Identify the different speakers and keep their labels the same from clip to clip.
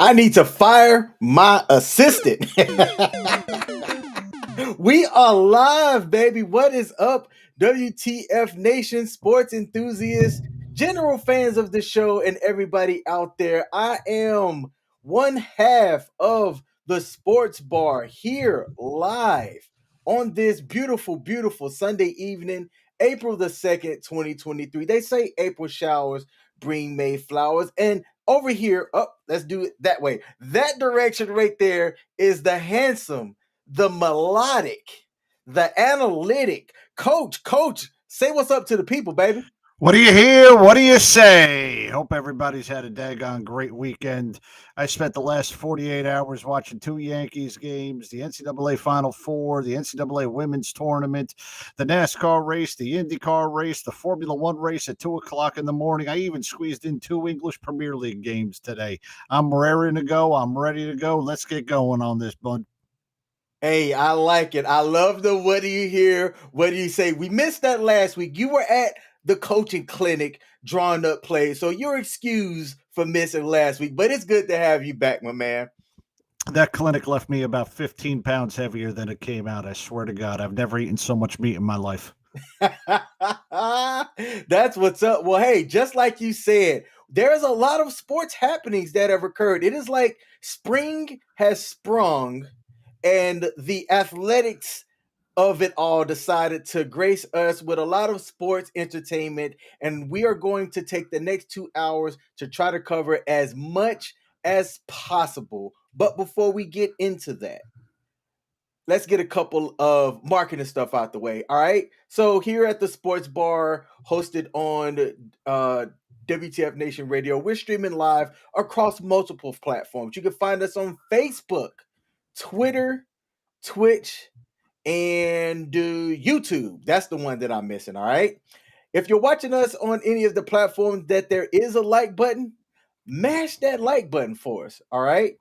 Speaker 1: I need to fire my assistant. We are live, baby. What is up, WTF Nation, sports enthusiasts, general fans of the show, and everybody out there? I am one half of the sports bar here live on this beautiful, beautiful Sunday evening, April the 2nd, 2023. They say April showers bring May flowers. And over here, let's do it that way. That direction right there is the handsome, the melodic, the analytic coach. Say what's up to the people, baby.
Speaker 2: What do you hear? What do you say? Hope everybody's had a daggone great weekend. I spent the last 48 hours watching two Yankees games, the NCAA Final Four, the NCAA Women's Tournament, the NASCAR race, the IndyCar race, the Formula One race at 2 o'clock in the morning. I even squeezed in two English Premier League games today. I'm raring to go. I'm ready to go. Let's get going on this, bud.
Speaker 1: Hey, I like it. I love the what do you hear? What do you say? We missed that last week. You were at the coaching clinic drawing up plays, so you're excused for missing last week, but it's good to have you back, my man.
Speaker 2: That clinic left me about 15 pounds heavier than it came out. I swear to God, I've never eaten so much meat in my life.
Speaker 1: That's what's up. Well, hey, just like you said, there's a lot of sports happenings that have occurred. It is like spring has sprung and the athletics of it all decided to grace us with a lot of sports entertainment. And we are going to take the next 2 hours to try to cover as much as possible. But before we get into that, let's get a couple of marketing stuff out the way. All right. So here at the Sports Bar, hosted on WTF Nation Radio, we're streaming live across multiple platforms. You can find us on Facebook, Twitter, Twitch, and YouTube. That's the one that I'm missing. All right. If you're watching us on any of the platforms that there is a like button, mash that like button for us. All right.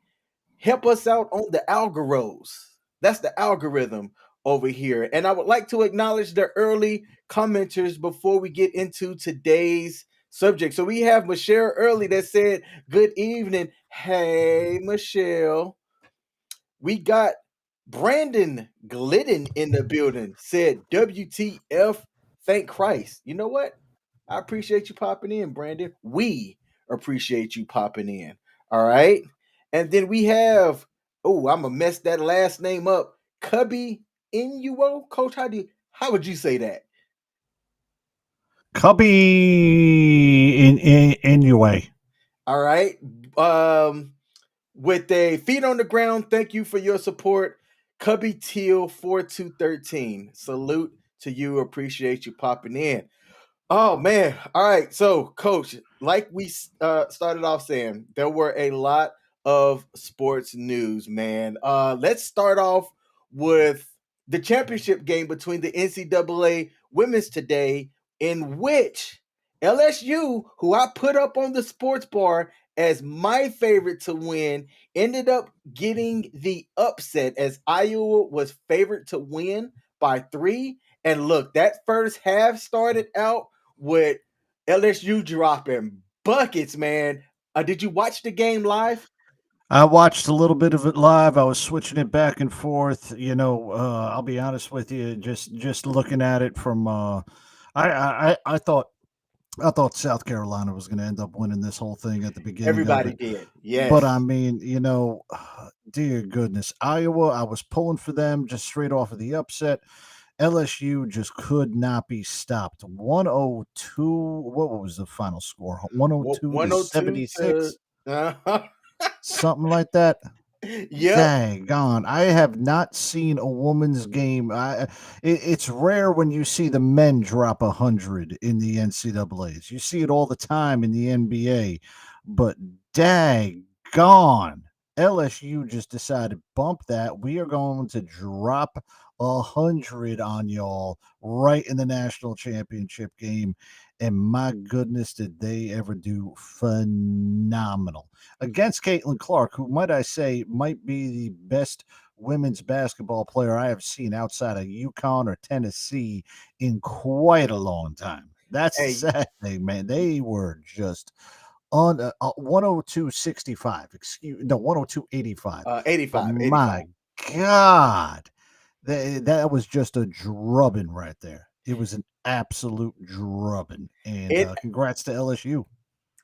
Speaker 1: Help us out on the algorithms. That's the algorithm over here. And I would like to acknowledge the early commenters before we get into today's subject. So we have Michelle early that said, "Good evening." Hey, Michelle. We got Brandon Glidden in the building, said, "WTF, thank Christ." You know what? I appreciate you popping in, Brandon. We appreciate you popping in. All right. And then we have, I'm gonna mess that last name up. Cubby Inuo. Coach, how would you say that?
Speaker 2: Cubby in your way.
Speaker 1: All right. With a feet on the ground, thank you for your support. Cubby Teal 4213. Salute to you. Appreciate you popping in. Oh man. All right. So, coach, like we started off saying, there were a lot of sports news, man. Let's start off with the championship game between the NCAA women's today, in which LSU, who I put up on the sports bar as my favorite to win, ended up getting the upset as Iowa was favored to win by 3. And look, that first half started out with LSU dropping buckets, man. Did you watch the game live?
Speaker 2: I watched a little bit of it live. I was switching it back and forth. I'll be honest with you. Just looking at it from, I thought South Carolina was going to end up winning this whole thing at the beginning of
Speaker 1: Everybody
Speaker 2: it.
Speaker 1: did.
Speaker 2: But
Speaker 1: Yes.
Speaker 2: I mean, dear goodness, Iowa, I was pulling for them just straight off of the upset. LSU just could not be stopped. 102, what was the final score? 102 to
Speaker 1: 102 to
Speaker 2: 76,
Speaker 1: uh-huh.
Speaker 2: something like that.
Speaker 1: Yep.
Speaker 2: Dang gone. I have not seen a woman's game. It's rare when you see the men drop 100 in the NCAAs. You see it all the time in the NBA, but dang gone. LSU just decided bump that. We are going to drop 100 on y'all right in the national championship game. And my goodness, did they ever do phenomenal against Caitlin Clark, who, might I say, might be the best women's basketball player I have seen outside of UConn or Tennessee in quite a long time. That's the
Speaker 1: Hey,
Speaker 2: sad thing, man. They were just on 102.65. Excuse no 102.85. But
Speaker 1: 85, 85.
Speaker 2: my God, that was just a drubbing right there. It was an absolute drubbing. And
Speaker 1: It
Speaker 2: congrats to LSU.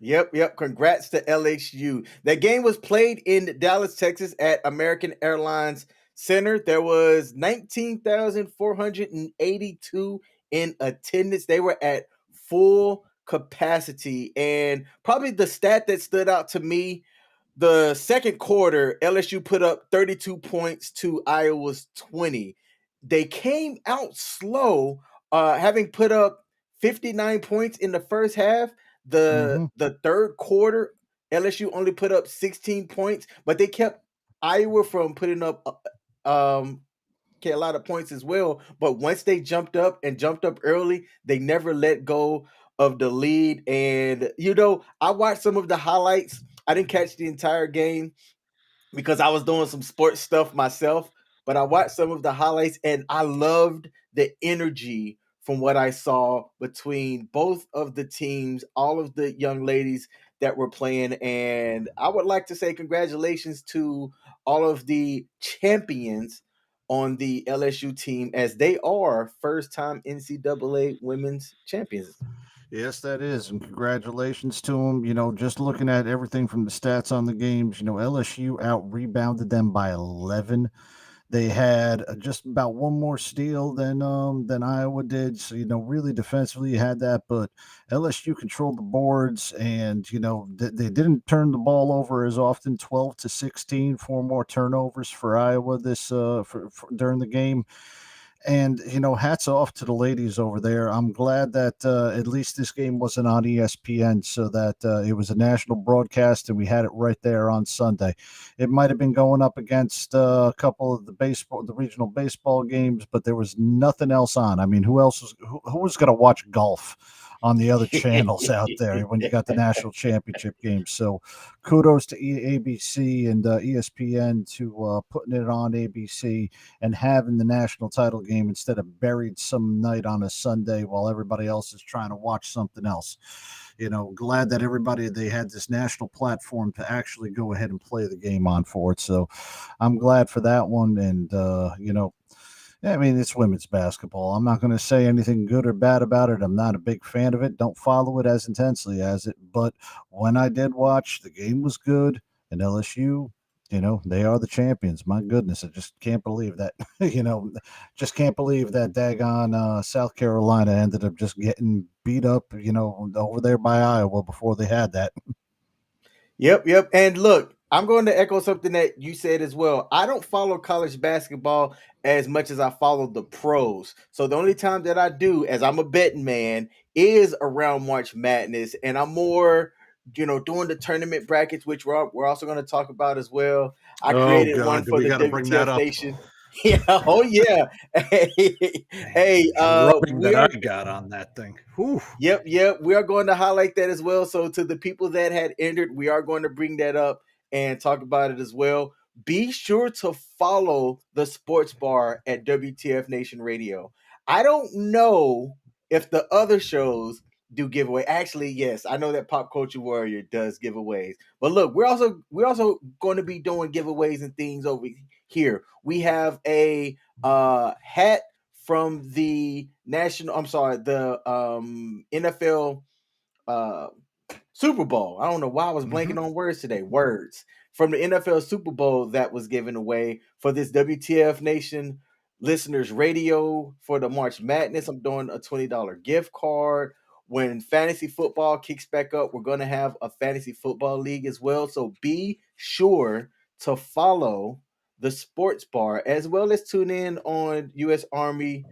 Speaker 1: Yep. Congrats to LSU. That game was played in Dallas, Texas at American Airlines Center. There was 19,482 in attendance. They were at full capacity. And probably the stat that stood out to me, the second quarter, LSU put up 32 points to Iowa's 20. They came out slow, having put up 59 points in the first half. The
Speaker 2: Hmm.
Speaker 1: the third quarter, LSU only put up 16 points, but they kept Iowa from putting up a lot of points as well. But once they jumped up and jumped up early, they never let go of the lead. And I watched some of the highlights. I didn't catch the entire game because I was doing some sports stuff myself. But I watched some of the highlights and I loved the energy from what I saw between both of the teams, all of the young ladies that were playing. And I would like to say congratulations to all of the champions on the LSU team as they are first time NCAA women's champions.
Speaker 2: Yes, that is, and congratulations to them. Just looking at everything from the stats on the games, LSU out rebounded them by 11. They had just about one more steal than Iowa did. So really defensively you had that, but LSU controlled the boards, and they didn't turn the ball over as often. 12-16, four more turnovers for Iowa this for during the game. And hats off to the ladies over there. I'm glad that at least this game wasn't on ESPN, so that it was a national broadcast and we had it right there on Sunday. It might have been going up against a couple of the regional baseball games, but there was nothing else on. I mean, who was going to watch golf on the other channels out there when you got the national championship game? So kudos to ABC and ESPN to putting it on ABC and having the national title game instead of buried some night on a Sunday while everybody else is trying to watch something else. Glad that they had this national platform to actually go ahead and play the game on for it. So I'm glad for that one. And, yeah, I mean, it's women's basketball. I'm not going to say anything good or bad about it. I'm not a big fan of it. Don't follow it as intensely as it. But when I did watch, the game was good. And LSU, they are the champions. My goodness, I just can't believe that. Just can't believe that daggone South Carolina ended up just getting beat up, over there by Iowa before they had that.
Speaker 1: Yep. And look, I'm going to echo something that you said as well. I don't follow college basketball as much as I follow the pros. So the only time that I do, as I'm a betting man, is around March Madness, and I'm more, doing the tournament brackets, which we're also going to talk about as well. I
Speaker 2: Oh
Speaker 1: created one
Speaker 2: God, do
Speaker 1: for
Speaker 2: we
Speaker 1: the
Speaker 2: got to bring that
Speaker 1: WTF
Speaker 2: up?
Speaker 1: Nation. Yeah. Oh yeah. Hey,
Speaker 2: Drubbing
Speaker 1: we
Speaker 2: that I
Speaker 1: are.
Speaker 2: got on that thing. Whew.
Speaker 1: Yep. We are going to highlight that as well. So to the people that had entered, we are going to bring that up and talk about it as well. Be sure to follow the sports bar at WTF Nation Radio. I don't know if the other shows do giveaway. Actually, yes, I know that Pop Culture Warrior does giveaways. But look, we're also going to be doing giveaways and things over here. We have a hat from the NFL uh Super Bowl. I don't know why I was
Speaker 2: Hmm.
Speaker 1: blanking on words today. Words from the NFL Super Bowl that was given away for this WTF Nation listeners radio for the March Madness. I'm doing a $20 gift card. When fantasy football kicks back up, we're going to have a fantasy football league as well. So be sure to follow the sports bar as well as tune in on US Army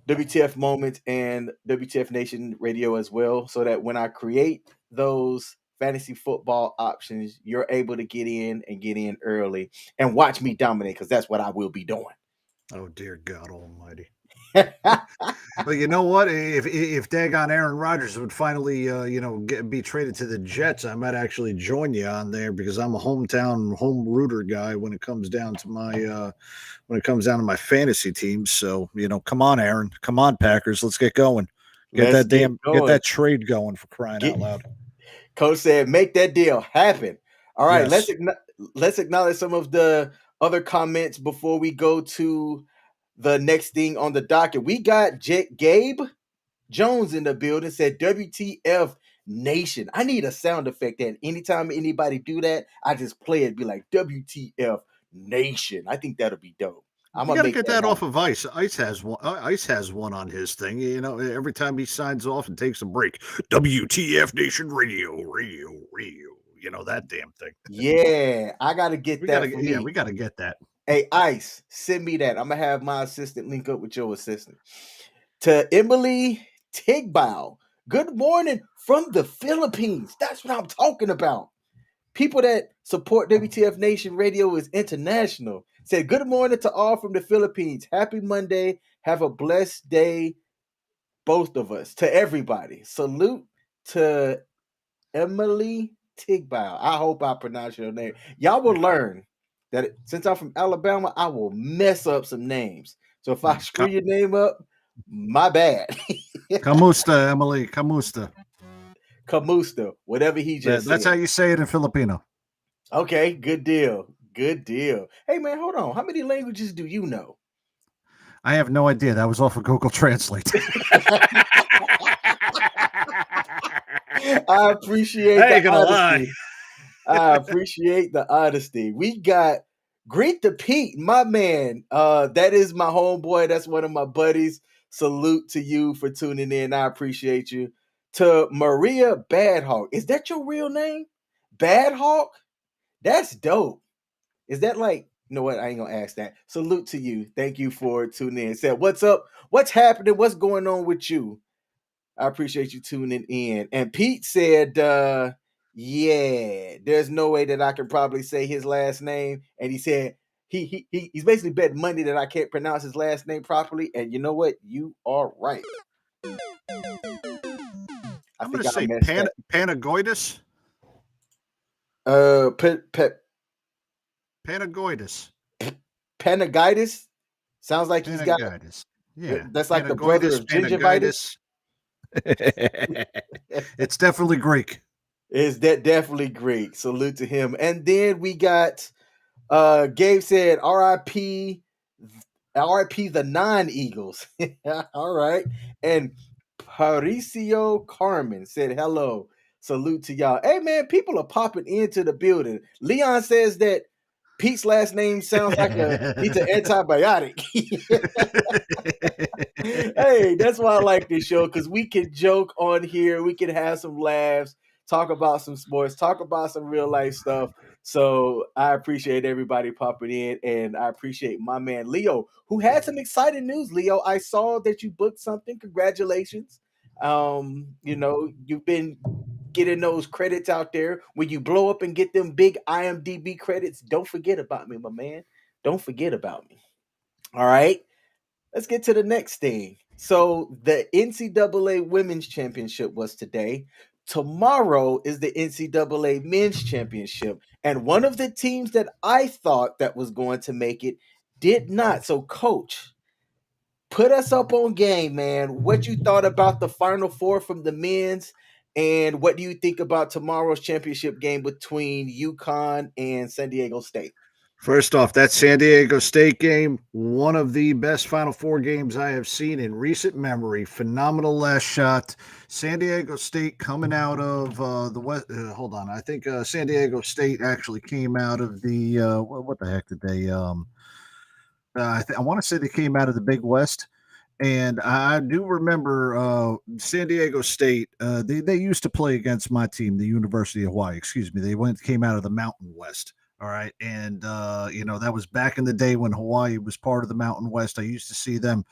Speaker 1: WTF Moments and WTF Nation Radio as well, so that when I create those fantasy football options, you're able to get in and get in early and watch me dominate because that's what I will be doing.
Speaker 2: Oh dear God Almighty. Well, you know what? If daggone Aaron Rodgers would finally, be traded to the Jets, I might actually join you on there because I'm a home rooter guy when it comes down to my fantasy teams. So come on, Aaron, come on, Packers, let's get going.
Speaker 1: Let's get
Speaker 2: Get
Speaker 1: going.
Speaker 2: that trade going for crying
Speaker 1: Get
Speaker 2: out loud.
Speaker 1: Coach said, "Make that deal happen." All right,
Speaker 2: Yes.
Speaker 1: let's acknowledge some of the other comments before we go to the next thing on the docket. We got Gabe Jones in the building. Said, "WTF Nation." I need a sound effect. And anytime anybody do that, I just play it. Be like, "WTF Nation." I think that'll be dope. I'm
Speaker 2: You
Speaker 1: gonna
Speaker 2: got to
Speaker 1: make
Speaker 2: get
Speaker 1: that
Speaker 2: that off
Speaker 1: happen.
Speaker 2: of Ice. Ice has one. Ice has one on his thing. You know, every time he signs off and takes a break, WTF Nation Radio, Radio, Radio. You know that damn thing.
Speaker 1: Yeah, I gotta get
Speaker 2: We gotta,
Speaker 1: that for
Speaker 2: yeah,
Speaker 1: me.
Speaker 2: we gotta get that.
Speaker 1: Hey, Ice, send me that. I'm gonna have my assistant link up with your assistant. To Emily Tigbow, good morning from the Philippines. That's what I'm talking about. People that support WTF Nation Radio is international. Said, good morning to all from the Philippines. Happy Monday. Have a blessed day, both of us. To everybody. Salute to Emily Tigbow. I hope I pronounce your name. Y'all will learn that since I'm from Alabama, I will mess up some names. So if I screw your name up, my bad.
Speaker 2: Kamusta, Emily. Kamusta.
Speaker 1: Kamusta, whatever he just
Speaker 2: That's how
Speaker 1: said.
Speaker 2: you say it in Filipino.
Speaker 1: Okay, good deal. Good deal. Hey man, hold on. How many languages do you know?
Speaker 2: I have no idea. That was off of Google Translate.
Speaker 1: I appreciate
Speaker 2: I
Speaker 1: the
Speaker 2: ain't gonna lie.
Speaker 1: honesty. I appreciate the honesty. We got Greet the Pete, my man. That is my homeboy. That's one of my buddies. Salute to you for tuning in. I appreciate you. To Maria Badhawk. Is that your real name? Badhawk? That's dope. Is that like, you know what? I ain't gonna ask that. Salute to you. Thank you for tuning in. Said, what's up? What's happening? What's going on with you? I appreciate you tuning in. And Pete said, yeah, there's no way that I can probably say his last name. And he said he's basically bet money that I can't pronounce his last name properly. And you know what? You are right. I
Speaker 2: I'm gonna
Speaker 1: think I
Speaker 2: say
Speaker 1: messed that.
Speaker 2: Panagoidus.
Speaker 1: Pe, pe,
Speaker 2: Panagoidus.
Speaker 1: Panagitis sounds like he's got.
Speaker 2: Panagoidus. Yeah.
Speaker 1: That's like the brother
Speaker 2: Panagoidus,
Speaker 1: of gingivitis.
Speaker 2: Panagitis. It's definitely Greek.
Speaker 1: Is that definitely great? Salute to him. And then we got Gabe said RIP the non-Eagles. All right. And Patricio Carmen said hello. Salute to y'all. Hey man, people are popping into the building. Leon says that Pete's last name sounds like he's an antibiotic. Hey, that's why I like this show because we can joke on here, we can have some laughs, talk about some sports, talk about some real life stuff. So I appreciate everybody popping in, and I appreciate my man Leo, who had some exciting news. Leo, I saw that you booked something. Congratulations. You've been getting those credits out there. When you blow up and get them big IMDb credits, don't forget about me, my man. Don't forget about me. All right. Let's get to the next thing. So the NCAA Women's Championship was today. Tomorrow is the NCAA Men's Championship. And one of the teams that I thought that was going to make it did not. So, coach, put us up on game, man. What you thought about the Final Four from the men's, and what do you think about tomorrow's championship game between UConn and San Diego State?
Speaker 2: First off, that San Diego State game, one of the best Final Four games I have seen in recent memory. Phenomenal last shot. San Diego State coming out of the West. Hold on, I think San Diego State actually came out of the what the heck did they? I want to say they came out of the Big West. And I do remember San Diego State. They used to play against my team, the University of Hawaii. Excuse me. They came out of the Mountain West. All right, and that was back in the day when Hawaii was part of the Mountain West. I used to see them.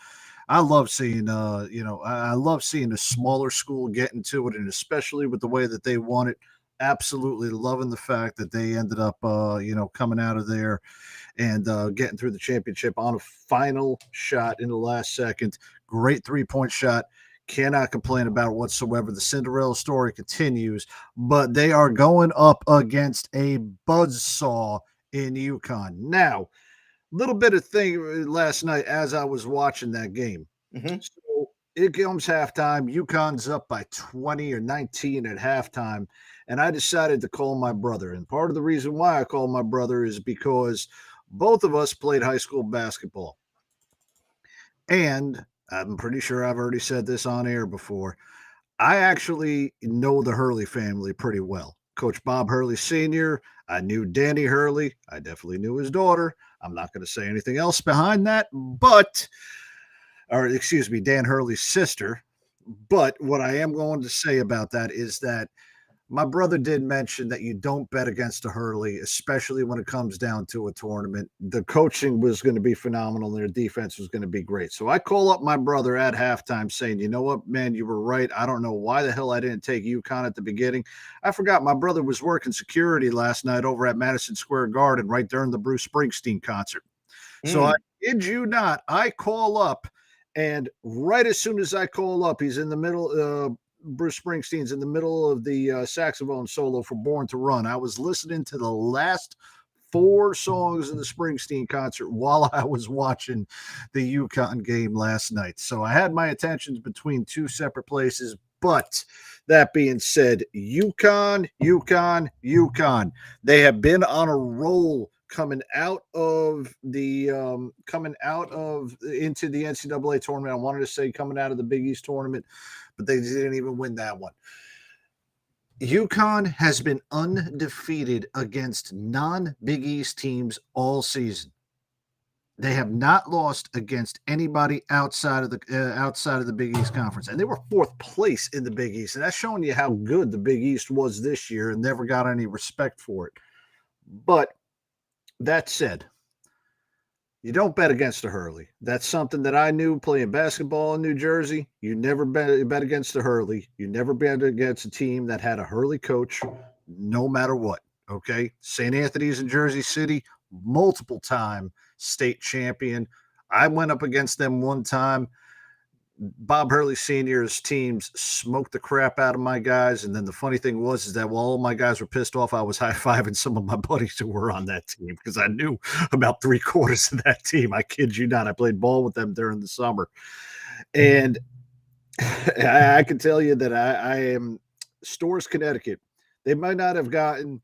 Speaker 2: I love seeing I love seeing a smaller school get into it, and especially with the way that they won it. Absolutely loving the fact that they ended up coming out of there and getting through the championship on a final shot in the last second. Great 3-point shot. Cannot complain about it whatsoever. The Cinderella story continues, but they are going up against a buzzsaw in UConn. Now, little bit of thing last night as I was watching that game.
Speaker 1: Mm-hmm.
Speaker 2: So it comes halftime. UConn's up by 20 or 19 at halftime. And I decided to call my brother. And part of the reason why I called my brother is because both of us played high school basketball. And I'm pretty sure I've already said this on air before. I actually know the Hurley family pretty well. Coach Bob Hurley Sr., I knew Danny Hurley. I definitely knew his daughter. I'm not going to say anything else behind that, or excuse me, Dan Hurley's sister. But what I am going to say about that is that my brother did mention that you don't bet against a Hurley, especially when it comes down to a tournament. The coaching was going to be phenomenal and their defense was going to be great. So I call up my brother at halftime saying, you know what, man, you were right. I don't know why the hell I didn't take UConn at the beginning. I forgot my brother was working security last night over at Madison Square Garden right during the Bruce Springsteen concert. So I kid you not, I call up, and right as soon as I call up, he's in the middle. Bruce Springsteen's in the middle of the saxophone solo for Born to Run. I was listening to the last 4 songs in the Springsteen concert while I was watching the UConn game last night. So I had my attentions between 2 separate places. But that being said, UConn, they have been on a roll coming out of into the NCAA tournament. I wanted to say coming out of the Big East tournament, but they didn't even win that one. UConn has been undefeated against non-Big East teams all season. They have not lost against anybody outside of the Big East Conference, and they were 4th place in the Big East. And that's showing you how good the Big East was this year, and never got any respect for it. But that said, you don't bet against a Hurley. That's something that I knew playing basketball in New Jersey. You never bet against a Hurley. You never bet against a team that had a Hurley coach, no matter what. Okay? St. Anthony's in Jersey City, multiple time state champion. I went up against them one time. Bob Hurley Sr.'s teams smoked the crap out of my guys. And then the funny thing was that while all my guys were pissed off, I was high-fiving some of my buddies who were on that team because I knew about 3/4 of that team. I kid you not. I played ball with them during the summer. And I can tell you that I am Storrs, Connecticut. They might not have gotten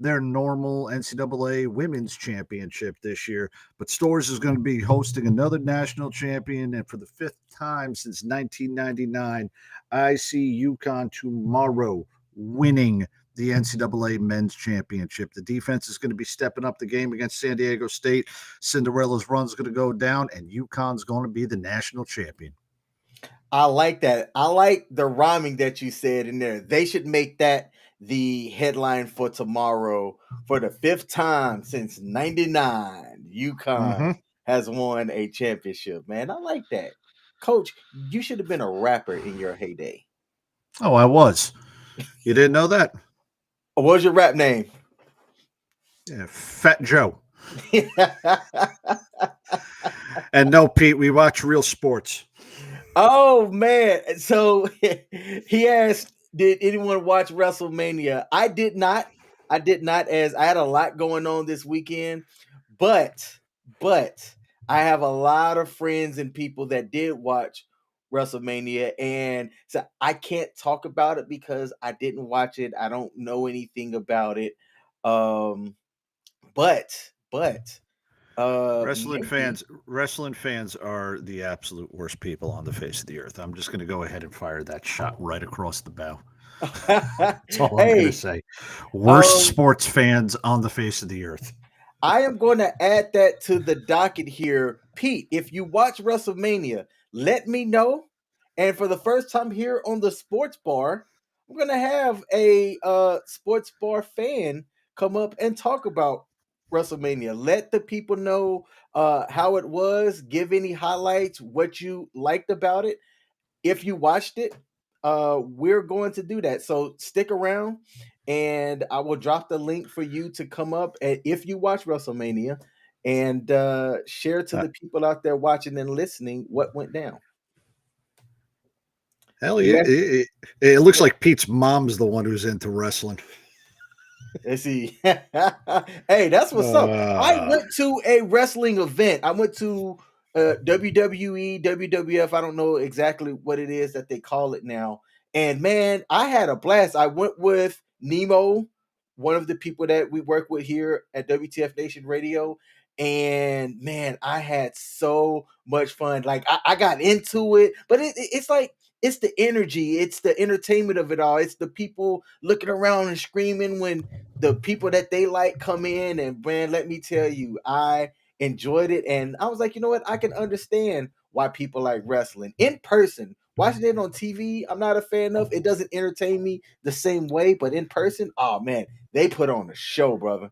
Speaker 2: their normal NCAA women's championship this year, but Storrs is going to be hosting another national champion. And for the 5th time since 1999, I see UConn tomorrow winning the NCAA men's championship. The defense is going to be stepping up the game against San Diego State. Cinderella's run is going to go down, and UConn's going to be the national champion.
Speaker 1: I like that. I like the rhyming that you said in there. They should make that the headline for tomorrow. For the 5th time since 99, UConn has won a championship. Man, I like that. Coach, you should have been a rapper in your heyday.
Speaker 2: Oh, I was. You didn't know that?
Speaker 1: What was your rap name?
Speaker 2: Yeah, Fat Joe. And no, Pete, we watch real sports.
Speaker 1: Oh, man. So he asked, did anyone watch WrestleMania? I did not. As I had a lot going on this weekend. But I have a lot of friends and people that did watch WrestleMania. And so I can't talk about it because I didn't watch it. I don't know anything about it.
Speaker 2: Wrestling fans are the absolute worst people on the face of the earth. I'm just going to go ahead and fire that shot right across the bow. That's all I'm going to say. Worst sports fans on the face of the earth.
Speaker 1: I am going to add that to the docket here. Pete, if you watch WrestleMania, let me know. And for the first time here on the Sports Bar, I'm going to have a Sports Bar fan come up and talk about WrestleMania. Let the people know how it was. Give any highlights, what you liked about it. If you watched it, we're going to do that. So stick around, and I will drop the link for you to come up if you watch WrestleMania and share to the people out there watching and listening what went down.
Speaker 2: Hell yeah. It looks like Pete's mom's the one who's into wrestling.
Speaker 1: Let's see. Hey, that's what's up. I went to a wrestling event. I went to WWE, WWF. I don't know exactly what it is that they call it now. And man, I had a blast. I went with Nemo, one of the people that we work with here at WTF Nation Radio. And man, I had so much fun. Like I got into it, but it's like it's the energy, it's the entertainment of it all. It's the people looking around and screaming when the people that they like come in. And man, let me tell you, I enjoyed it, and I was like, you know what, I can understand why people like wrestling in person. Watching it on TV, I'm not a fan of. It doesn't entertain me the same way, but in person, oh man, they put on a show, brother.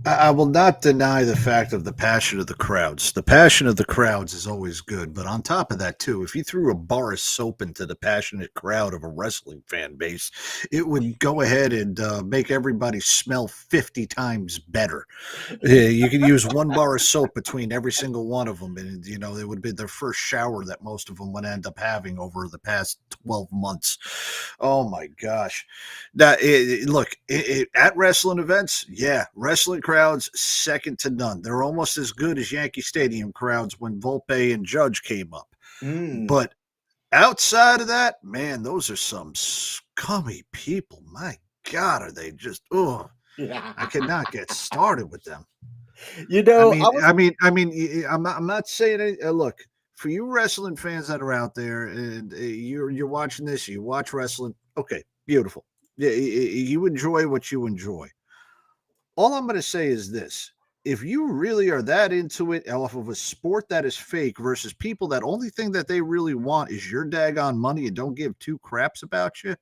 Speaker 2: I will not deny the fact of the passion of the crowds. The passion of the crowds is always good, but on top of that, too, if you threw a bar of soap into the passionate crowd of a wrestling fan base, it would go ahead and make everybody smell 50 times better. You could use one bar of soap between every single one of them, and it would be their first shower that most of them would end up having over the past 12 months. Oh my gosh! Now, look, at wrestling events, yeah, wrestling crowds second to none. They're almost as good as Yankee Stadium crowds when Volpe and Judge came up.
Speaker 1: Mm.
Speaker 2: But outside of that, man, those are some scummy people. My God, are they just? Oh, I cannot get started with them.
Speaker 1: You
Speaker 2: I
Speaker 1: know,
Speaker 2: mean, I mean, I mean, I'm not saying it. Look, for you wrestling fans that are out there, and you're watching this, you watch wrestling. Okay, beautiful. Yeah, you enjoy what you enjoy. All I'm going to say is this: if you really are that into it off of a sport that is fake versus people that only thing that they really want is your daggone money and don't give two craps about you,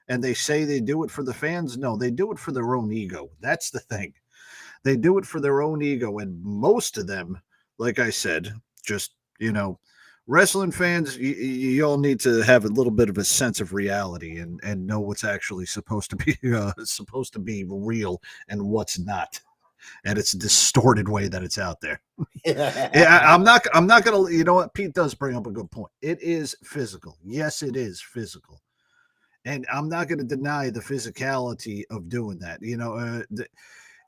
Speaker 2: and they say they do it for the fans, no, they do it for their own ego. That's the thing. They do it for their own ego. And most of them, like I said, just, wrestling fans, you all need to have a little bit of a sense of reality and know what's actually supposed to be real and what's not. And it's a distorted way that it's out there. Yeah, I'm not gonna. You know what? Pete does bring up a good point. It is physical. Yes, it is physical, and I'm not going to deny the physicality of doing that.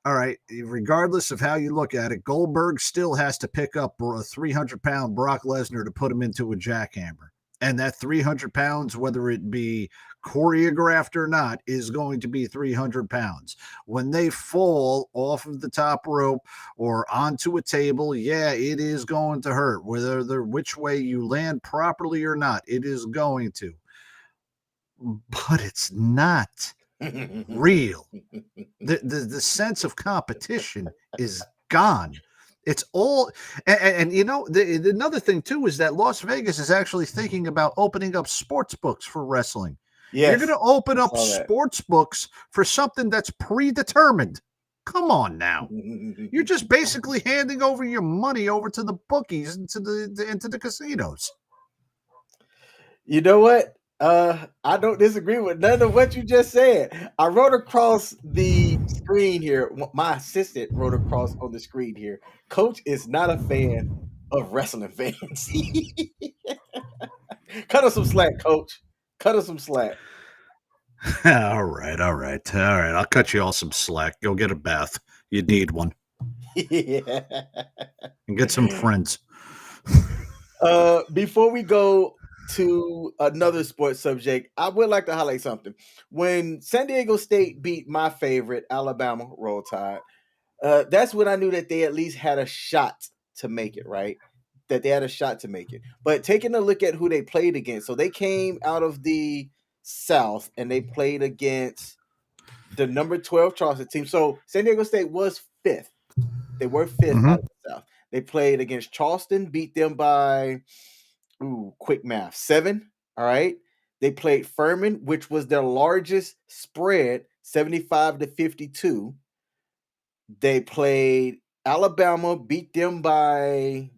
Speaker 2: All right, regardless of how you look at it, Goldberg still has to pick up a 300-pound Brock Lesnar to put him into a jackhammer. And that 300 pounds, whether it be choreographed or not, is going to be 300 pounds. When they fall off of the top rope or onto a table, yeah, it is going to hurt. Whether which way you land properly or not, it is going to. But it's not real. The sense of competition is gone. It's all, and another thing too is that Las Vegas is actually thinking about opening up sports books for wrestling. You're going
Speaker 1: Yes,
Speaker 2: to open
Speaker 1: I
Speaker 2: up
Speaker 1: saw that.
Speaker 2: sports books for something that's predetermined. Come on now. You're just basically handing over your money over to the bookies and into the casinos.
Speaker 1: You know what? I don't disagree with none of what you just said. I wrote across the screen here. My assistant wrote across on the screen here. Coach is not a fan of wrestling fans. Cut us some slack, Coach. Cut us some slack.
Speaker 2: All right, all right, all right. I'll cut you all some slack. Go get a bath. You need one.
Speaker 1: Yeah.
Speaker 2: And get some friends.
Speaker 1: Before we go to another sports subject, I would like to highlight something. When San Diego State beat my favorite Alabama, Roll Tide, that's when I knew that they at least had a shot to make it, right? That they had a shot to make it. But taking a look at who they played against, so they came out of the South and they played against the number 12 Charleston team. So San Diego State was fifth. They were 5th
Speaker 2: Mm-hmm.
Speaker 1: out of the South. They played against Charleston, beat them by quick math, 7. All right. They played Furman, which was their largest spread, 75-52. They played Alabama, beat them by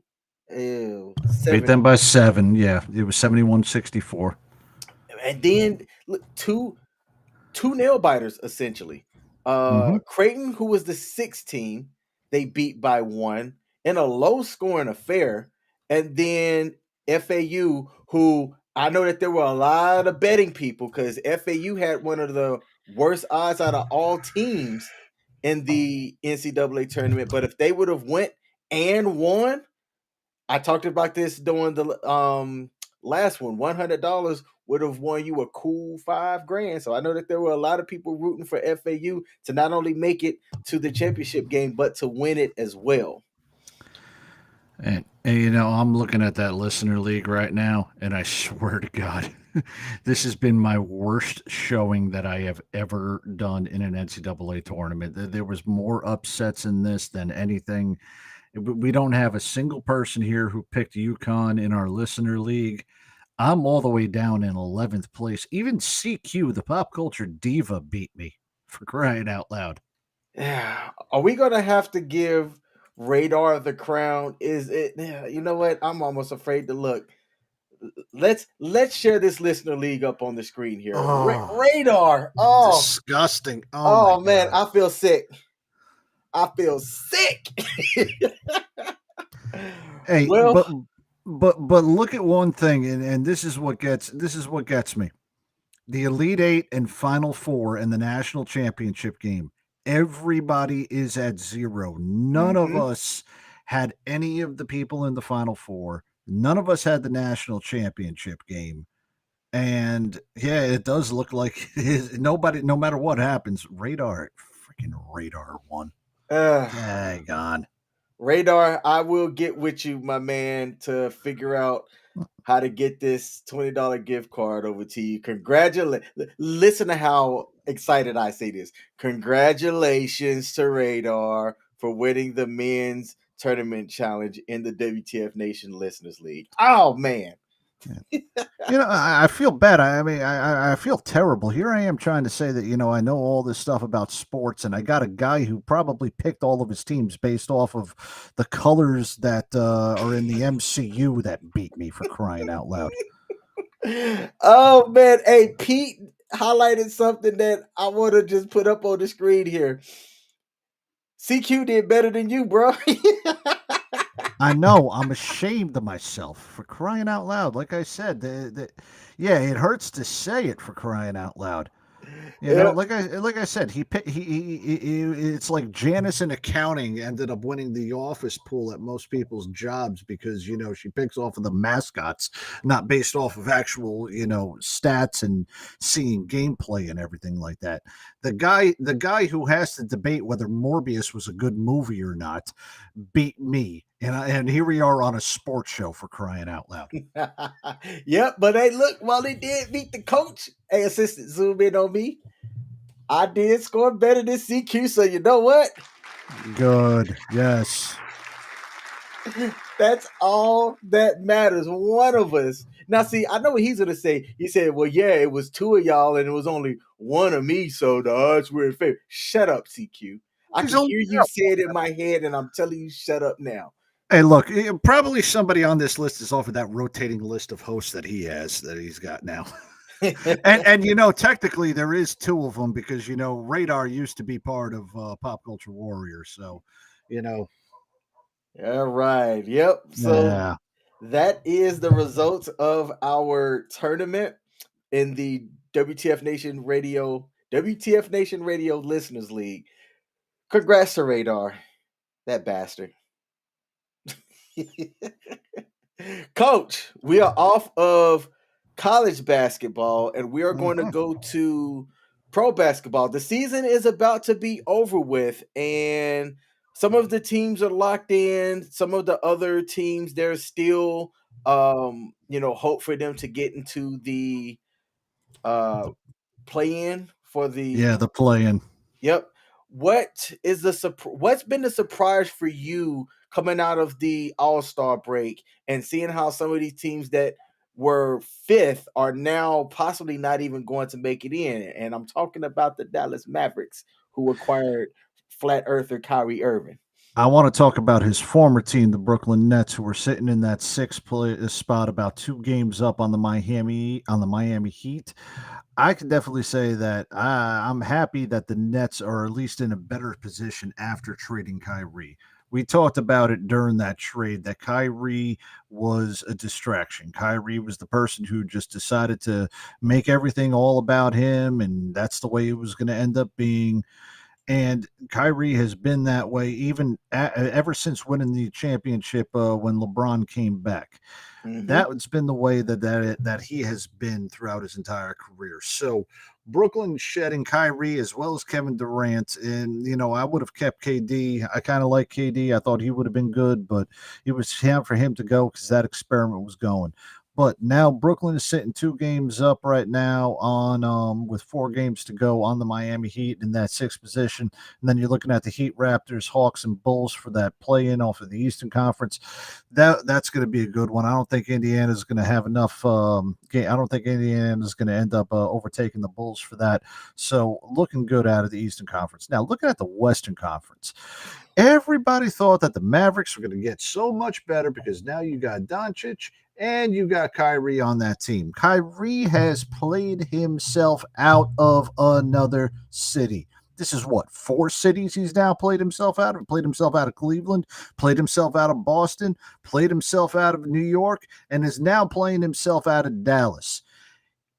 Speaker 2: Beat
Speaker 1: 7.
Speaker 2: them by 7. Yeah, it was 71-64.
Speaker 1: And then look, two nail biters essentially.
Speaker 2: Mm-hmm.
Speaker 1: Creighton, who was the 6th team, they beat by 1 in a low scoring affair. And then FAU, who I know that there were a lot of betting people because FAU had one of the worst odds out of all teams in the NCAA tournament. But if they would have went and won, I talked about this during the last one. $100 would have won you a cool $5,000. So I know that there were a lot of people rooting for FAU to not only make it to the championship game, but to win it as well.
Speaker 2: And you know, I'm looking at that listener league right now, and I swear to God, this has been my worst showing that I have ever done in an NCAA tournament. There was more upsets in this than anything. We don't have a single person here who picked UConn in our listener league. I'm all the way down in 11th place. Even CQ, the pop culture diva, beat me, for crying out loud.
Speaker 1: Yeah. Are we gonna have to give Radar the crown? Is it? Yeah, you know what? I'm almost afraid to look. Let's share this listener league up on the screen here.
Speaker 2: Oh,
Speaker 1: Radar. Oh,
Speaker 2: disgusting. Oh my
Speaker 1: oh man,
Speaker 2: God.
Speaker 1: I feel sick. I feel sick.
Speaker 2: Hey,
Speaker 1: Well,
Speaker 2: but look at one thing, and this is what gets me. The Elite Eight and Final Four and the national championship game. Everybody is at zero. None of
Speaker 1: mhm.
Speaker 2: us had any of the people in the Final Four. None of us had the national championship game. And yeah, it does look like nobody, no matter what happens, freaking radar won.
Speaker 1: uh,
Speaker 2: Dang on.
Speaker 1: Radar, I will get with you, my man, to figure out how to get this $20 gift card over to you. Listen to how excited I say this. Congratulations to Radar for winning the men's tournament challenge in the WTF Nation Listeners League. Oh man.
Speaker 2: You know, I feel bad. I mean, I feel terrible. Here I am trying to say that, you know, I know all this stuff about sports, and I got a guy who probably picked all of his teams based off of the colors that are in the MCU that beat me, for crying out loud.
Speaker 1: Oh man. Hey, Pete highlighted something that I want to just put up on the screen here. CQ did better than you, bro.
Speaker 2: I know. I'm ashamed of myself, for crying out loud. Like I said, yeah, it hurts to say it, for crying out loud. You know,
Speaker 1: Yeah.
Speaker 2: like I said, it's like Janice in accounting ended up winning the office pool at most people's jobs because, you know, she picks off of the mascots, not based off of actual, you know, stats and seeing gameplay and everything like that. The guy who has to debate whether Morbius was a good movie or not beat me. And here we are on a sports show, for crying out loud.
Speaker 1: Yep, but hey, look, while they did beat the coach, hey, assistant, zoom in on me. I did score better than CQ, so you know what?
Speaker 2: Good. Yes.
Speaker 1: That's all that matters. One of us. Now, see, I know what he's gonna say. He said, "Well, yeah, it was two of y'all, and it was only one of me, so the odds were in favor." Shut up, CQ. I
Speaker 2: He's
Speaker 1: can
Speaker 2: only
Speaker 1: hear you say it in my head, and I'm telling you, shut up now.
Speaker 2: Hey, look, probably somebody on this list is off of that rotating list of hosts that he's got now. And you know, technically there is two of them because you know Radar used to be part of Pop Culture Warriors, so you know.
Speaker 1: All right. Yep. So
Speaker 2: Yeah.
Speaker 1: that is the result of our tournament in the WTF Nation Radio Listeners League. Congrats to Radar, that bastard. Coach, we are off of college basketball and we are going to
Speaker 2: Mhm.
Speaker 1: go to pro basketball. The season is about to be over with, and some of the teams are locked in. Some of the other teams, there's still hope for them to get into the uh play in for the
Speaker 2: Yeah, the playing.
Speaker 1: Yep. What's been the surprise for you coming out of the All-Star break and seeing how some of these teams that were fifth are now possibly not even going to make it in? And I'm talking about the Dallas Mavericks, who acquired flat earther Kyrie Irving.
Speaker 2: I want to talk about his former team, the Brooklyn Nets, who were sitting in that spot, about 2 games up on the Miami Heat. I can definitely say that I'm happy that the Nets are at least in a better position after trading Kyrie. We talked about it during that trade that Kyrie was a distraction. Kyrie was the person who just decided to make everything all about him, and that's the way it was going to end up being. And Kyrie has been that way even ever since winning the championship when LeBron came back.
Speaker 1: Mm-hmm.
Speaker 2: That's been the way that he has been throughout his entire career. So Brooklyn shedding Kyrie as well as Kevin Durant, and I would have kept KD. I kind of like KD. I thought he would have been good, but it was time for him to go because that experiment was going. But now Brooklyn is sitting 2 games up right now on with 4 games to go on the Miami Heat in that sixth position. And then you're looking at the Heat, Raptors, Hawks, and Bulls for that play-in off of the Eastern Conference. That's going to be a good one. I don't think Indiana's going to have enough. I don't think Indiana's going to end up overtaking the Bulls for that. So looking good out of the Eastern Conference. Now looking at the Western Conference, everybody thought that the Mavericks were going to get so much better because now you got Doncic and you got Kyrie on that team. Kyrie has played himself out of another city. This is what, 4 cities he's now played himself out of? Played himself out of Cleveland, played himself out of Boston, played himself out of New York, and is now playing himself out of Dallas.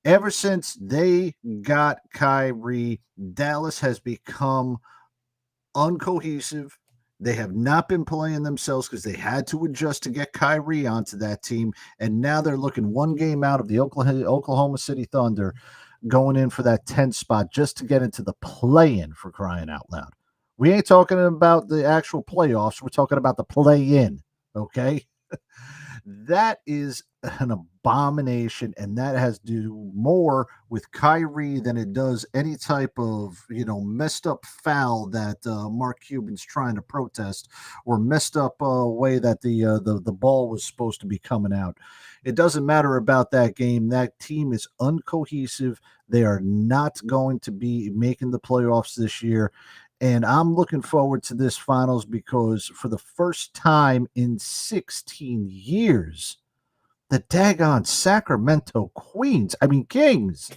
Speaker 2: Ever since they got Kyrie, Dallas has become uncohesive. They have not been playing themselves because they had to adjust to get Kyrie onto that team. And now they're looking 1 game out of the Oklahoma City Thunder going in for that 10th spot just to get into the play-in, for crying out loud. We ain't talking about the actual playoffs. We're talking about the play-in, okay? That is an abomination, and that has to do more with Kyrie than it does any type of messed up foul that Mark Cuban's trying to protest, or messed up way that the ball was supposed to be coming out. It doesn't matter about that game. That team is uncohesive. They are not going to be making the playoffs this year. And I'm looking forward to this finals because for the first time in 16 years, the daggone Sacramento Kings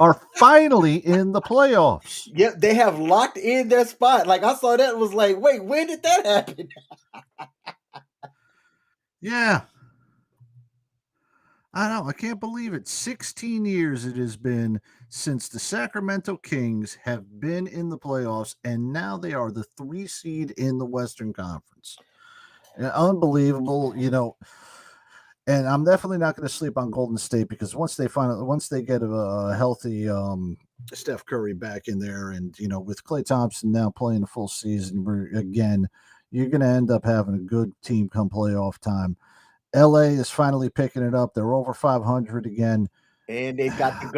Speaker 2: are finally in the playoffs.
Speaker 1: Yep, they have locked in their spot. Like I saw that and was like, wait, when did that happen?
Speaker 2: Yeah. I know. I can't believe it. 16 years it has been since the Sacramento Kings have been in the playoffs, and now they are the 3 seed in the Western Conference. Unbelievable, And I'm definitely not going to sleep on Golden State because once they get a healthy Steph Curry back in there, and with Klay Thompson now playing a full season again, you're going to end up having a good team come playoff time. LA is finally picking it up. They're over 500 again.
Speaker 1: And they got to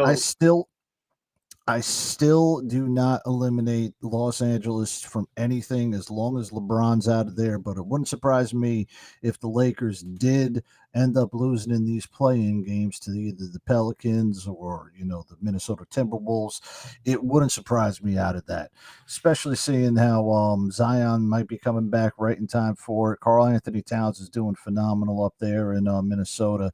Speaker 2: I
Speaker 1: go.
Speaker 2: still do not eliminate Los Angeles from anything as long as LeBron's out of there. But it wouldn't surprise me if the Lakers did end up losing in these play-in games to either the Pelicans or the Minnesota Timberwolves. It wouldn't surprise me out of that, especially seeing how Zion might be coming back right in time for it. Karl Anthony Towns is doing phenomenal up there in Minnesota.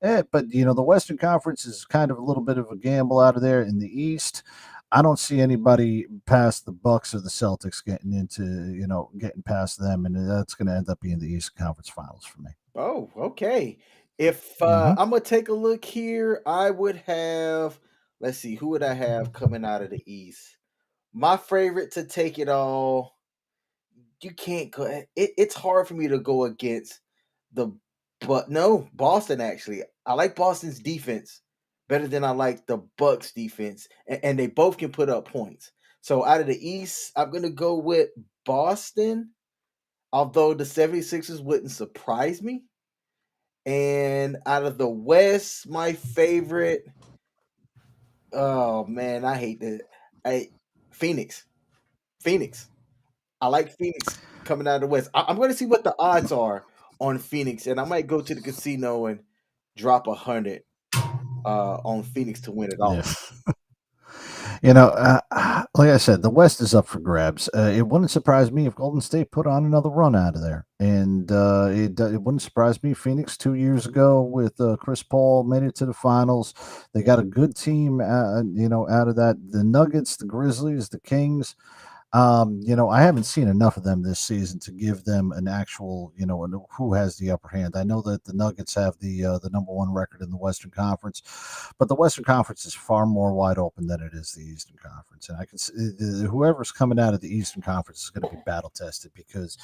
Speaker 2: But the Western Conference is kind of a little bit of a gamble out of there. In the East, I don't see anybody past the Bucks or the Celtics getting past them, and that's going to end up being the Eastern Conference Finals for me.
Speaker 1: Oh, okay. If
Speaker 2: Mhm.
Speaker 1: I'm gonna take a look here, I would have. Let's see, who would I have coming out of the East? My favorite to take it all. You can't go. It's hard for me to go against the. But no, Boston actually. I like Boston's defense better than I like the Bucks defense, and they both can put up points. So out of the East, I'm gonna go with Boston. Although the 76ers wouldn't surprise me. And out of the West, my favorite. Oh man, I hate that. I Phoenix. Phoenix. I like Phoenix coming out of the West. I'm going to see what the odds are on Phoenix, and I might go to the casino and drop 100 on Phoenix to win it
Speaker 2: Yeah.
Speaker 1: all.
Speaker 2: Like I said, the West is up for grabs. It wouldn't surprise me if Golden State put on another run out of there, and it wouldn't surprise me. Phoenix 2 years ago with Chris Paul made it to the finals. They got a good team, out of that. The Nuggets, the Grizzlies, the Kings. I haven't seen enough of them this season to give them an actual, who has the upper hand. I know that the Nuggets have the number one record in the Western Conference, but the Western Conference is far more wide open than it is the Eastern Conference, and I can see whoever's coming out of the Eastern Conference is going to be battle tested because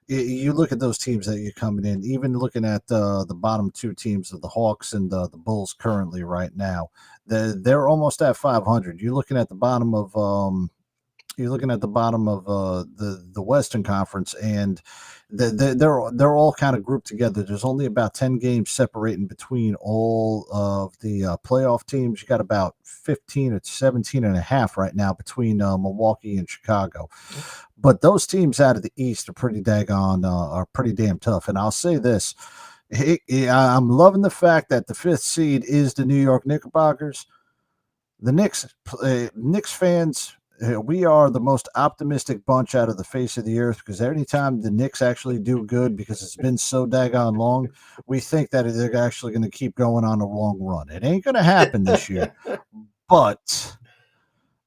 Speaker 2: you look at those teams that you're coming in, even looking at the bottom two teams of the Hawks and the Bulls currently right now, they're almost at 500. You're looking at the bottom of the Western Conference, and they're all kind of grouped together. There's only about 10 games separating between all of the playoff teams. You got about 15 or 17 and a half right now between Milwaukee and Chicago. But those teams out of the East are pretty damn tough. And I'll say this. I'm loving the fact that the fifth seed is the New York Knickerbockers. The Knicks fans, we are the most optimistic bunch out of the face of the earth because anytime the Knicks actually do good, because it's been so daggone long, we think that they're actually going to keep going on a long run. It ain't going to happen this year, but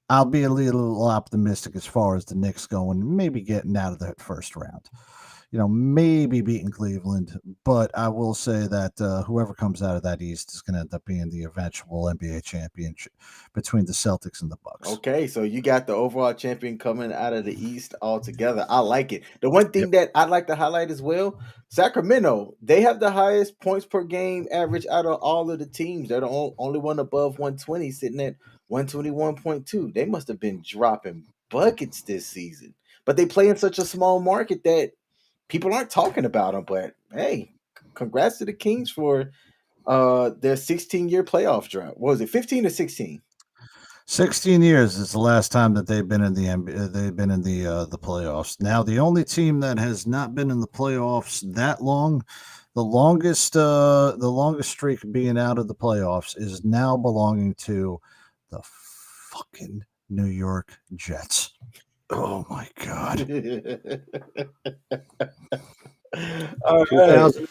Speaker 2: I'll be a little optimistic as far as the Knicks going, maybe getting out of that first round. Maybe beating Cleveland, but I will say that whoever comes out of that East is going to end up being the eventual NBA championship between the Celtics and the Bucks.
Speaker 1: Okay, so you got the overall champion coming out of the East altogether. I like it. The one thing
Speaker 2: Yep.
Speaker 1: that I'd like to highlight as well, Sacramento, they have the highest points per game average out of all of the teams. They're the only one above 120, sitting at 121.2. They must have been dropping buckets this season, but they play in such a small market that people aren't talking about them. But hey, congrats to the Kings for their 16-year playoff drought. What was it, 15 or 16?
Speaker 2: 16 years is the last time that they've been in the NBA, they've been in the playoffs. Now, the only team that has not been in the playoffs that long, the longest streak of being out of the playoffs is now belonging to the fucking New York Jets. Oh my god.
Speaker 1: All right.
Speaker 2: 2000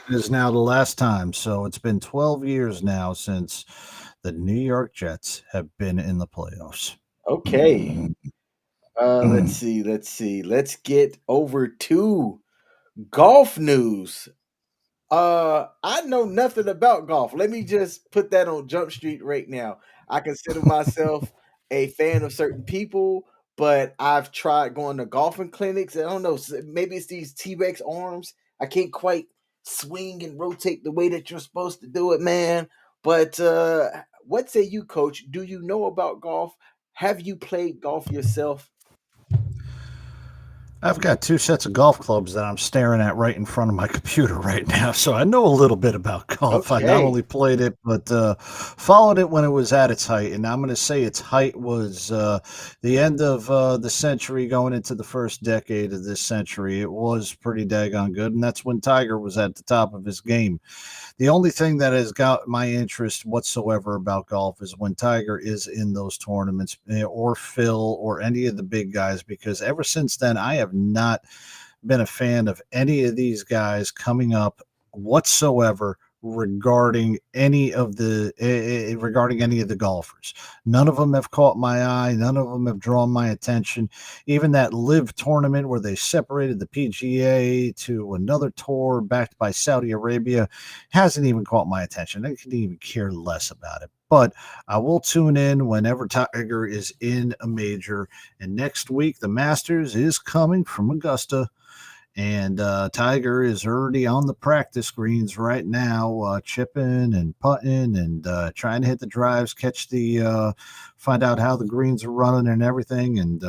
Speaker 2: is now the last time. So it's been 12 years now since the New York Jets have been in the playoffs.
Speaker 1: Okay. Let's see. Let's see. Let's get over to golf news. I know nothing about golf. Let me just put that on Jump Street right now. I consider myself a fan of certain people, but I've tried going to golfing clinics. I don't know. Maybe it's these T-Rex arms. I can't quite swing and rotate the way that you're supposed to do it, man. But what say you, coach? Do you know about golf? Have you played golf yourself?
Speaker 2: I've got two sets of golf clubs that I'm staring at right in front of my computer right now, so I know a little bit about golf. I not
Speaker 1: Okay.
Speaker 2: only played it, but followed it when it was at its height. And I'm going to say its height was the end of the century, going into the first decade of this century. It was pretty daggone good, and that's when Tiger was at the top of his game. The only thing that has got my interest whatsoever about golf is when Tiger is in those tournaments, or Phil or any of the big guys, because ever since then, I have not been a fan of any of these guys coming up whatsoever regarding any of the golfers. None of them have caught my eye. None of them have drawn my attention. Even that live tournament where they separated the PGA to another tour backed by Saudi Arabia hasn't even caught my attention. I couldn't even care less about it. But I will tune in whenever Tiger is in a major. And next week, the Masters is coming from Augusta. And Tiger is already on the practice greens right now, chipping and putting and trying to hit the drives, find out how the greens are running and everything. And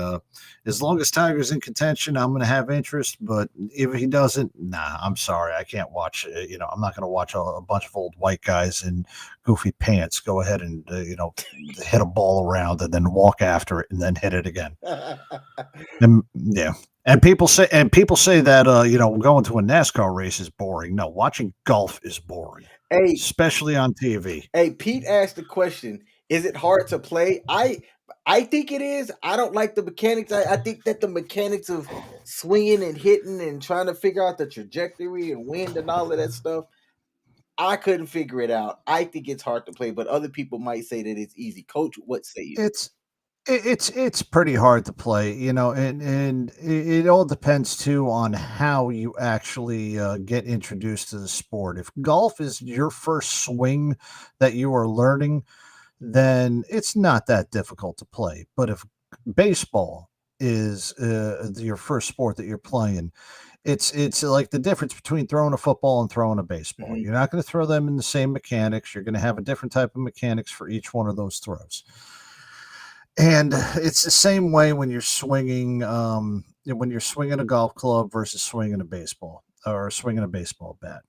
Speaker 2: as long as Tiger's in contention, I'm going to have interest. But if he doesn't, nah, I'm sorry. I can't watch, I'm not going to watch a bunch of old white guys in goofy pants go ahead and, hit a ball around and then walk after it and then hit it again. And, yeah. And people say that going to a NASCAR race is boring. No, watching golf is boring,
Speaker 1: Hey,
Speaker 2: especially on TV.
Speaker 1: hey, Pete asked the question, is it hard to play? I think it is. I don't like the mechanics. I think that the mechanics of swinging and hitting and trying to figure out the trajectory and wind and all of that stuff, I couldn't figure it out. I think it's hard to play, but other people might say that it's easy. Coach, what say you?
Speaker 2: It's It's pretty hard to play, and it all depends too on how you actually get introduced to the sport. If golf is your first swing that you are learning, then it's not that difficult to play. But if baseball is your first sport that you're playing, it's like the difference between throwing a football and throwing a baseball.
Speaker 1: Mhm.
Speaker 2: You're not going to throw them in the same mechanics. You're going to have a different type of mechanics for each one of those throws. And it's the same way when you're swinging, when you're swinging a golf club versus swinging a baseball or swinging a baseball bat.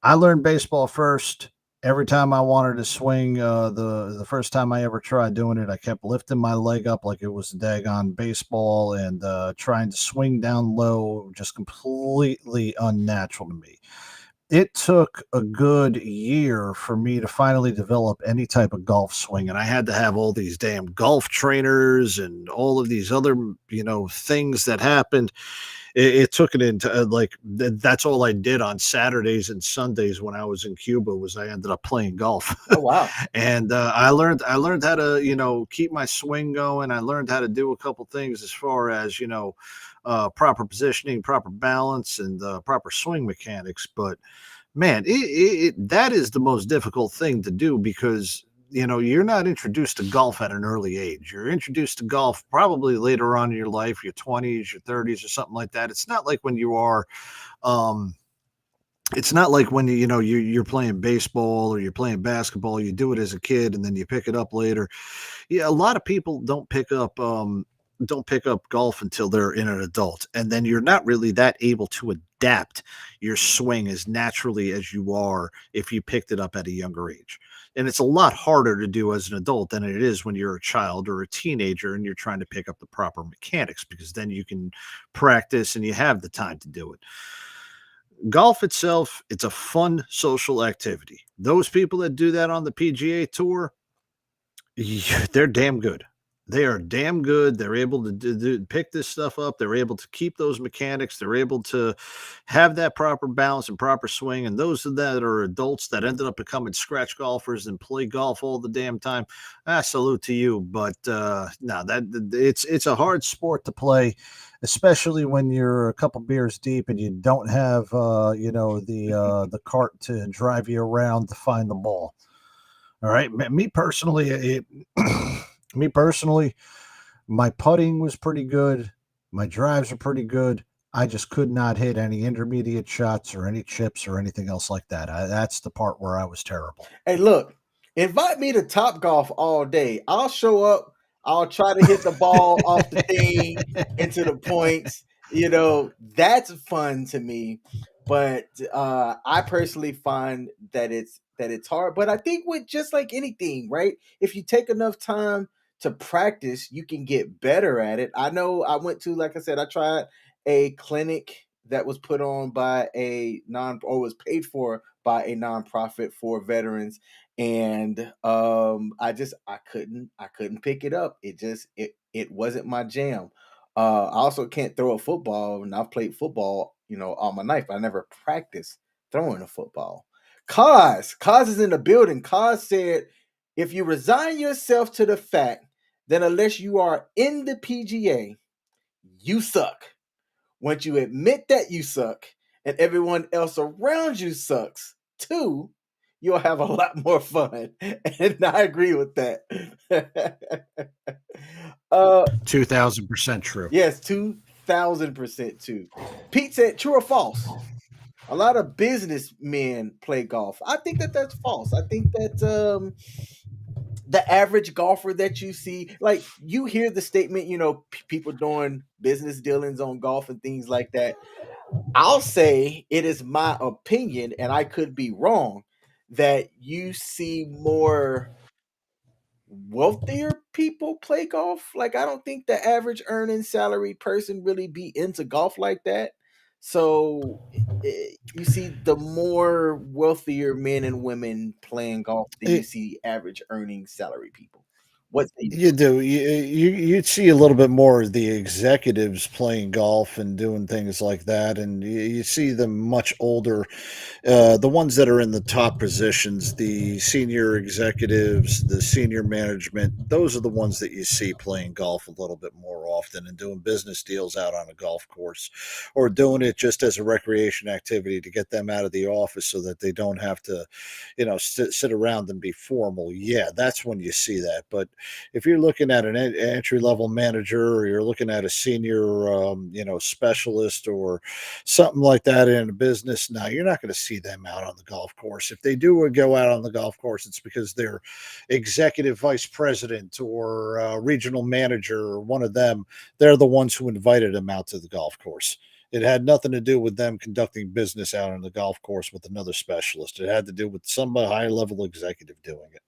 Speaker 2: I learned baseball first. Every time I wanted to swing, the first time I ever tried doing it, I kept lifting my leg up like it was a daggone baseball and trying to swing down low, just completely unnatural to me. It took a good year for me to finally develop any type of golf swing, and I had to have all these damn golf trainers and all of these other, things that happened. It took it into that's all I did on Saturdays and Sundays when I was in Cuba was I ended up playing golf,
Speaker 1: Oh wow.
Speaker 2: and I learned how to keep my swing going. I learned how to do a couple things as far as proper positioning, proper balance, and proper swing mechanics. But man, that is the most difficult thing to do because you're not introduced to golf at an early age. You're introduced to golf probably later on in your life, your 20s, your 30s, or something like that. It's not like when you are um it's not like when you're playing baseball or you're playing basketball, you do it as a kid and then you pick it up later. Yeah, a lot of people don't pick up golf until they're in an adult, and then you're not really that able to adapt your swing as naturally as you are if you picked it up at a younger age. And it's a lot harder to do as an adult than it is when you're a child or a teenager and you're trying to pick up the proper mechanics because then you can practice and you have the time to do it. Golf itself, it's a fun social activity. Those people that do that on the PGA tour, yeah, they're damn good. They are damn good. They're able to pick this stuff up. They're able to keep those mechanics. They're able to have that proper balance and proper swing. And those that are adults that ended up becoming scratch golfers and play golf all the damn time, I salute to you. But no, it's a hard sport to play, especially when you're a couple beers deep and you don't have the cart to drive you around to find the ball. All right, me personally, me personally, my putting was pretty good. My drives are pretty good. I just could not hit any intermediate shots or any chips or anything else like that. That's the part where I was terrible.
Speaker 1: Hey, look, invite me to Top Golf all day. I'll show up. I'll try to hit the ball off the thing into the points. That's fun to me. But I personally find that it's hard. But I think with just like anything, right? If you take enough time to practice, you can get better at it. I know I went to, like I said, I tried a clinic that was put on by a non or was paid for by a nonprofit for veterans, and I couldn't pick it up. It wasn't my jam. I also can't throw a football, and I've played football all my life, but I never practiced throwing a football. Cause is in the building. Cause said, if you resign yourself to the fact that unless you are in the PGA, you suck. Once you admit that you suck and everyone else around you sucks too, you'll have a lot more fun. And I agree with that. uh
Speaker 2: 2000% true.
Speaker 1: yes, 2000% too. Pete said true or false? A lot of businessmen play golf. I think that that's false. I think that the average golfer that you see, like you hear the statement, people doing business dealings on golf and things like that. I'll say it is my opinion, and I could be wrong, that you see more wealthier people play golf. Like, I don't think the average earning salary person really be into golf like that. So you see the more wealthier men and women playing golf than you
Speaker 2: It,
Speaker 1: see average earning salary people. What say you?
Speaker 2: You do. You'd see a little bit more of the executives playing golf and doing things like that, and you see them much older. The ones that are in the top positions, the senior executives, the senior management, those are the ones that you see playing golf a little bit more often and doing business deals out on a golf course, or doing it just as a recreation activity to get them out of the office so that they don't have to, sit around and be formal. Yeah, that's when you see that. But if you're looking at an entry level manager, or you're looking at a senior, specialist or something like that in a business, now you're not going to see them out on the golf course. If they do go out on the golf course, it's because they're executive vice president or regional manager, or one of them. They're the ones who invited them out to the golf course. It had nothing to do with them conducting business out on the golf course with another specialist. It had to do with some high level executive doing it.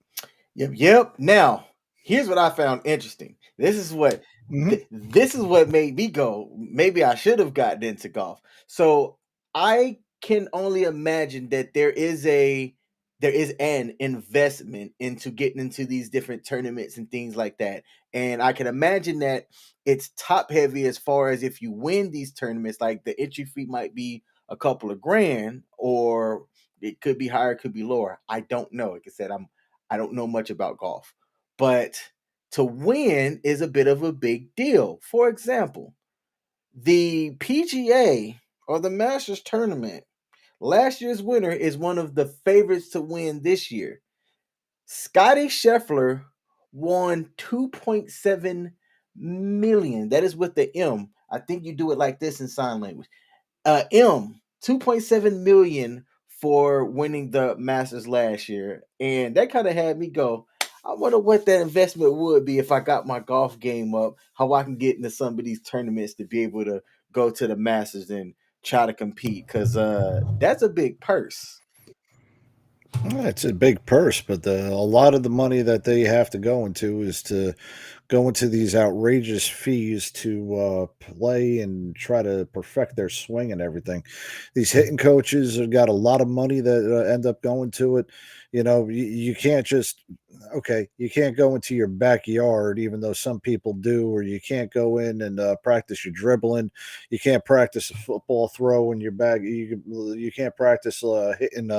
Speaker 1: Yep, yep. Now, here's what I found interesting.
Speaker 2: Mhm.
Speaker 1: This is what made me go. Maybe I should have gotten into golf. So I can only imagine that there is an investment into getting into these different tournaments and things like that. And I can imagine that it's top heavy as far as if you win these tournaments, like the entry fee might be a couple of grand, or it could be higher, it could be lower. I don't know. Like I said, I don't know much about golf, but to win is a bit of a big deal. For example, the PGA or the Masters tournament, last year's winner is one of the favorites to win this year. Scotty Scheffler won 2.7 million. That is with the M. I think you do it like this in sign language. M 2.7 million for winning the Masters last year, and that kind of had me go. I wonder what that investment would be if I got my golf game up. How I can get into some of these tournaments to be able to go to the Masters and try to compete, because that's a big purse.
Speaker 2: Yeah, it's a big purse, but a lot of the money that they have to go into is to go into these outrageous fees to play and try to perfect their swing and everything. These hitting coaches have got a lot of money that end up going to it. You can't just you can't go into your backyard, even though some people do, or you can't go in and practice your dribbling. You can't practice a football throw in your back. You can't practice hitting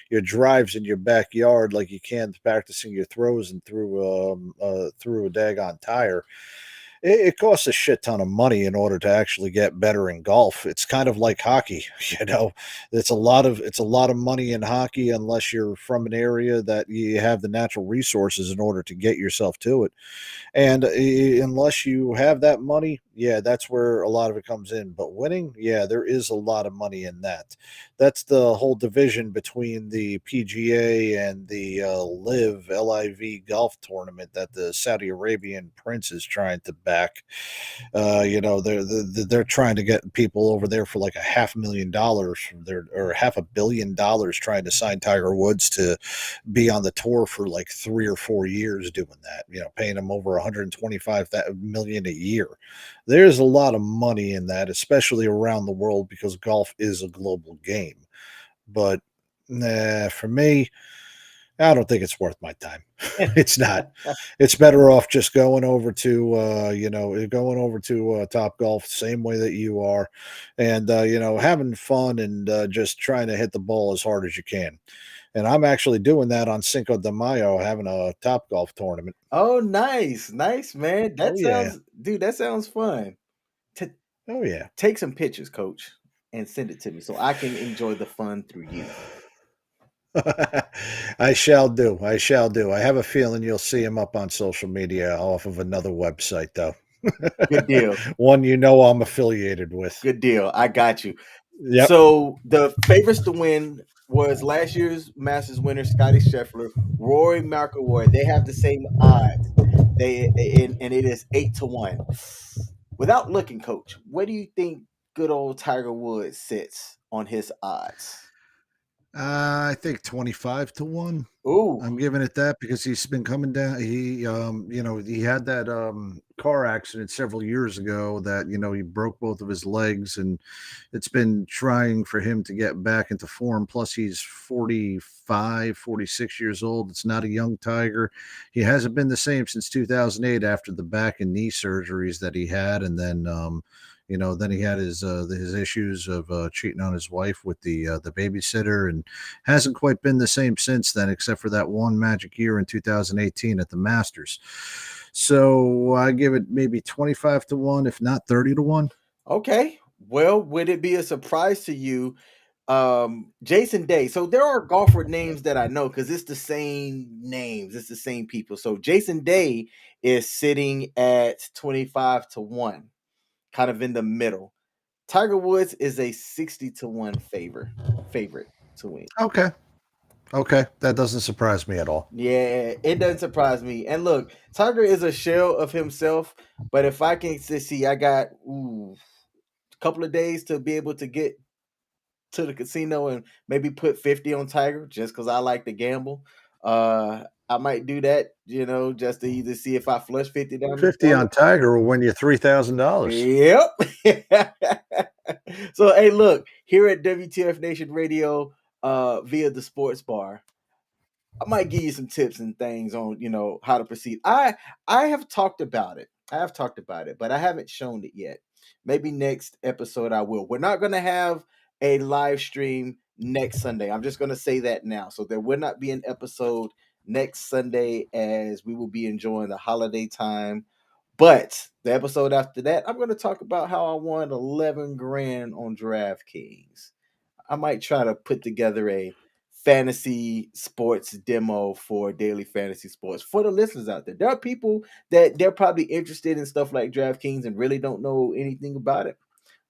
Speaker 2: your drives in your backyard like you can practicing your throws and through a daggone tire. It costs a shit ton of money in order to actually get better in golf. It's kind of like hockey, you know. It's a lot of money in hockey unless you're from an area that you have the natural resources in order to get yourself to it. And unless you have that money, yeah, that's where a lot of it comes in. But winning, yeah, there is a lot of money in that. That's the whole division between the PGA and the LIV golf tournament that the Saudi Arabian prince is trying to back. They're trying to get people over there for like $500,000 or $500 million trying to sign Tiger Woods to be on the tour for like 3 or 4 years doing that, paying them over 125 million a year. There's a lot of money in that, especially around the world, because golf is a global game. But nah, for me, I don't think it's worth my time. It's not. It's better off just going over to Top Golf, same way that you are, and having fun and just trying to hit the ball as hard as you can. And I'm actually doing that on Cinco de Mayo, having a Top Golf tournament.
Speaker 1: Oh, nice, nice, man.
Speaker 2: Oh yeah.
Speaker 1: That sounds fun. To
Speaker 2: Oh yeah.
Speaker 1: take some pictures, coach, and send it to me so I can enjoy the fun through you.
Speaker 2: I shall do. I shall do. I have a feeling you'll see him up on social media off of another website, though.
Speaker 1: Good deal.
Speaker 2: One I'm affiliated with.
Speaker 1: Good deal. I got you.
Speaker 2: Yep.
Speaker 1: So the favorites to win was last year's Masters winner, Scotty Scheffler, Rory McIlroy. They have the same odds. And it is 8-1. Without looking, coach, what do you think good old Tiger Woods sits on his odds?
Speaker 2: I think 25-1.
Speaker 1: Ooh,
Speaker 2: I'm giving it that because he's been coming down. He had that car accident several years ago that, he broke both of his legs, and it's been trying for him to get back into form. Plus, he's 45, 46 years old. It's not a young Tiger. He hasn't been the same since 2008 after the back and knee surgeries that he had. And then he had his issues of cheating on his wife with the babysitter, and hasn't quite been the same since then, except for that one magic year in 2018 at the Masters. So I give it maybe 25-1, if not 30-1.
Speaker 1: okay. Well, would it be a surprise to you, Jason Day? So there are golfer names that I know because it's the same names, it's the same people. So Jason Day is sitting at 25-1, kind of in the middle. Tiger Woods is a 60-1 favorite to win.
Speaker 2: Okay. Okay. That doesn't surprise me at all.
Speaker 1: Yeah, it doesn't surprise me. And look, Tiger is a shell of himself. But if I can see, I got a couple of days to be able to get to the casino and maybe put 50 on Tiger just because I like to gamble. I might do that, just to either see if I flush 50 down the
Speaker 2: 50
Speaker 1: toilet.
Speaker 2: on Tiger will win you $3,000.
Speaker 1: Yep. So hey, look, here at WTF Nation Radio, via the sports bar, I might give you some tips and things on, how to proceed. I have talked about it. I have talked about it, but I haven't shown it yet. Maybe next episode I will. We're not going to have a live stream next Sunday. I'm just going to say that now. So there will not be an episode next Sunday as we will be enjoying the holiday time. But the episode after that, I'm going to talk about how I won 11 grand on DraftKings. I might try to put together a fantasy sports demo for daily fantasy sports for the listeners out there. There are people that they're probably interested in stuff like DraftKings and really don't know anything about it.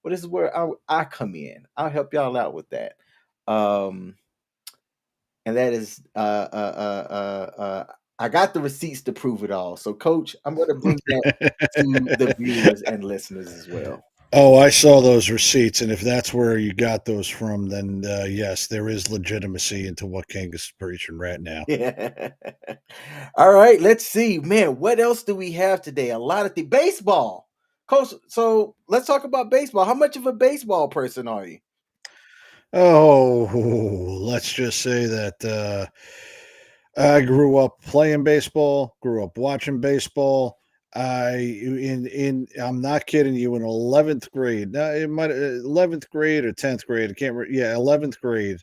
Speaker 1: But this is where I come in. I'll help y'all out with that. Um, and that is I got the receipts to prove it all. So, Coach, I'm going to bring that to the viewers and listeners as well.
Speaker 2: Oh, I saw those receipts, and if that's where you got those from, then yes, there is legitimacy into what King is preaching right now.
Speaker 1: Yeah. All right, let's see. Man, what else do we have today? A lot of baseball. Coach, so let's talk about baseball. How much of a baseball person are you?
Speaker 2: Oh, let's just say that I grew up playing baseball, grew up watching baseball. I'm not kidding you, in 11th grade. Now it might 11th grade or 10th grade. I can't remember. Yeah, 11th grade.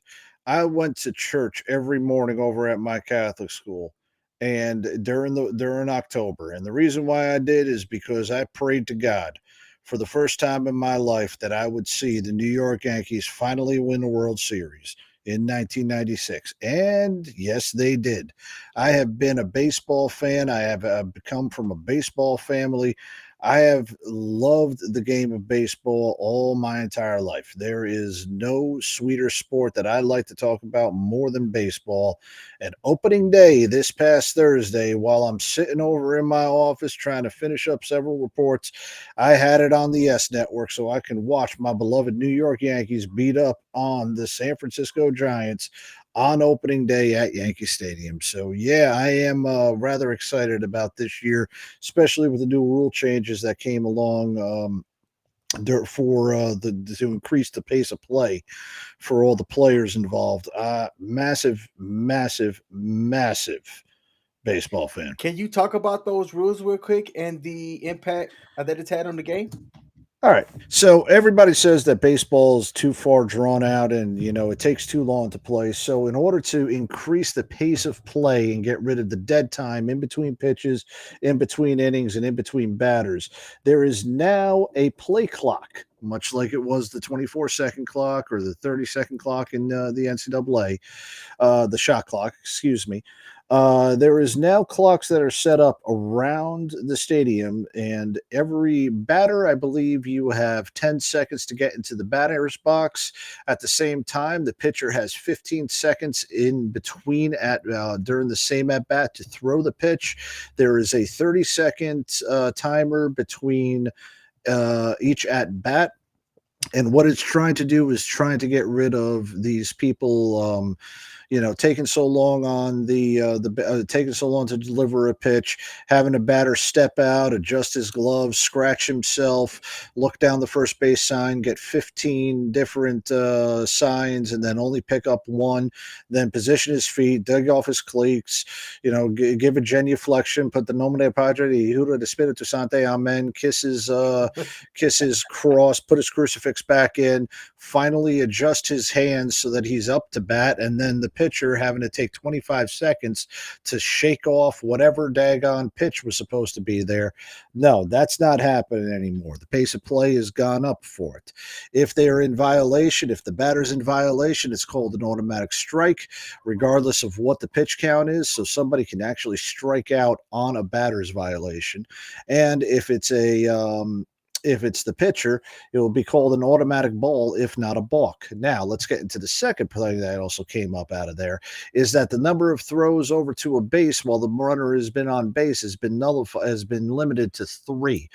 Speaker 2: I went to church every morning over at my Catholic school, and during October. And the reason why I did is because I prayed to God for the first time in my life that I would see the New York Yankees finally win the World Series in 1996. And yes, they did. I have been a baseball fan. I have come from a baseball family. I have loved the game of baseball all my entire life. There is no sweeter sport that I like to talk about more than baseball. And opening day this past Thursday, while I'm sitting over in my office trying to finish up several reports, I had it on the S Network so I can watch my beloved New York Yankees beat up on the San Francisco Giants on opening day at Yankee Stadium. So, yeah, I am rather excited about this year, especially with the new rule changes that came along. For to increase the pace of play for all the players involved. Massive, massive, massive baseball fan.
Speaker 1: Can you talk about those rules real quick and the impact that it's had on the game?
Speaker 2: All right. So everybody says that baseball is too far drawn out and, it takes too long to play. So, in order to increase the pace of play and get rid of the dead time in between pitches, in between innings, and in between batters, there is now a play clock, much like it was the 24-second clock or the 30-second clock in the NCAA, the shot clock, excuse me. There is now clocks that are set up around the stadium, and every batter, I believe, you have 10 seconds to get into the batter's box. At the same time, the pitcher has 15 seconds in between during the same at bat to throw the pitch. There is a 30-second timer between each at bat. And what it's trying to do is trying to get rid of these people, taking so long on taking so long to deliver a pitch, having a batter step out, adjust his gloves, scratch himself, look down the first base sign, get 15 different signs, and then only pick up one, then position his feet, dig off his cleats, give a genuflection, put the nomine padre, juro de spiritu sante, amen, kiss his cross, put his crucifix back in, finally adjust his hands so that he's up to bat, and then the pitcher having to take 25 seconds to shake off whatever daggone pitch was supposed to be there. No, that's not happening anymore. The pace of play has gone up for it. If they're in violation, if the batter's in violation, it's called an automatic strike, regardless of what the pitch count is. So somebody can actually strike out on a batter's violation. And if it's the pitcher, it will be called an automatic ball, if not a balk. Now, let's get into the second play that also came up out of there, is that the number of throws over to a base while the runner has been on base has been limited to 3.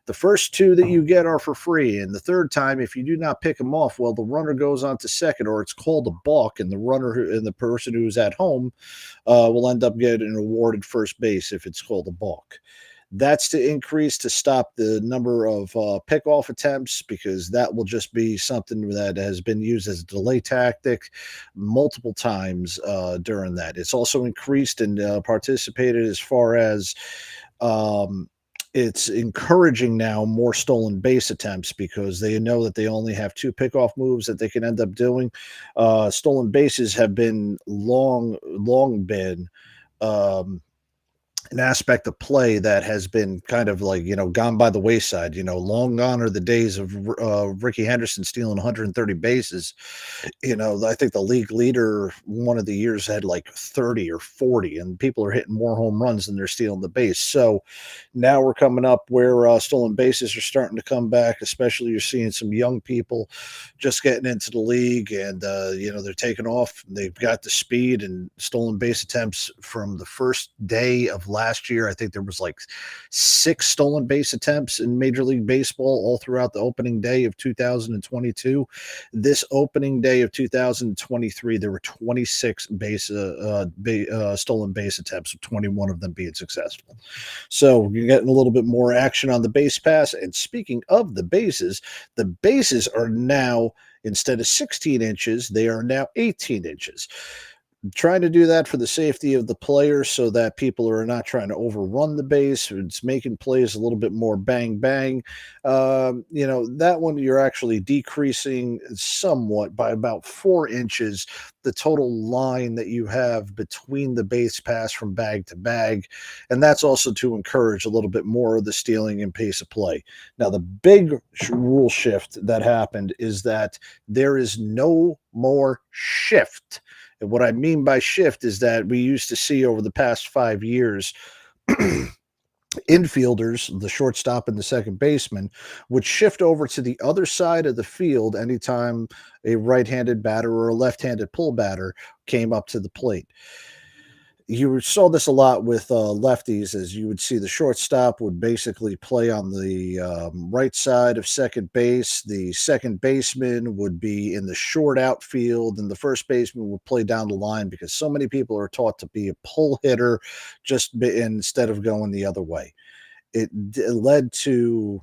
Speaker 2: The first 2 that you get are for free, and the third time, if you do not pick them off, well, the runner goes on to second, or it's called a balk, and the person who's at home will end up getting awarded first base if it's called a balk. That's to stop the number of pickoff attempts, because that will just be something that has been used as a delay tactic multiple times during that. It's also increased and participated as far as um, it's encouraging now more stolen base attempts, because they know that they only have 2 pickoff moves that they can end up doing. Stolen bases have been long been. Um, an aspect of play that has been kind of like, gone by the wayside. Long gone are the days of Ricky Henderson stealing 130 bases. I think the league leader one of the years had like 30 or 40, and people are hitting more home runs than they're stealing the base. So now we're coming up where stolen bases are starting to come back, especially you're seeing some young people just getting into the league, and they're taking off. They've got the speed, and stolen base attempts from the first day of last year. I think there was like 6 stolen base attempts in Major League Baseball all throughout the opening day of 2022. This opening day of 2023, there were 26 stolen base attempts, with 21 of them being successful. So you're getting a little bit more action on the base pass. And speaking of the bases are now, instead of 16 inches, they are now 18 inches. Trying to do that for the safety of the players, so that people are not trying to overrun the base. It's making plays a little bit more bang bang. That one you're actually decreasing somewhat by about 4 inches the total line that you have between the base pass from bag to bag, and that's also to encourage a little bit more of the stealing and pace of play. Now, the big rule shift that happened is that there is no more shift. And what I mean by shift is that we used to see over the past 5 years, infielders, the shortstop and the second baseman, would shift over to the other side of the field anytime a right-handed batter or a left-handed pull batter came up to the plate. You saw this a lot with lefties, as you would see the shortstop would basically play on the right side of second base. The second baseman would be in the short outfield, and the first baseman would play down the line, because so many people are taught to be a pull hitter instead of going the other way. It led to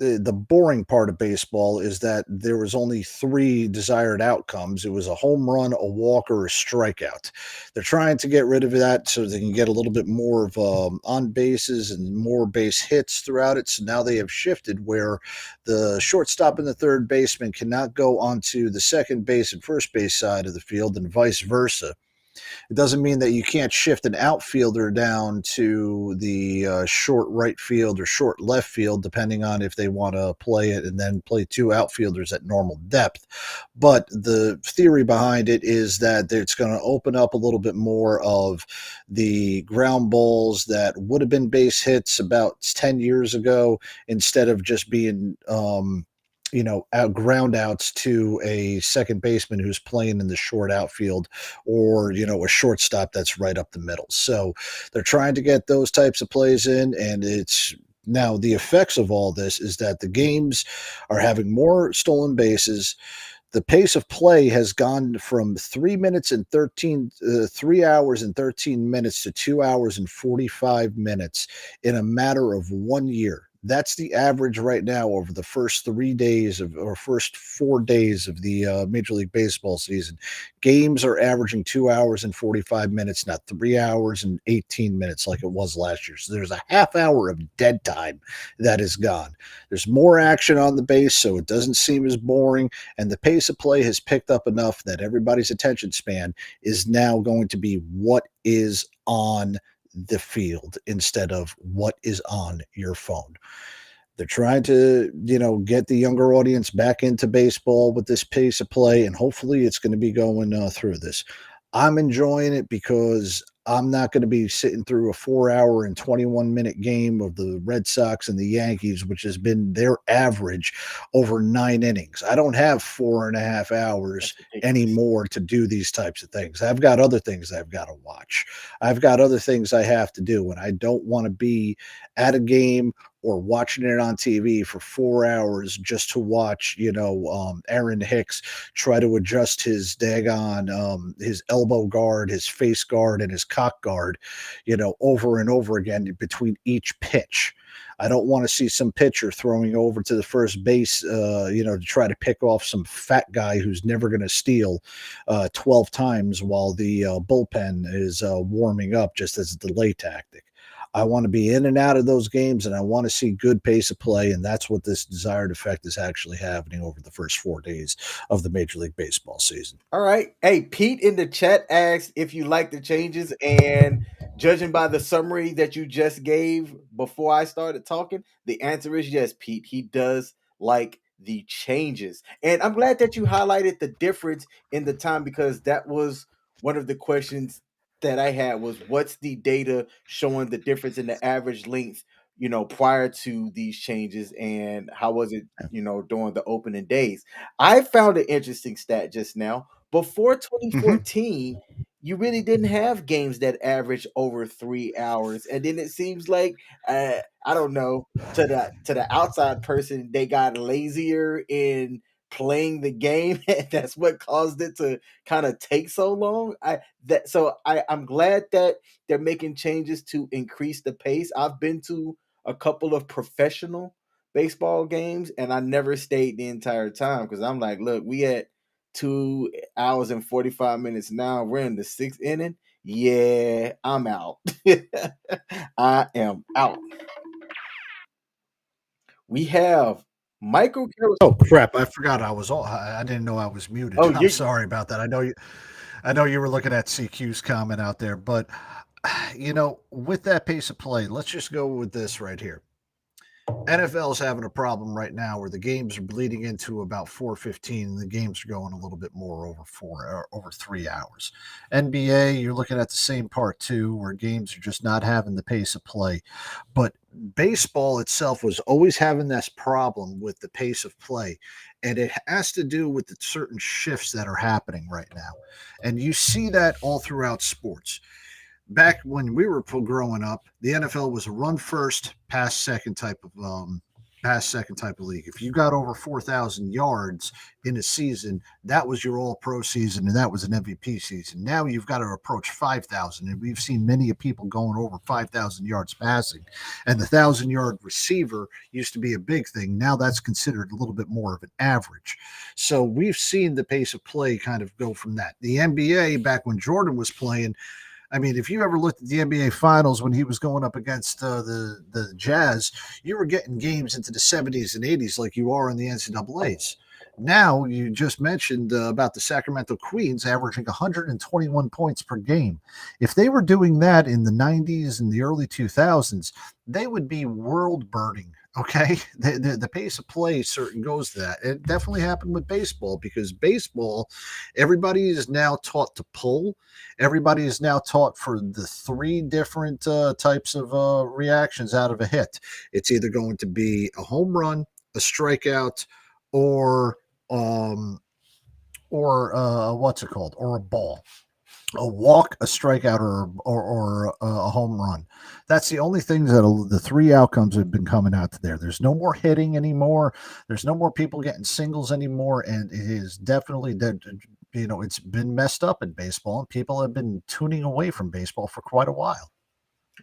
Speaker 2: the boring part of baseball, is that there was only 3 desired outcomes. It was a home run, a walk, or a strikeout. They're trying to get rid of that so they can get a little bit more of on bases and more base hits throughout it. So now they have shifted where the shortstop and the third baseman cannot go onto the second base and first base side of the field, and vice versa. It doesn't mean that you can't shift an outfielder down to the short right field or short left field, depending on if they want to play it, and then play 2 outfielders at normal depth. But the theory behind it is that it's going to open up a little bit more of the ground balls that would have been base hits about 10 years ago, instead of just being out ground outs to a second baseman who's playing in the short outfield, or, a shortstop that's right up the middle. So they're trying to get those types of plays in, and it's Now, the effects of all this is that the games are having more stolen bases. The pace of play has gone from 3 hours and 13 minutes to 2 hours and 45 minutes in a matter of 1 year. That's the average right now over the first 3 days of, or first 4 days of the Major League Baseball season. Games are averaging 2 hours and 45 minutes, not 3 hours and 18 minutes like it was last year. So there's a half hour of dead time that is gone. There's more action on the base, so it doesn't seem as boring, and the pace of play has picked up enough that everybody's attention span is now going to be what is on the field instead of what is on your phone. They're trying to, get the younger audience back into baseball with this pace of play, and hopefully it's going to be going through this. I'm enjoying it because I'm not going to be sitting through a 4 hour and 21-minute game of the Red Sox and the Yankees, which has been their average over 9 innings. I don't have 4.5 hours
Speaker 1: That's ridiculous.
Speaker 2: anymore to do these types of things. I've got other things I've got to watch. I've got other things I have to do, and I don't want to be at a game or watching it on TV for 4 hours just to watch, Aaron Hicks try to adjust his daggone his elbow guard, his face guard, and his cock guard, over and over again between each pitch. I don't want to see some pitcher throwing over to the first base, to try to pick off some fat guy who's never going to steal 12 times while the bullpen is warming up just as a delay tactic. I want to be in and out of those games, and I want to see good pace of play, and that's what this desired effect is actually happening over the first 4 days of the Major League Baseball season.
Speaker 1: All right. Hey, Pete in the chat asked if you like the changes, and judging by the summary that you just gave before I started talking, the answer is yes, Pete. He does like the changes. And I'm glad that you highlighted the difference in the time, because that was one of the questions that I had, was what's the data showing the difference in the average length, prior to these changes, and how was it, during the opening days. I found an interesting stat just now. Before
Speaker 2: Mhm.
Speaker 1: 2014, you really didn't have games that average over 3 hours, and then it seems like, I don't know, to the outside person, they got lazier in playing the game. And that's what caused it to kind of take so long. I'm glad that they're making changes to increase the pace. I've been to a couple of professional baseball games, and I never stayed the entire time, because I'm like, look, we at 2 hours and 45 minutes now. We're in the sixth inning. Yeah, I'm out. I am out. We have Michael Carroll.
Speaker 2: Oh crap! I forgot I was all. I didn't know I was muted.
Speaker 1: Oh,
Speaker 2: I'm
Speaker 1: you
Speaker 2: sorry about that. I know you. I know you were looking at CQ's comment out there, but with that pace of play, let's just go with this right here. NFL is having a problem right now where the games are bleeding into about 4:15, and the games are going a little bit more over 3 hours. NBA, you're looking at the same part too, where games are just not having the pace of play. But baseball itself was always having this problem with the pace of play, and it has to do with the certain shifts that are happening right now, and you see that all throughout sports. Back when we were growing up, the NFL was a run first, pass second type of league. If you got over 4,000 yards in a season, that was your All Pro season, and that was an MVP season. Now you've got to approach 5,000, and we've seen many people going over 5,000 yards passing. And the 1,000-yard receiver used to be a big thing. Now that's considered a little bit more of an average. So we've seen the pace of play kind of go from that. The NBA, back when Jordan was playing, I mean, if you ever looked at the NBA Finals when he was going up against the Jazz, you were getting games into the 70s and 80s like you are in the NCAA's. Now, you just mentioned about the Sacramento Queens averaging 121 points per game. If they were doing that in the 90s and the early 2000s, they would be world burning. Okay, the pace of play certain goes to that. It definitely happened with baseball, because baseball, everybody is now taught to pull. Everybody is now taught for the three different types of reactions out of a hit. It's either going to be a home run, a strikeout, or um, or what's it called, or a ball. a walk, a strikeout, or a home run. That's the only things that the three outcomes have been coming out to there. There's no more hitting anymore. There's no more people getting singles anymore, and it is definitely that it's been messed up in baseball, and people have been tuning away from baseball for quite a while.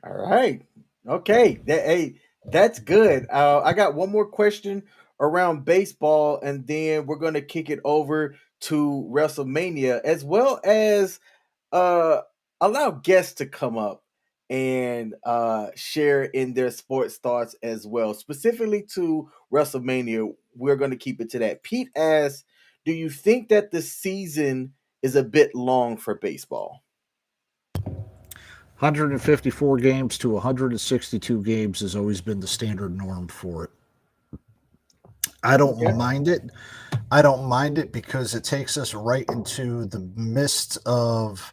Speaker 1: All right. Okay. Hey, that's good. I got one more question around baseball, and then we're going to kick it over to WrestleMania, as well as uh, allow guests to come up and share in their sports thoughts as well. Specifically to WrestleMania, we're going to keep it to that. Pete asks, do you think that the season is a bit long for baseball?
Speaker 2: 154 games to 162 games has always been the standard norm for it. I don't
Speaker 1: Okay.
Speaker 2: mind it. I don't mind it because it takes us right into the midst of.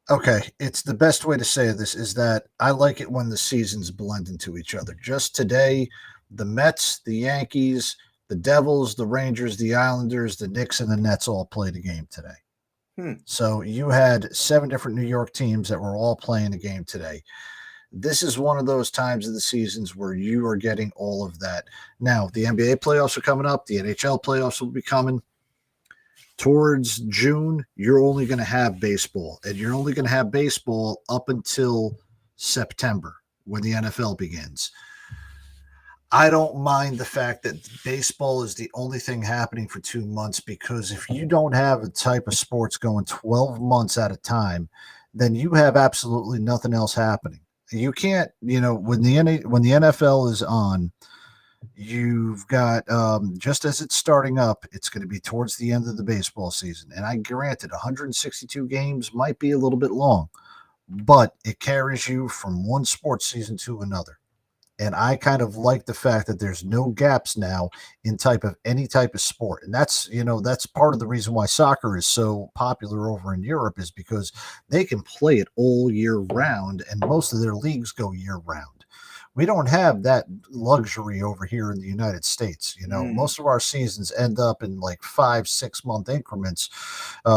Speaker 2: Okay, it's the best way to say this is that I like it when the seasons blend into each other. Just today, the Mets, the Yankees, the Devils, the Rangers, the Islanders, the Knicks, and the Nets all played a game today.
Speaker 1: Hmm.
Speaker 2: So you had 7 different New York teams that were all playing a game today. This is one of those times of the seasons where you are getting all of that. Now, the NBA playoffs are coming up, the NHL playoffs will be coming. Towards June, you're only going to have baseball, and you're only going to have baseball up until September when the NFL begins. I don't mind the fact that baseball is the only thing happening for 2 months because if you don't have a type of sports going 12 months at a time, then you have absolutely nothing else happening. You can't, when the NFL is on, you've got just as it's starting up, it's going to be towards the end of the baseball season. And I granted 162 games might be a little bit long, but it carries you from one sports season to another. And I kind of like the fact that there's no gaps now in type of any type of sport. And that's part of the reason why soccer is so popular over in Europe is because they can play it all year round and most of their leagues go year round. We don't have that luxury over here in the United States.
Speaker 1: Mm.
Speaker 2: Most of our seasons end up in like 5, 6 month increments,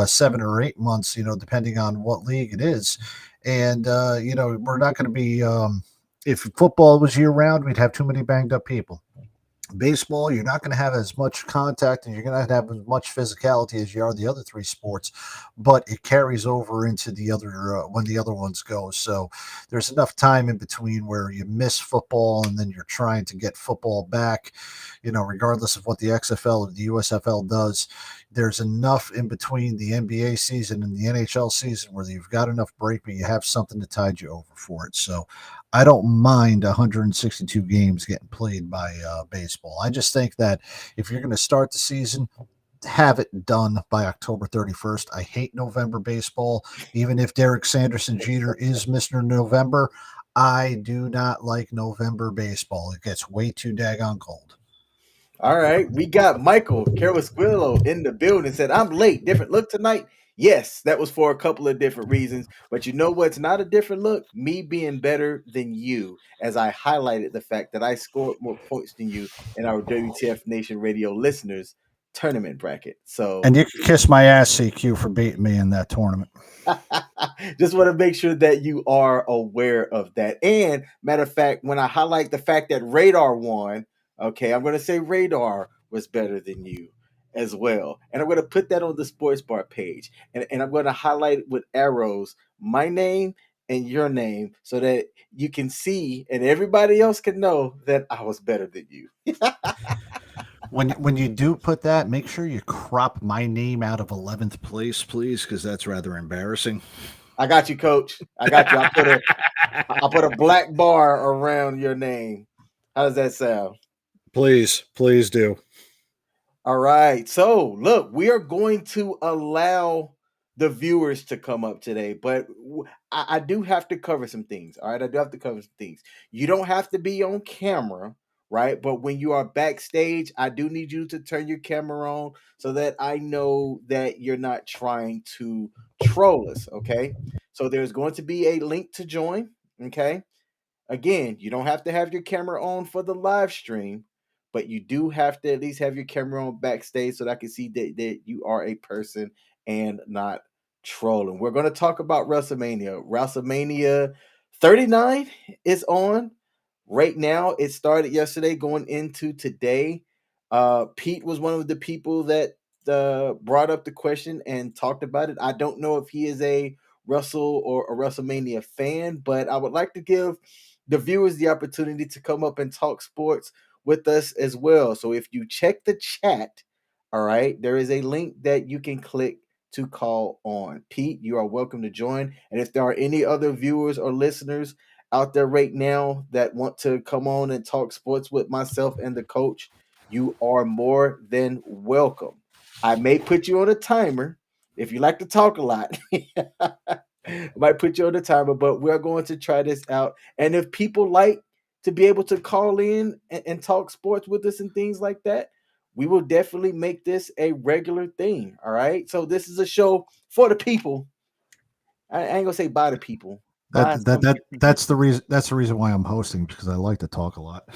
Speaker 2: 7 or 8 months, depending on what league it is. And, we're not going to be, if football was year round, we'd have too many banged up people. Baseball, you're not going to have as much contact and you're going to have as much physicality as you are the other three sports, but it carries over into the other when the other ones go. So there's enough time in between where you miss football and then you're trying to get football back, regardless of what the XFL or the USFL does. There's enough in between the NBA season and the NHL season where you've got enough break, but you have something to tide you over for it. So I don't mind 162 games getting played by baseball. I just think that if you're going to start the season, have it done by October 31st. I hate November baseball. Even if Derek Sanderson Jeter is Mr. November, I do not like November baseball. It gets way too daggone cold.
Speaker 1: All right, we got Michael Carrasquillo in the building. Said, "I'm late. Different look tonight." Yes, that was for a couple of different reasons. But you know what's not a different look? Me being better than you, as I highlighted the fact that I scored more points than you in our WTF Nation Radio listeners tournament bracket. So
Speaker 2: And you can kiss my ass, CQ, for beating me in that tournament.
Speaker 1: just want to make sure that you are aware of that. And matter of fact, when I highlight the fact that Radar won, okay, I'm going to say Radar was better than you as well. And I'm going to put that on the sports bar page. And I'm going to highlight with arrows my name and your name so that you can see and everybody else can know that I was better than you.
Speaker 2: When you do put that, make sure you crop my name out of 11th place, please, because that's rather embarrassing.
Speaker 1: I got you, coach. I got you. I put a black bar around your name. How does that sound?
Speaker 2: Please do.
Speaker 1: All right. So, look, we are going to allow the viewers to come up today, but I do have to cover some things. All right. I do have to cover some things. You don't have to be on camera, right? But when you are backstage, I do need you to turn your camera on so that I know that you're not trying to troll us. Okay. So, there's going to be a link to join. Okay. Again, you don't have to have your camera on for the live stream, but you do have to at least have your camera on backstage so that I can see that you are a person and not trolling. We're going to talk about WrestleMania. WrestleMania 39 is on right now. It started yesterday, going into today. Pete was one of the people that brought up the question and talked about it. I don't know if he is a Russell or a WrestleMania fan, but I would like to give the viewers the opportunity to come up and talk sports with us as well. So if you check the chat, all right, there is a link that you can click to call on. Pete, you are welcome to join. And if there are any other viewers or listeners out there right now that want to come on and talk sports with myself and the coach, you are more than welcome. I may put you on a timer if you like to talk a lot. I might put you on a timer, but we're going to try this out. And if people like to be able to call in and talk sports with us and things like that, we will definitely make this a regular thing. All right. So this is a show for the people. I ain't gonna say by the people.
Speaker 2: That
Speaker 1: By
Speaker 2: that
Speaker 1: some
Speaker 2: that
Speaker 1: people.
Speaker 2: that's the reason. That's the reason why I'm hosting, because I like to talk a lot.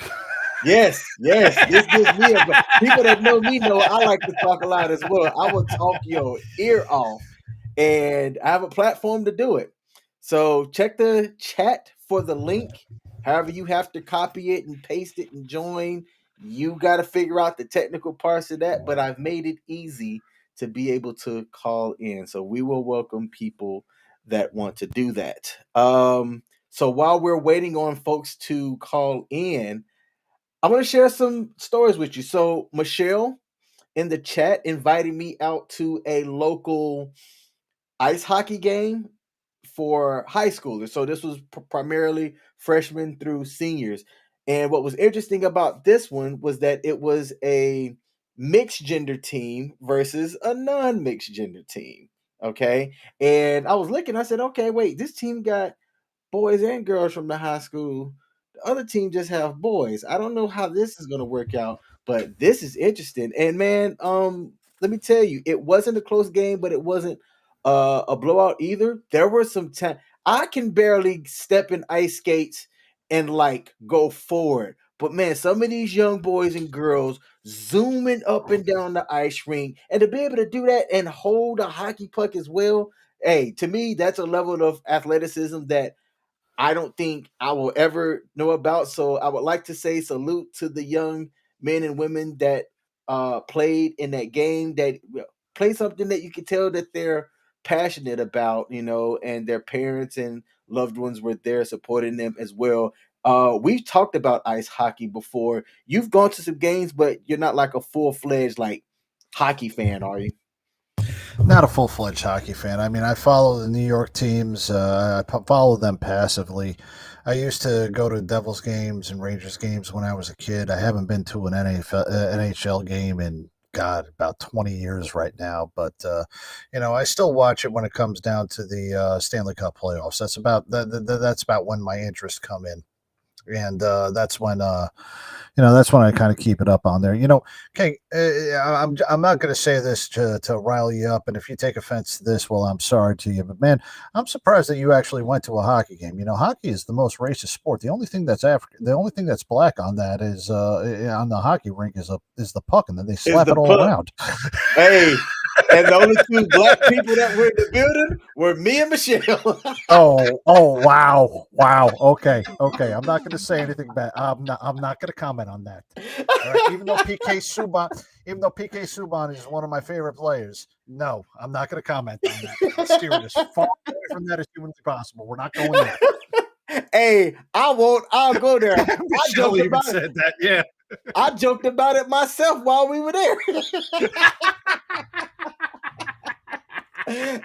Speaker 1: Yes, yes. This gives me a people that know me know I like to talk a lot as well. I will talk your ear off, and I have a platform to do it. So check the chat for the link. However, you have to copy it and paste it and join. You got to figure out the technical parts of that, but I've made it easy to be able to call in. So we will welcome people that want to do that. So while we're waiting on folks to call in, I'm going to share some stories with you. So Michelle in the chat invited me out to a local ice hockey game for high schoolers. So this was primarily freshmen through seniors. And what was interesting about this one was that it was a mixed gender team versus a non-mixed gender team. Okay. And I was looking, I said, okay, wait, this team got boys and girls from the high school. The other team just have boys. I don't know how this is going to work out, but this is interesting. And man, let me tell you, it wasn't a close game, but it wasn't a blowout either. There were some time I can barely step in ice skates and like go forward. But man, some of these young boys and girls zooming up and down the ice rink, and to be able to do that and hold a hockey puck as well, hey, to me, that's a level of athleticism that I don't think I will ever know about. So I would like to say salute to the young men and women that played in that game, that play something that you can tell that they're passionate about, and their parents and loved ones were there supporting them as well. We've talked about ice hockey before. You've gone to some games, but you're not like a full-fledged like hockey fan, are you?
Speaker 2: Not a full fledged hockey fan. I mean, I follow the New York teams. Follow them passively. I used to go to Devils games and Rangers games when I was a kid. I haven't been to an NHL game in God about 20 years right now. But I still watch it when it comes down to the Stanley Cup playoffs. That's about when my interests come in, and that's when I kind of keep it up on there. Okay, I'm not going to say this to rile you up, and if you take offense to this, well, I'm sorry to you, but man, I'm surprised that you actually went to a hockey game. Hockey is the most racist sport. The only thing that's African, the only thing that's black on that is on the hockey rink is the puck, and then they
Speaker 1: Is
Speaker 2: slap
Speaker 1: the
Speaker 2: it all
Speaker 1: puck?
Speaker 2: around.
Speaker 1: Hey, and the only two black people that were in the building were me and Michelle.
Speaker 2: Oh, wow, wow. Okay. I'm not going to say anything bad. I'm not going to comment on that. All right. Even though PK Subban is one of my favorite players, no, I'm not going to comment on that. I'll steer it as far away from that as humanly possible. We're not going there.
Speaker 1: Hey, I won't. I'll go there. I
Speaker 2: Michelle
Speaker 1: joked
Speaker 2: even
Speaker 1: about it.
Speaker 2: said that. Yeah.
Speaker 1: I joked about it myself while we were there.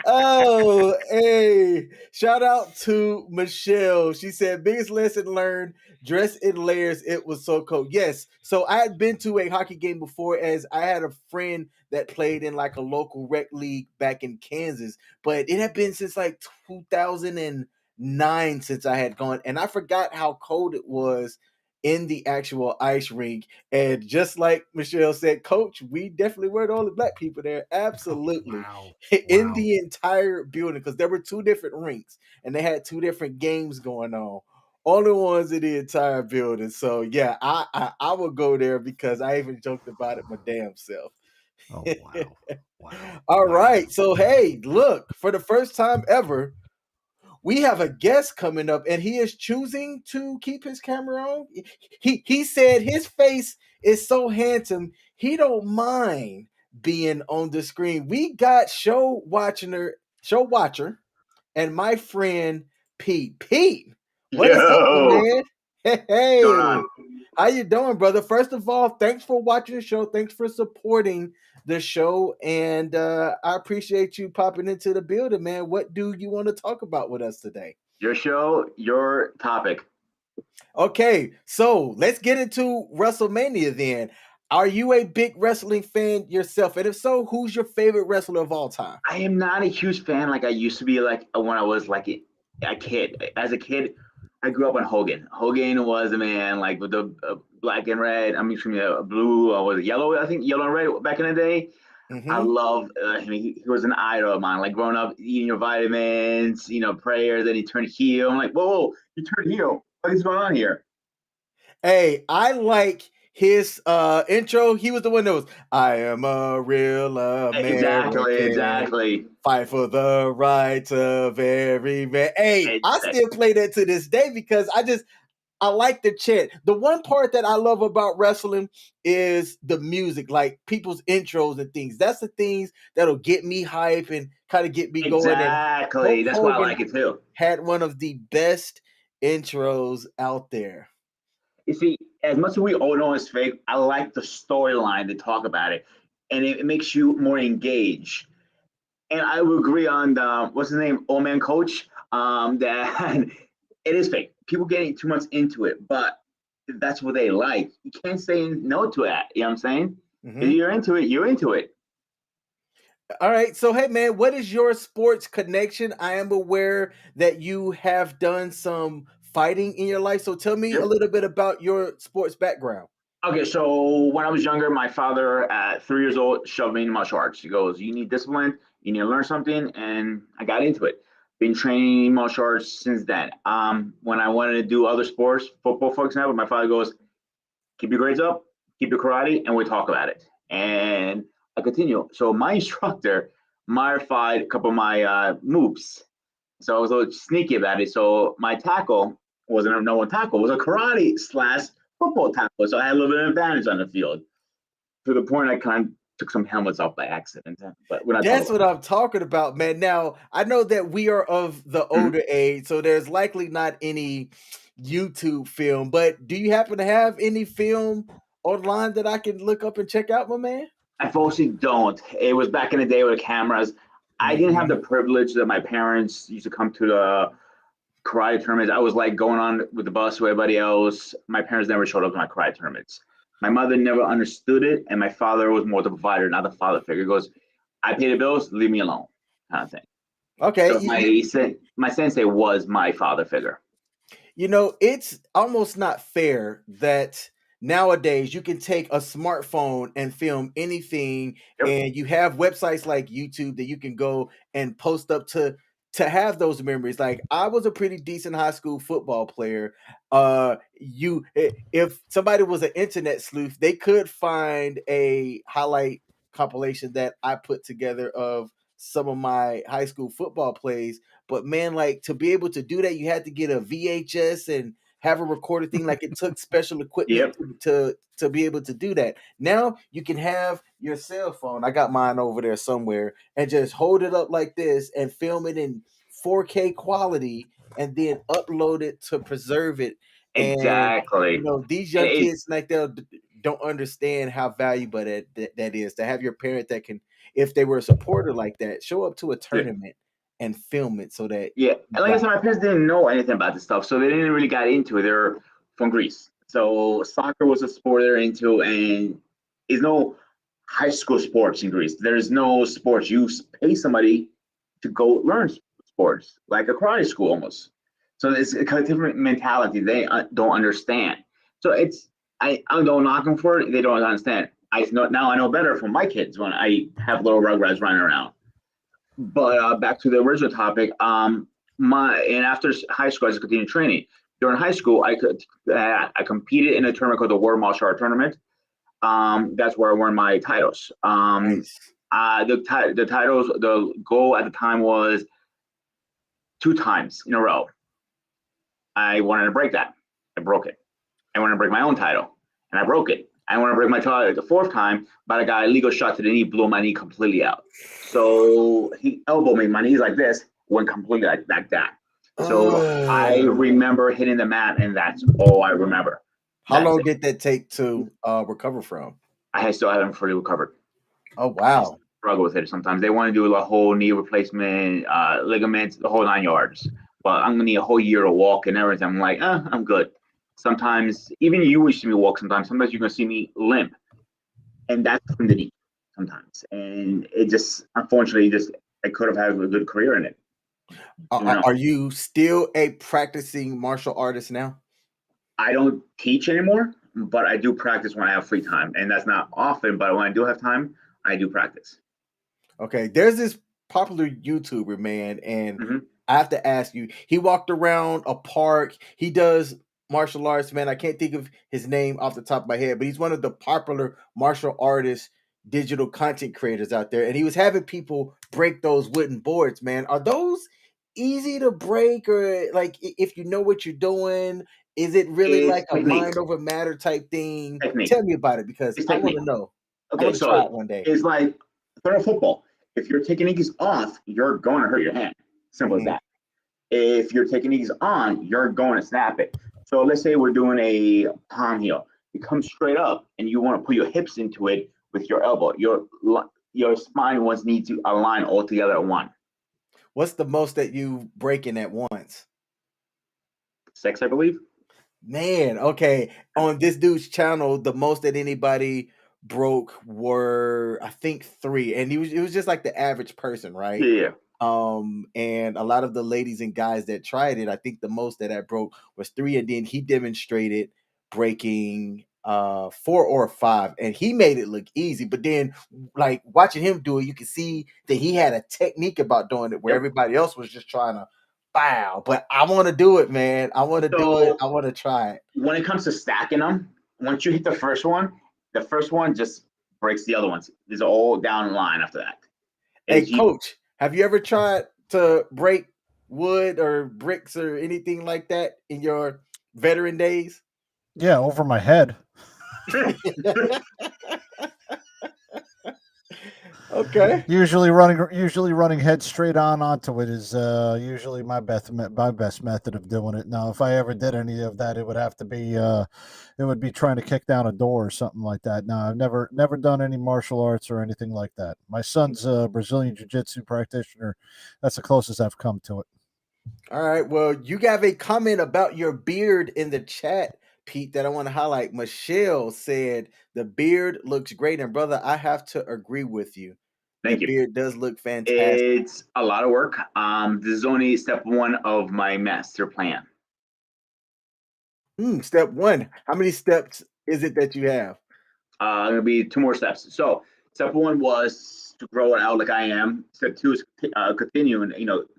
Speaker 1: Oh, hey. Shout out to Michelle. She said, biggest lesson learned, dress in layers. It was so cold. Yes. So I had been to a hockey game before, as I had a friend that played in like a local rec league back in Kansas, but it had been since like 2009 since I had gone. And I forgot how cold it was in the actual ice rink. And just like Michelle said, Coach, we definitely were the only black people there.
Speaker 2: Oh,
Speaker 1: Absolutely.
Speaker 2: wow.
Speaker 1: In
Speaker 2: Wow.
Speaker 1: the entire building, because there were two different rinks and they had two different games going on. Only ones in the entire building. So yeah, I would go there because I even joked about it my damn self.
Speaker 2: Oh, wow. Wow.
Speaker 1: All
Speaker 2: Wow.
Speaker 1: right. So, hey, look, for the first time ever, we have a guest coming up and he is choosing to keep his camera on. He said his face is so handsome, he don't mind being on the screen. We got show watcher and my friend Pete. Pete, what is happening,
Speaker 3: Yo,
Speaker 1: man? Hey,
Speaker 3: going
Speaker 1: hey.
Speaker 3: on?
Speaker 1: How you doing, brother? First of all, thanks for watching the show. Thanks for supporting the show, and I appreciate you popping into the building, man. What do you want to talk about with us today?
Speaker 3: Your show, your topic.
Speaker 1: Okay, so let's get into WrestleMania then. Are you a big wrestling fan yourself? And if so, who's your favorite wrestler of all time?
Speaker 3: I am not a huge fan like I used to be like when I was like a kid. As a kid, I grew up on Hogan. Hogan was a man like with the black and red. I mean, excuse me, blue or was it yellow? I think yellow and red back in the day. I
Speaker 1: Hmm.
Speaker 3: love him. He was an idol of mine. Like growing up, eating your vitamins, prayers. Then he turned heel. I'm like, whoa, you turned heel. What is going on here?
Speaker 1: Hey, I like his intro. He was the one that was, I am a real
Speaker 3: Exactly,
Speaker 1: American.
Speaker 3: exactly.
Speaker 1: Fight for the rights of every man. Hey, I still play that to this day because I like the chant. The one part that I love about wrestling is the music, like people's intros and things. That's the things that'll get me hype and kind of get me going. And Hulk
Speaker 3: Exactly. That's why I
Speaker 1: Hogan
Speaker 3: like it too.
Speaker 1: had one of the best intros out there.
Speaker 3: You see, as much as we all know it's fake, I like the storyline to talk about it, and it makes you more engaged. And I would agree on the what's his name, Old Man Coach, that it is fake. People getting too much into it, but that's what they like. You can't say no to that. You know what I'm saying? If
Speaker 1: Mhm.
Speaker 3: you're into it, you're into it.
Speaker 1: All right. So, hey, man, what is your sports connection? I am aware that you have done some fighting in your life. So, tell me a
Speaker 3: Yep.
Speaker 1: little bit about your sports background.
Speaker 3: Okay, so when I was younger, my father at 3 years old shoved me into martial arts. He goes, "You need discipline. You need to learn something," and I got into it. Been training martial arts since then. When I wanted to do other sports, football, for example, my father goes, "Keep your grades up, keep your karate, and we talk about it." And I continue. So my instructor modified a couple of my moves. So I was a little sneaky about it. So my tackle wasn't a no one tackle, it was a karate slash football tackle. So I had a little bit of advantage on the field to the point I kind of took some helmets off by accident. But we're not talking
Speaker 1: That's
Speaker 3: about
Speaker 1: what I'm talking about, man. Now, I know that we are of the
Speaker 3: that.
Speaker 1: older age, so there's likely not any YouTube film, but do you happen to have any film online that I can look up and check out, my man?
Speaker 3: I falsely don't. It was back in the day with the cameras. I didn't have
Speaker 1: Mhm.
Speaker 3: the privilege that my parents used to come to the karate tournaments. I was like going on with the bus with everybody else. My parents never showed up to my karate tournaments. My mother never understood it, and my father was more the provider, not the father figure. He goes, "I pay the bills, leave me alone," kind of thing.
Speaker 1: Okay,
Speaker 3: So my sensei was my father figure.
Speaker 1: it's almost not fair that nowadays you can take a smartphone and film anything,
Speaker 3: Yep.
Speaker 1: and you have websites like YouTube that you can go and post up to have those memories. Like, I was a pretty decent high school football player. If somebody was an internet sleuth, they could find a highlight compilation that I put together of some of my high school football plays. But man, like, to be able to do that, you had to get a VHS and have a recorded thing. Like, it took special equipment
Speaker 3: Yep.
Speaker 1: to be able to do that. Now you can have your cell phone. I got mine over there somewhere, and just hold it up like this and film it in 4K quality, and then upload it to preserve it. And
Speaker 3: Exactly.
Speaker 1: these
Speaker 3: And
Speaker 1: young kids, like, they don't understand how valuable that is, to have your parent that can, if they were a supporter like that, show up to a
Speaker 3: yeah.
Speaker 1: tournament and film it so that
Speaker 3: Yeah, and like I
Speaker 1: that
Speaker 3: said, my parents didn't know anything about this stuff, so they didn't really got into it. They're from Greece, so soccer was a sport they're into, and there's no high school sports in Greece. There's no sports. You pay somebody to go learn sports, like a karate school almost. So it's a kind of different mentality. They don't understand. So I don't knock them for it. They don't understand. Now I know better from my kids when I have little rugrats running around. But back to the original topic, after high school, I just continued training. During high school, I competed in a tournament called the World Martial Art Tournament. That's where I won my titles.
Speaker 1: Nice.
Speaker 3: The titles, the goal at the time was 2 times in a row. I wanted to break that. I broke it. I wanted to break my own title, and I broke it. I want to break my title the 4th time, but I got a illegal shot to the knee, blew my knee completely out. So he elbowed me. My knee's like this, went completely like that. So I remember hitting the mat, and that's all I remember.
Speaker 1: How long did that take to recover from?
Speaker 3: I still haven't fully recovered.
Speaker 1: Oh, wow.
Speaker 3: Struggle with it sometimes. They want to do a whole knee replacement, ligaments, the whole 9 yards. But I'm going to need a whole year to walk and everything. I'm like, I'm good. Sometimes, even you will see me walk sometimes. Sometimes you're going to see me limp. And that's from the knee sometimes. And it just, unfortunately, I could have had a good career in it.
Speaker 1: Are you still a practicing martial artist now?
Speaker 3: I don't teach anymore, but I do practice when I have free time. And that's not often, but when I do have time, I do practice.
Speaker 1: Okay. There's this popular YouTuber, man, and I have to ask you, he walked around a park. He does martial arts, man. I can't think of his name off the top of my head, but he's one of the popular martial artists, digital content creators out there. And he was having people break those wooden boards, man. Are those easy to break, or like if you know what you're doing, is it really
Speaker 3: It's
Speaker 1: like a
Speaker 3: technique.
Speaker 1: mind over matter type thing?
Speaker 3: Technique.
Speaker 1: Tell me about it, because
Speaker 3: It's
Speaker 1: I want
Speaker 3: technique.
Speaker 1: to know. I
Speaker 3: Okay,
Speaker 1: want to
Speaker 3: so
Speaker 1: try it one day.
Speaker 3: it's like throwing a football. If your technique is off, you're going to hurt your hand. Simple as that. If your technique is on, you're going to snap it. So let's say we're doing a palm heel. You come straight up and you want to put your hips into it with your elbow. Your spine needs to align all together at one.
Speaker 1: What's the most that you breaking at once?
Speaker 3: 6, I believe.
Speaker 1: Man, okay. On this dude's channel, the most that anybody broke were, I think, 3, and it was just like the average person, right?
Speaker 3: Yeah.
Speaker 1: And a lot of the ladies and guys that tried it, I think the most that I broke was 3, and then he demonstrated breaking 4 or 5, and he made it look easy. But then, like watching him do it, you can see that he had a technique about doing it where everybody else was just trying to bow. But I want to do it, man. I want to do it. I want to try it.
Speaker 3: When it comes to stacking them, once you hit the first one just breaks the other ones. It's all down the line after that.
Speaker 1: Hey, Coach, have you ever tried to break wood or bricks or anything like that in your veteran days?
Speaker 2: Yeah, over my head.
Speaker 1: Okay.
Speaker 2: Usually running head straight onto it is usually my best method of doing it. Now, if I ever did any of that, it would have to be it would be trying to kick down a door or something like that. No, I've never done any martial arts or anything like that. My son's a Brazilian Jiu-Jitsu practitioner. That's the closest I've come to it.
Speaker 1: All right. Well, you got a comment about your beard in the chat, Pete, that I want to highlight. Michelle said the beard looks great, and brother, I have to agree with you.
Speaker 3: Thank you.
Speaker 1: Beard does look fantastic.
Speaker 3: It's a lot of work. This is only step 1 of my master plan.
Speaker 1: Step 1. How many steps is it that you have?
Speaker 3: It'll be 2 more steps. So step 1 was to grow it out like I am. Step 2 is continue and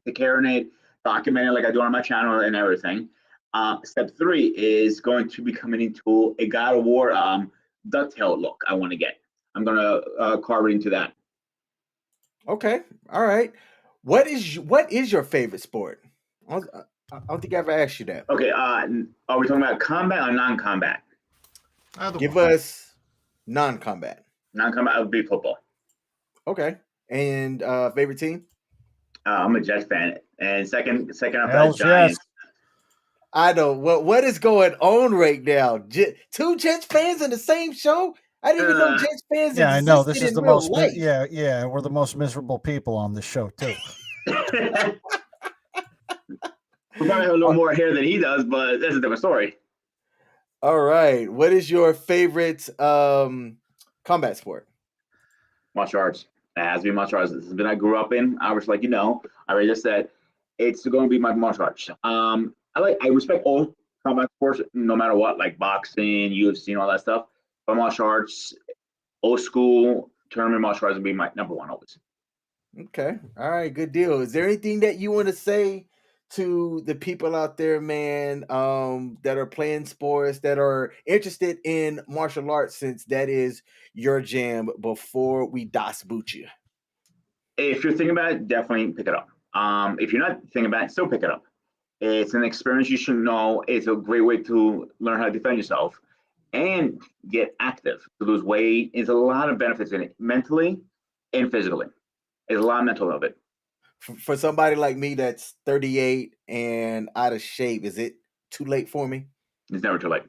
Speaker 3: take care of it, document it like I do on my channel and everything. Step 3 is going to be coming into a God of War ducktail look. I want to get. I'm gonna carve it into that.
Speaker 1: Okay. All right. What is your favorite sport? I don't think I ever asked you that.
Speaker 3: Okay. Are we talking about combat or non-combat?
Speaker 1: Give us non-combat.
Speaker 3: Non-combat would be football.
Speaker 1: Okay. And favorite team?
Speaker 3: I'm a Jets fan, and second after
Speaker 2: Hell's
Speaker 3: Giants.
Speaker 2: yes.
Speaker 1: I know what is going on right now. 2 Jets fans in the same show. I didn't even know Jets fans.
Speaker 2: Yeah, I know. This is the most.
Speaker 1: Life.
Speaker 2: Yeah, we're the most miserable people on this show too.
Speaker 3: We probably have a little more hair than he does, but that's a different story.
Speaker 1: All right. What is your favorite combat sport?
Speaker 3: Martial arts. It has to be martial arts. This has been I grew up in. I was like, I already just said it's going to be my martial arts. I respect all combat sports, no matter what, like boxing, UFC, and all that stuff. But martial arts, old school tournament martial arts would be my number 1 always.
Speaker 1: Okay. All right. Good deal. Is there anything that you want to say to the people out there, man, that are playing sports, that are interested in martial arts, since that is your jam, before we das boot you?
Speaker 3: If you're thinking about it, definitely pick it up. If you're not thinking about it, still pick it up. It's an experience you should know. It's a great way to learn how to defend yourself and get active, to lose weight. There's a lot of benefits in it, mentally and physically. There's a lot of mental of it.
Speaker 1: For somebody like me that's 38 and out of shape, is it too late for me?
Speaker 3: It's never too late.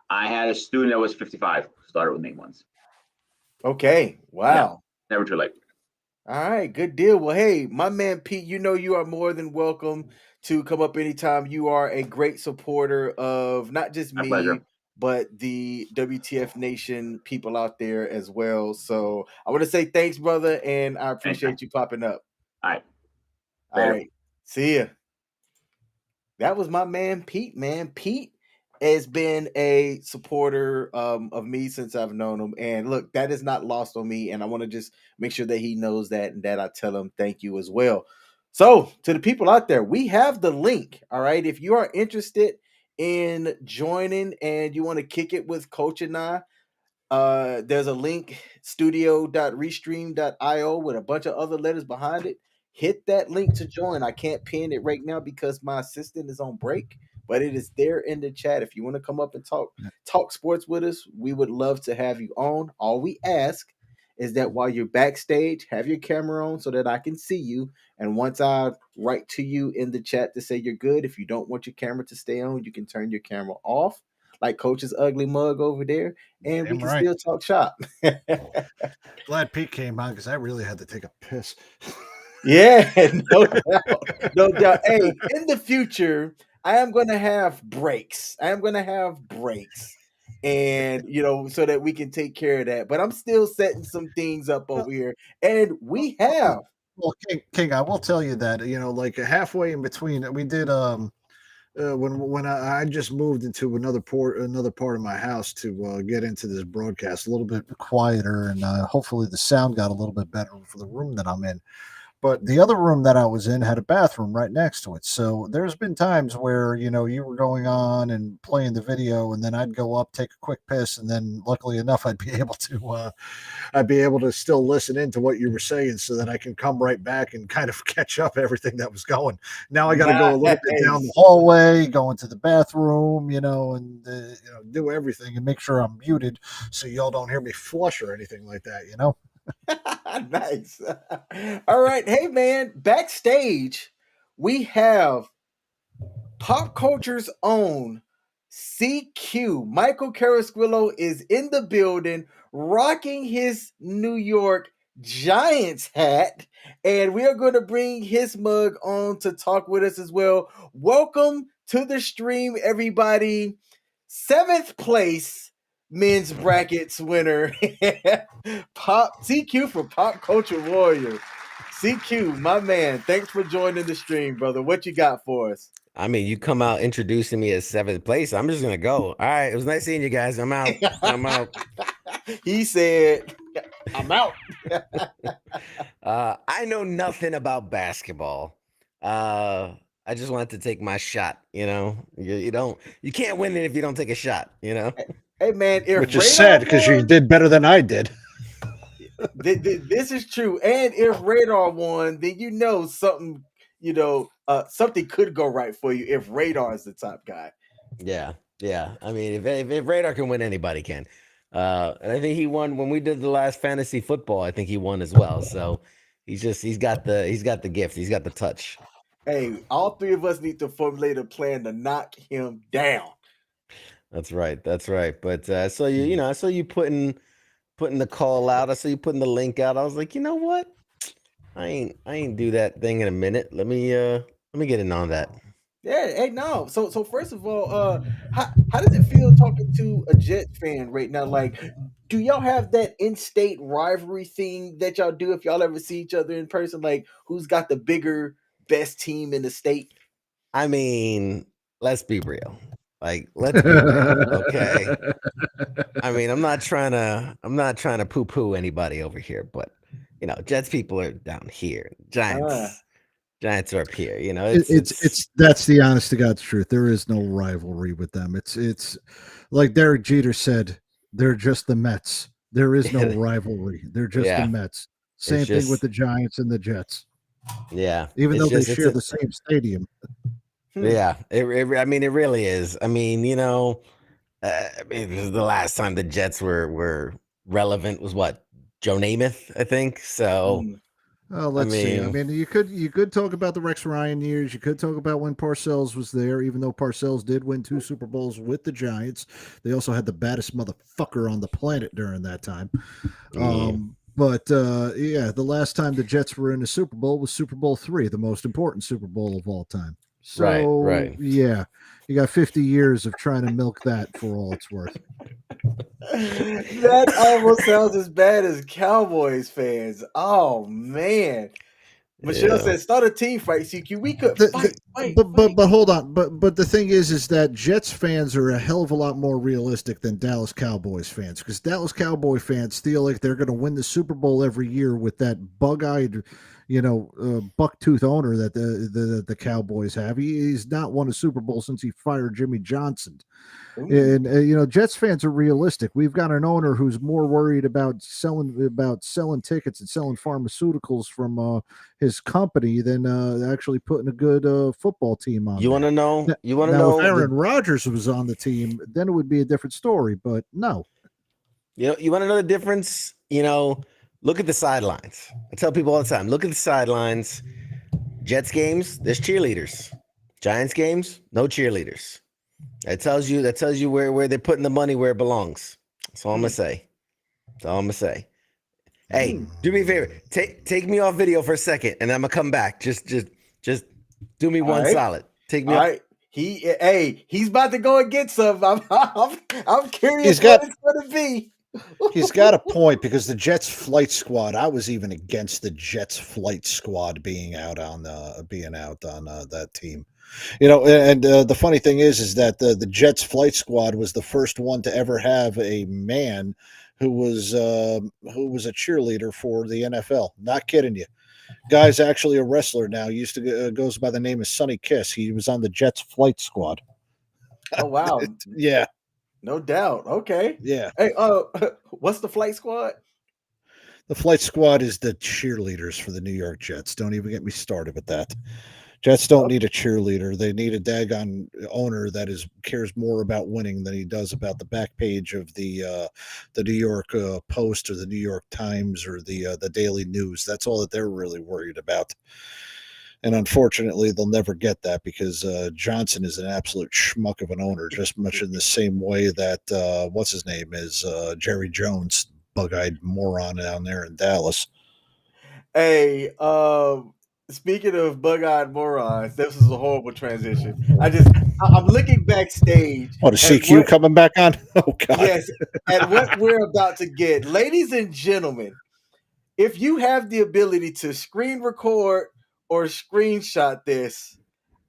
Speaker 3: I had a student that was 55, started with me once.
Speaker 1: Okay. Wow.
Speaker 3: Yeah, never too late.
Speaker 1: All right, good deal. Well, hey, my man Pete, you are more than welcome to come up anytime. You are a great supporter of not just
Speaker 3: My
Speaker 1: me,
Speaker 3: pleasure.
Speaker 1: but the WTF Nation people out there as well. So I want to say thanks, brother, and I appreciate you popping up.
Speaker 3: All right.
Speaker 1: All
Speaker 3: Later.
Speaker 1: right, see ya. That was my man Pete, man. Pete has been a supporter of me since I've known him. And look, that is not lost on me. And I want to just make sure that he knows that, and that I tell him thank you as well. So, to the people out there, we have the link. All right. If you are interested in joining and you want to kick it with Coach and I, there's a link, studio.restream.io, with a bunch of other letters behind it. Hit that link to join. I can't pin it right now because my assistant is on break, but it is there in the chat. If you want to come up and talk sports with us, we would love to have you on. All we ask is that while you're backstage, have your camera on so that I can see you. And once I write to you in the chat to say you're good, if you don't want your camera to stay on, you can turn your camera off, like Coach's ugly mug over there, and we can still talk shop.
Speaker 2: Glad Pete came on because I really had to take a piss.
Speaker 1: Yeah, no doubt. No doubt. Hey, in the future, I am going to have breaks. And, so that we can take care of that. But I'm still setting some things up over here. And we have.
Speaker 2: Well, King, I will tell you that, like halfway in between, we did when I just moved into another part of my house to get into this broadcast a little bit quieter, and hopefully the sound got a little bit better for the room that I'm in. But the other room that I was in had a bathroom right next to it. So there's been times where, you were going on and playing the video, and then I'd go up, take a quick piss, and then luckily enough, I'd be able to still listen into what you were saying so that I can come right back and kind of catch up everything that was going. Now I got to go a little bit down the hallway, go into the bathroom, and do everything and make sure I'm muted so y'all don't hear me flush or anything like that,
Speaker 1: Nice. All right. Hey, man, backstage, we have pop culture's own CQ. Michael Carasquillo is in the building rocking his New York Giants hat, and we are going to bring his mug on to talk with us as well. Welcome to the stream, everybody. 7th place men's brackets winner, Pop CQ for Pop Culture Warrior. CQ, my man, thanks for joining the stream, brother. What you got for us?
Speaker 4: I mean, you come out introducing me as 7th place. I'm just gonna go. All right, it was nice seeing you guys. I'm out. I'm out.
Speaker 1: He said, "I'm out."
Speaker 4: I know nothing about basketball. I just wanted to take my shot. You can't win it if you don't take a shot.
Speaker 1: Hey man,
Speaker 2: which is sad because you did better than I did.
Speaker 1: This is true, and if Radar won, then something. Something could go right for you if Radar is the top guy.
Speaker 4: Yeah. I mean, if Radar can win, anybody can. And I think he won when we did the last fantasy football. I think he won as well. So he's got the gift. He's got the touch.
Speaker 1: Hey, all three of us need to formulate a plan to knock him down.
Speaker 4: That's right. But I saw you putting the call out. I saw you putting the link out. I was like, you know what? I ain't do that thing in a minute. Let me get in on that.
Speaker 1: Yeah, hey, no. So first of all, how does it feel talking to a Jets fan right now? Like, do y'all have that in-state rivalry thing that y'all do if y'all ever see each other in person? Like, who's got the bigger, best team in the state?
Speaker 4: I mean, let's be real. Like, let's be real, okay? I mean, I'm not trying to poo-poo anybody over here, but Jets people are down here. Giants. Giants are up here. You know,
Speaker 2: It's that's the honest to God's truth. There is no rivalry with them. It's like Derek Jeter said, they're just the Mets. There is no rivalry. They're just the
Speaker 4: yeah.
Speaker 2: Mets.
Speaker 4: It's
Speaker 2: Same thing with
Speaker 4: just
Speaker 2: the Giants and the Jets,
Speaker 4: yeah.
Speaker 2: even
Speaker 4: It's
Speaker 2: though they
Speaker 4: just
Speaker 2: share the same stadium.
Speaker 4: yeah. I mean, it really is. I mean, you know, I mean, this is the last time the Jets were relevant was what, Joe Namath, I think. So
Speaker 1: Mm.
Speaker 2: Let's see. I mean, you could talk about the Rex Ryan years. You could talk about when Parcells was there, even though Parcells did win 2 Super Bowls with the Giants. They also had the baddest motherfucker on the planet during that time.
Speaker 4: yeah.
Speaker 2: Yeah, the last time the Jets were in a Super Bowl was Super Bowl III, the most important Super Bowl of all time. So
Speaker 4: Right.
Speaker 2: yeah, you got 50 years of trying to milk that for all it's worth.
Speaker 1: That almost sounds as bad as Cowboys fans. Oh man. Michelle
Speaker 4: Yeah.
Speaker 1: said, "Start a team fight, CQ. We could
Speaker 2: The-
Speaker 1: fight,
Speaker 2: but hold on. But the thing is that Jets fans are a hell of a lot more realistic than Dallas Cowboys fans, because Dallas Cowboy fans feel like they're going to win the Super Bowl every year with that bug-eyed, buck-tooth owner that the Cowboys have. He's not won a Super Bowl since he fired Jimmy Johnson.
Speaker 1: Ooh.
Speaker 2: And Jets fans are realistic. We've got an owner who's more worried about selling tickets and selling pharmaceuticals from his company than actually putting a good football team on.
Speaker 4: You want to know? You want to
Speaker 2: Now,
Speaker 4: know?
Speaker 2: if Aaron Rodgers was on the team, then it would be a different story. But no,
Speaker 4: You want to know the difference? Look at the sidelines. I tell people all the time, look at the sidelines. Jets games, there's cheerleaders. Giants games, no cheerleaders. That tells you where they're putting the money where it belongs. That's all I'm gonna say. That's all I'm gonna say. Hey, do me a favor. Take me off video for a second, and I'm gonna come back. Just do me one solid. Take me
Speaker 1: All
Speaker 4: off.
Speaker 1: right. He's about to go and get some. I'm curious what it's going to be.
Speaker 2: he's got a point, because the Jets flight squad. I was even against the Jets flight squad being out on that team. And the funny thing is that the Jets flight squad was the first one to ever have a man who was a cheerleader for the NFL. Not kidding you. Guy's actually a wrestler now. Used to goes by the name of Sonny Kiss. He was on the Jets flight squad.
Speaker 1: Oh wow.
Speaker 2: Yeah.
Speaker 1: No doubt. Okay.
Speaker 2: Yeah.
Speaker 1: Hey, what's the flight squad?
Speaker 2: The flight squad is the cheerleaders for the New York Jets. Don't even get me started with that. Jets don't need a cheerleader. They need a daggone owner that cares more about winning than he does about the back page of the New York Post or the New York Times or the Daily News. That's all that they're really worried about. And unfortunately, they'll never get that, because Johnson is an absolute schmuck of an owner, just much in the same way that what's his name is Jerry Jones, bug-eyed moron down there in Dallas.
Speaker 1: Hey, speaking of bug-eyed morons, this is a horrible transition. I'm looking backstage.
Speaker 2: Oh, the CQ coming back on? Oh, God.
Speaker 1: Yes, and what we're about to get. Ladies and gentlemen, if you have the ability to screen record or screenshot this,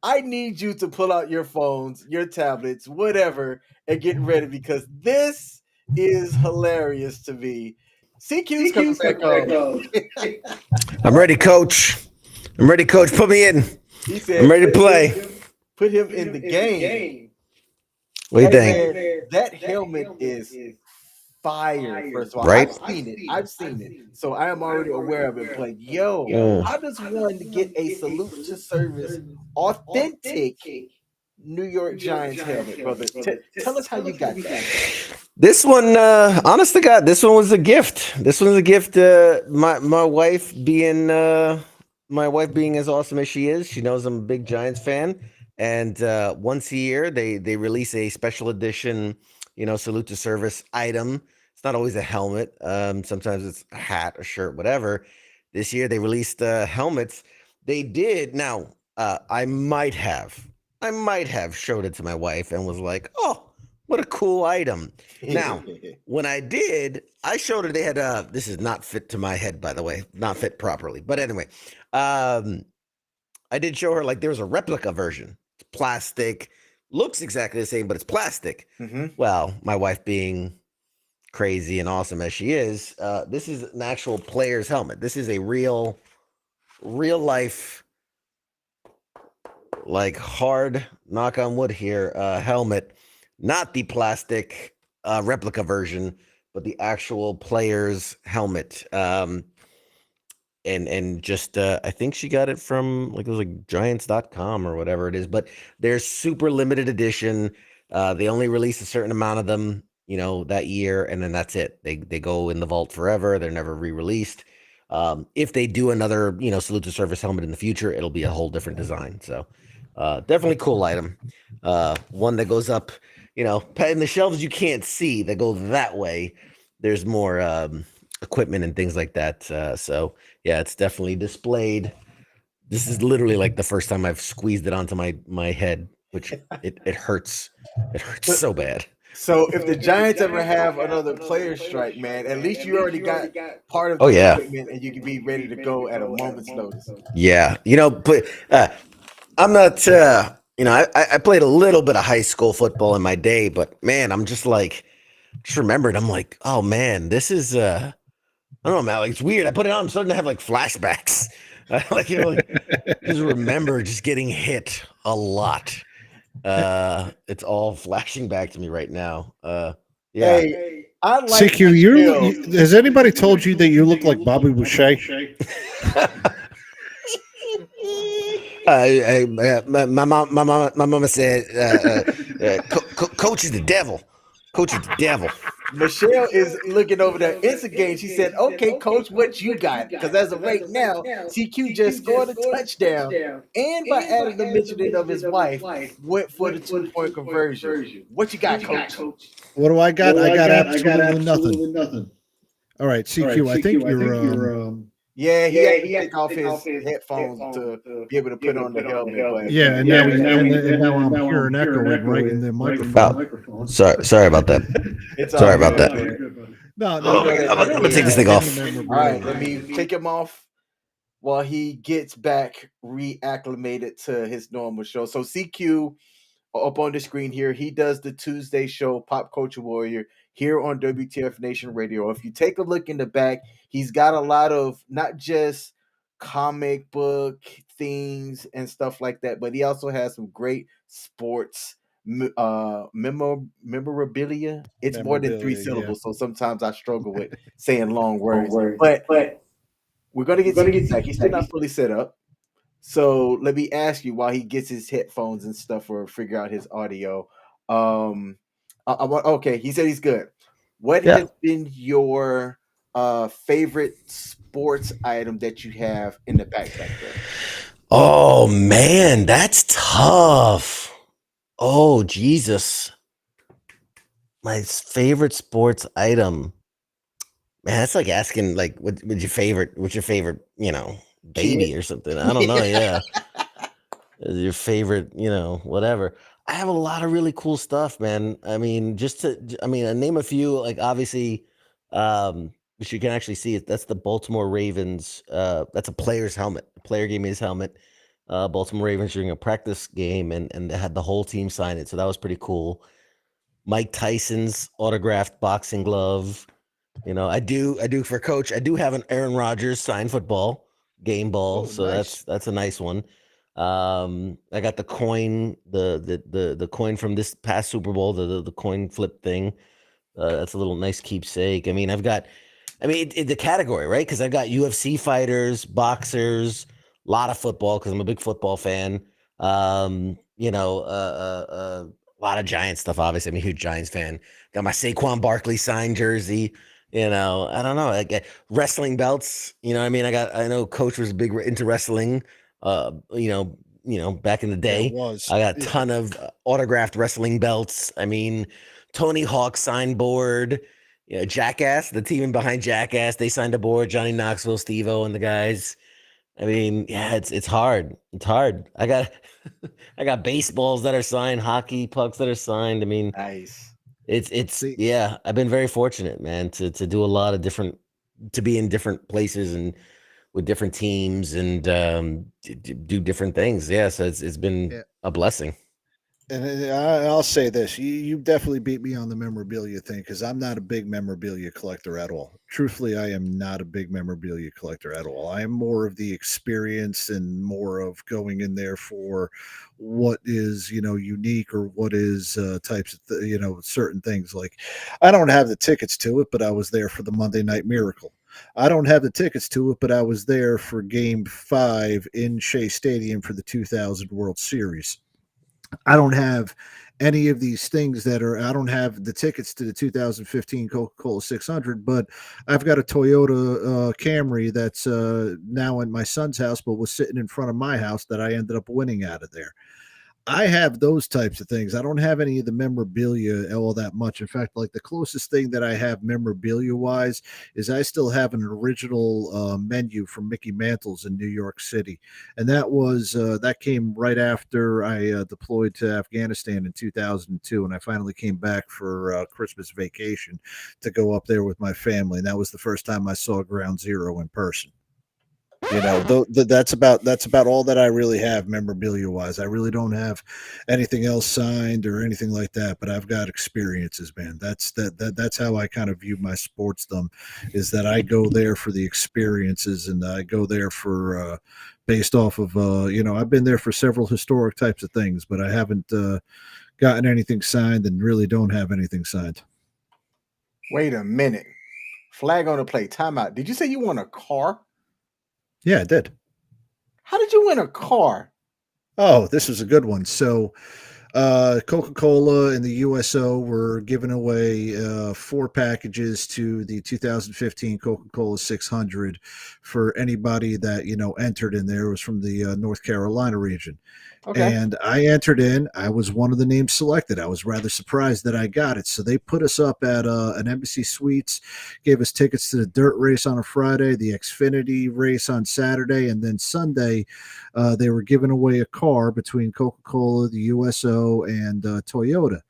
Speaker 1: I need you to pull out your phones, your tablets, whatever, and get ready, because this is hilarious to me. CQ's coming back on.
Speaker 4: I'm ready, coach. Put me in.
Speaker 1: He said,
Speaker 4: I'm ready to play.
Speaker 1: Put him in the game.
Speaker 4: What do you think?
Speaker 1: Man, that helmet is fire, first of all.
Speaker 4: Right?
Speaker 1: I've seen it. So I am already aware of it. But how does one get a salute to service authentic New York Giants helmet, brother? Tell us how you got that.
Speaker 4: This one, honest to God, this one was a gift. My wife being as awesome as she is, she knows I'm a big Giants fan. And once a year, they release a special edition, salute to service item. It's not always a helmet. Sometimes it's a hat, a shirt, whatever. This year they released helmets. They did. Now, I might have showed it to my wife and was like, "Oh, what a cool item." Now, when I did, I showed her. They had this is not fit to my head, by the way, not fit properly. But anyway, I did show her, like, there was a replica version. It's plastic, looks exactly the same, but it's plastic.
Speaker 1: Mm-hmm.
Speaker 4: Well, my wife being crazy and awesome as she is, this is an actual player's helmet. This is a real life like hard knock on wood here helmet, not the plastic replica version, but the actual player's helmet. And just I think she got it from like it was like giants.com or whatever it is, but they're super limited edition. They only release a certain amount of them, that year, and then that's it. They go in the vault forever. They're never re-released. If they do another, salute to service helmet in the future, it'll be a whole different design. So definitely cool item. One that goes up, in the shelves you can't see that go that way. There's more equipment and things like that. So yeah, it's definitely displayed. This is literally like the first time I've squeezed it onto my head, which it hurts. It hurts so bad.
Speaker 1: So if the Giants ever have another player strike, man, at least you already got part of the equipment and you can be ready to go at a moment's notice.
Speaker 4: Yeah, but I'm not. I played a little bit of high school football in my day, but man, I'm just remembered. I'm like, oh man, this is I don't know, man. Like, it's weird. I put it on. I'm starting to have like flashbacks. Just remember just getting hit a lot. It's all flashing back to me right now. Yeah.
Speaker 1: Hey, I like
Speaker 2: CQ. Has anybody told you that you look like Bobby Boucher?
Speaker 4: My mama said, "Coach is the devil. Coach is the devil."
Speaker 1: Michelle is looking over the Insta game. She said, "Okay, Coach, what you got?" Because as of right now, CQ just scored a touchdown, and by adding the mentioning of his wife, went for the 2-point conversion. What you got, Coach?
Speaker 2: What do I got? I got absolutely nothing. All right, CQ. I think you're.
Speaker 1: Yeah, he had to take off his headphones to be able to put on the helmet.
Speaker 2: Yeah, and now I'm hearing echoing right in the microphone.
Speaker 4: Sorry about that. Sorry about that.
Speaker 2: No,
Speaker 4: I'm gonna take this thing off.
Speaker 1: All right, let me take him off while he gets back reacclimated to his normal show. So CQ up on the screen here, he does the Tuesday show, Pop Culture Warrior, here on WTF Nation Radio. If you take a look in the back, he's got a lot of not just comic book things and stuff like that, but he also has some great sports memorabilia. It's more than 3 syllables, so sometimes I struggle with saying long words. But we're gonna get back. He's still not fully set up. So let me ask you while he gets his headphones and stuff or figure out his audio. Okay, he said he's good. What has been your favorite sports item that you have in the backpack there?
Speaker 4: Oh man, that's tough. Oh Jesus. My favorite sports item. Man, that's like asking what's your favorite, baby or something. I don't know. Yeah. Your favorite, whatever. I have a lot of really cool stuff, man. I mean, I name a few, obviously, which you can actually see it. That's the Baltimore Ravens. That's a player's helmet. The player gave me his helmet. Baltimore Ravens during a practice game, and they had the whole team sign it. So that was pretty cool. Mike Tyson's autographed boxing glove. I do for Coach. I do have an Aaron Rodgers signed football game ball. So nice. That's a nice one. I got the coin, the coin from this past Super Bowl, the coin flip thing. That's a little nice keepsake. I mean, the category, right? Because I've got UFC fighters, boxers, a lot of football because I'm a big football fan. A lot of Giants stuff. Obviously, I'm a huge Giants fan. Got my Saquon Barkley signed jersey. I don't know. I get wrestling belts. I know Coach was big into wrestling. Back in the day, I got a ton of autographed wrestling belts. I mean, Tony Hawk signed board. Jackass, the team behind Jackass, they signed a board. Johnny Knoxville, Steve-O, and the guys. I mean, yeah, it's hard. It's hard. I got baseballs that are signed, hockey pucks that are signed. I mean,
Speaker 1: nice.
Speaker 4: Yeah. I've been very fortunate, man, to do a lot of to be in different places and with different teams and do different things. Yeah, so it's been a blessing.
Speaker 2: And I'll say this: you definitely beat me on the memorabilia thing because I'm not a big memorabilia collector at all. Truthfully, I am not a big memorabilia collector at all. I am more of the experience and more of going in there for what is unique or what is types of certain things. Like I don't have the tickets to it, but I was there for the Monday Night Miracle. I don't have the tickets to it, but I was there for Game 5 in Shea Stadium for the 2000 World Series. I don't have any of these things I don't have the tickets to the 2015 Coca-Cola 600, but I've got a Toyota Camry that's now in my son's house, but was sitting in front of my house that I ended up winning out of there. I have those types of things. I don't have any of the memorabilia all that much. In fact, like the closest thing that I have memorabilia wise is I still have an original menu from Mickey Mantle's in New York City, and that came right after I deployed to Afghanistan in 2002, and I finally came back for Christmas vacation to go up there with my family, and that was the first time I saw Ground Zero in person. That's about all that I really have memorabilia wise. I really don't have anything else signed or anything like that, but I've got experiences, man. That's how I kind of view my sportsdom, is that I go there for the experiences, and I go there for based off of I've been there for several historic types of things, but I haven't gotten anything signed and really don't have anything signed.
Speaker 1: Wait a minute. Flag on the play. Timeout. Did you say you won a car?
Speaker 2: Yeah, I did.
Speaker 1: How did you win a car?
Speaker 2: Oh, this was a good one. So Coca-Cola and the USO were giving away 4 packages to the 2015 Coca-Cola 600 for anybody that entered in there. It was from the North Carolina region.
Speaker 1: Okay.
Speaker 2: And I entered in. I was one of the names selected. I was rather surprised that I got it. So they put us up at an Embassy Suites, gave us tickets to the dirt race on a Friday, the Xfinity race on Saturday, and then Sunday they were giving away a car between Coca-Cola, the USO, and Toyota.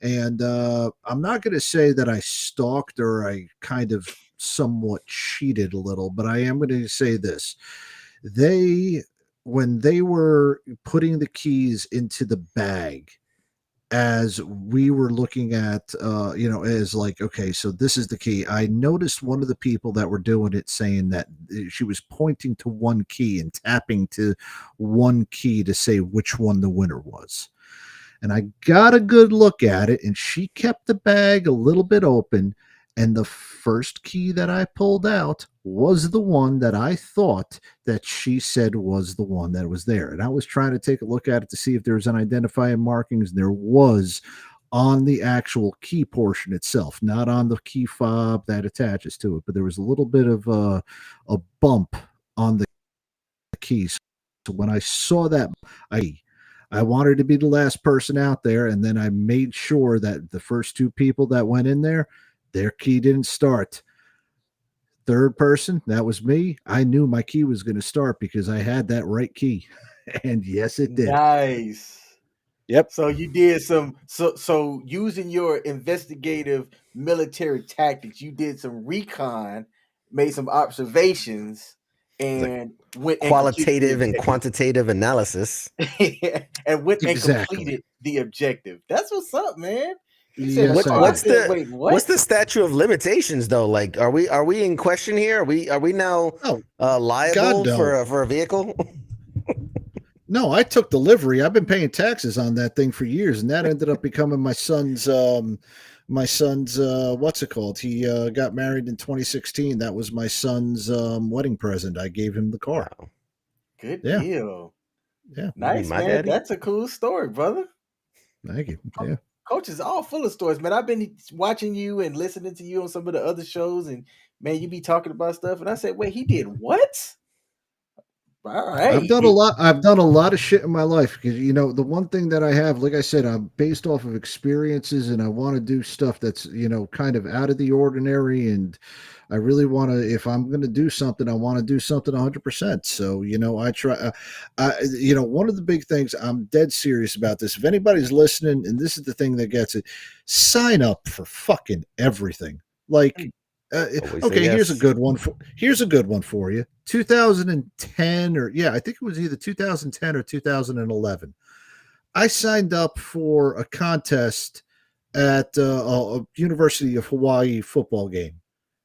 Speaker 2: And I'm not going to say that I stalked or I kind of somewhat cheated a little, but I am going to say this. When they were putting the keys into the bag, as we were looking at, as like, okay, so this is the key. I noticed one of the people that were doing it saying that she was pointing to one key and tapping to one key to say which one the winner was. And I got a good look at it, and she kept the bag a little bit open. And the first key that I pulled out was the one that I thought that she said was the one that was there. And I was trying to take a look at it to see if there was an identifying markings. And there was on the actual key portion itself, not on the key fob that attaches to it, but there was a little bit of a bump on the keys. So when I saw that, I wanted to be the last person out there. And then I made sure that the first 2 people that went in there, their key didn't start. Third person, that was me. I knew my key was going to start because I had that right key. And yes, it did.
Speaker 1: Nice.
Speaker 2: Yep.
Speaker 1: So you did so using your investigative military tactics, you did some recon, made some observations, and went
Speaker 4: qualitative and quantitative analysis.
Speaker 1: and went and completed the objective. That's what's up, man. What's
Speaker 4: the statute of limitations though? Like, are we in question here? Are we now liable for a vehicle?
Speaker 2: No, I took delivery. I've been paying taxes on that thing for years, and that ended up becoming my son's what's it called? He got married in 2016. That was my son's wedding present. I gave him the car.
Speaker 1: Wow. Good deal.
Speaker 2: Yeah.
Speaker 1: Nice, man. Daddy. That's a cool story, brother.
Speaker 2: Thank you. Yeah.
Speaker 1: Coach is all full of stories, man. I've been watching you and listening to you on some of the other shows, and man, you be talking about stuff. And I said, wait, he did what? All right.
Speaker 2: I've done a lot. I've done a lot of shit in my life because the one thing that I have, like I said, I'm based off of experiences, and I want to do stuff that's kind of out of the ordinary. And I really want to. If I'm going to do something, I want to do something 100%. So I try. One of the big things, I'm dead serious about this. If anybody's listening, and this is the thing that gets it, sign up for fucking everything. Like. Okay, yes. Here's a good one for you. 2010 I think it was either 2010 or 2011. I signed up for a contest at a University of Hawaii football game.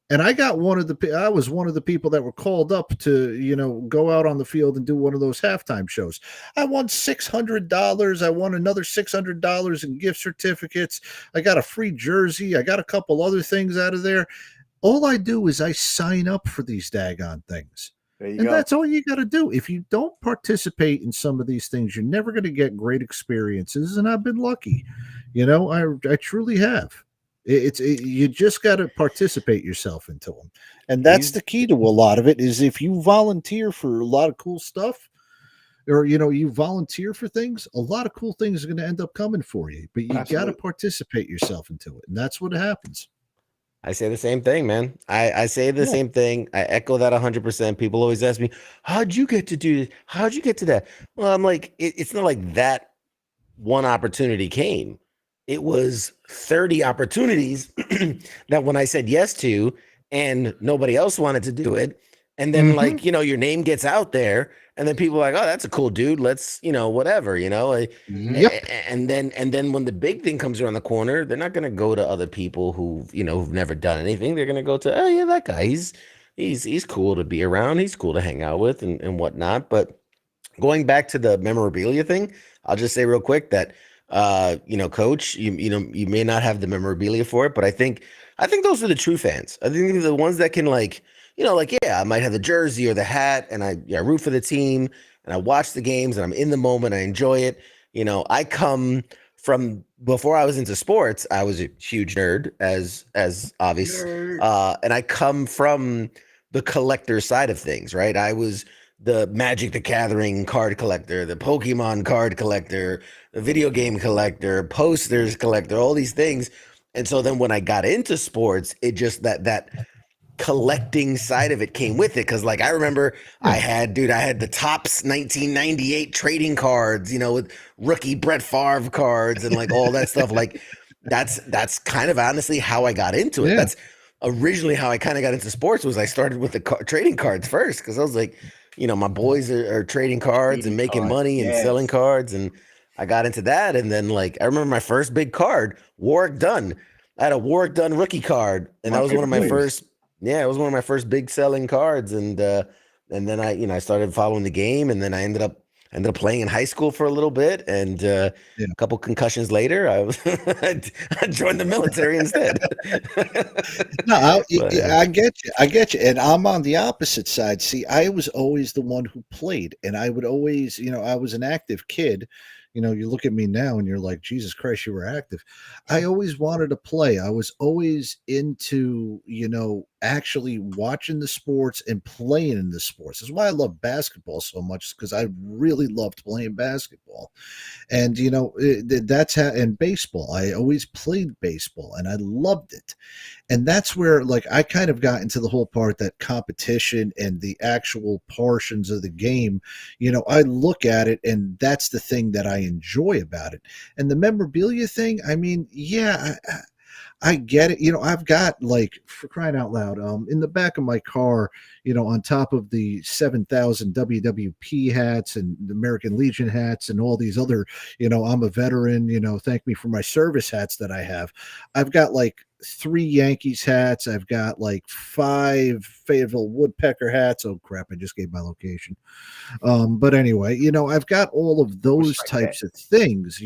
Speaker 2: And I was one of the people that were called up to, go out on the field and do one of those halftime shows. I won $600. I won another $600 in gift certificates. I got a free jersey. I got a couple other things out of there. All I do is I sign up for these daggone things. And that's all you got to do. If you don't participate in some of these things, you're never going to get great experiences. And I've been lucky, I truly have. You just got to participate yourself into them. And that's the key to a lot of it is if you volunteer for a lot of cool stuff or, you volunteer for things, a lot of cool things are going to end up coming for you, but you got to participate yourself into it. And that's what happens.
Speaker 4: I say the same thing, man. I say the same thing. I echo that 100%. People always ask me, how'd you get to do this? How'd you get to that? Well, I'm like, it's not like that one opportunity came. It was 30 opportunities that when I said yes to and nobody else wanted to do it. And then like, your name gets out there and then people are like, oh, that's a cool dude. Let's, whatever,
Speaker 2: Yep.
Speaker 4: And then when the big thing comes around the corner, they're not going to go to other people who've never done anything. They're going to go to, oh yeah, that guy, he's cool to be around. He's cool to hang out with and whatnot. But going back to the memorabilia thing, I'll just say real quick that, Coach, you may not have the memorabilia for it, but I think those are the true fans. I think the ones that can I might have the jersey or the hat and I root for the team and I watch the games and I'm in the moment. I enjoy it. I come from before I was into sports, I was a huge nerd as obvious. And I come from the collector side of things, right? I was the Magic the Gathering card collector, the Pokemon card collector, the video game collector, posters collector, all these things. And so then when I got into sports, it just that collecting side of it came with it. Cause like, I remember I had the Topps 1998 trading cards, with rookie Brett Favre cards and like all that stuff. Like that's kind of honestly how I got into it. Yeah. That's originally how I kind of got into sports was I started with the trading cards first. Cause I was like, my boys are trading cards and making money and selling cards. And I got into that. And then like, I remember my first big card, Warwick Dunn. I had a Warwick Dunn rookie card. And that was one of my first, it was one of my first big selling cards. And then I started following the game and then I ended up playing in high school for a little bit. And a couple concussions later, I joined the military instead.
Speaker 2: No, I get you. I get you. And I'm on the opposite side. See, I was always the one who played and I would always, I was an active kid. You look at me now and you're like, Jesus Christ, you were active. I always wanted to play. I was always into, actually watching the sports and playing in the sports. That's why I love basketball so much, because I really loved playing basketball. And, that's how, and baseball, I always played baseball and I loved it. And that's where, like, I kind of got into the whole part that competition and the actual portions of the game, I look at it and that's the thing that I enjoy about it. And the memorabilia thing, I mean, I get it. I've got, like, for crying out loud, in the back of my car, on top of the 7,000 WWP hats and the American Legion hats and all these other, I'm a veteran, thank me for my service hats that I have. I've got like 3 Yankees hats. I've got like 5 Fayetteville Woodpecker hats. Oh crap, I just gave my location. But anyway, I've got all of those types of things,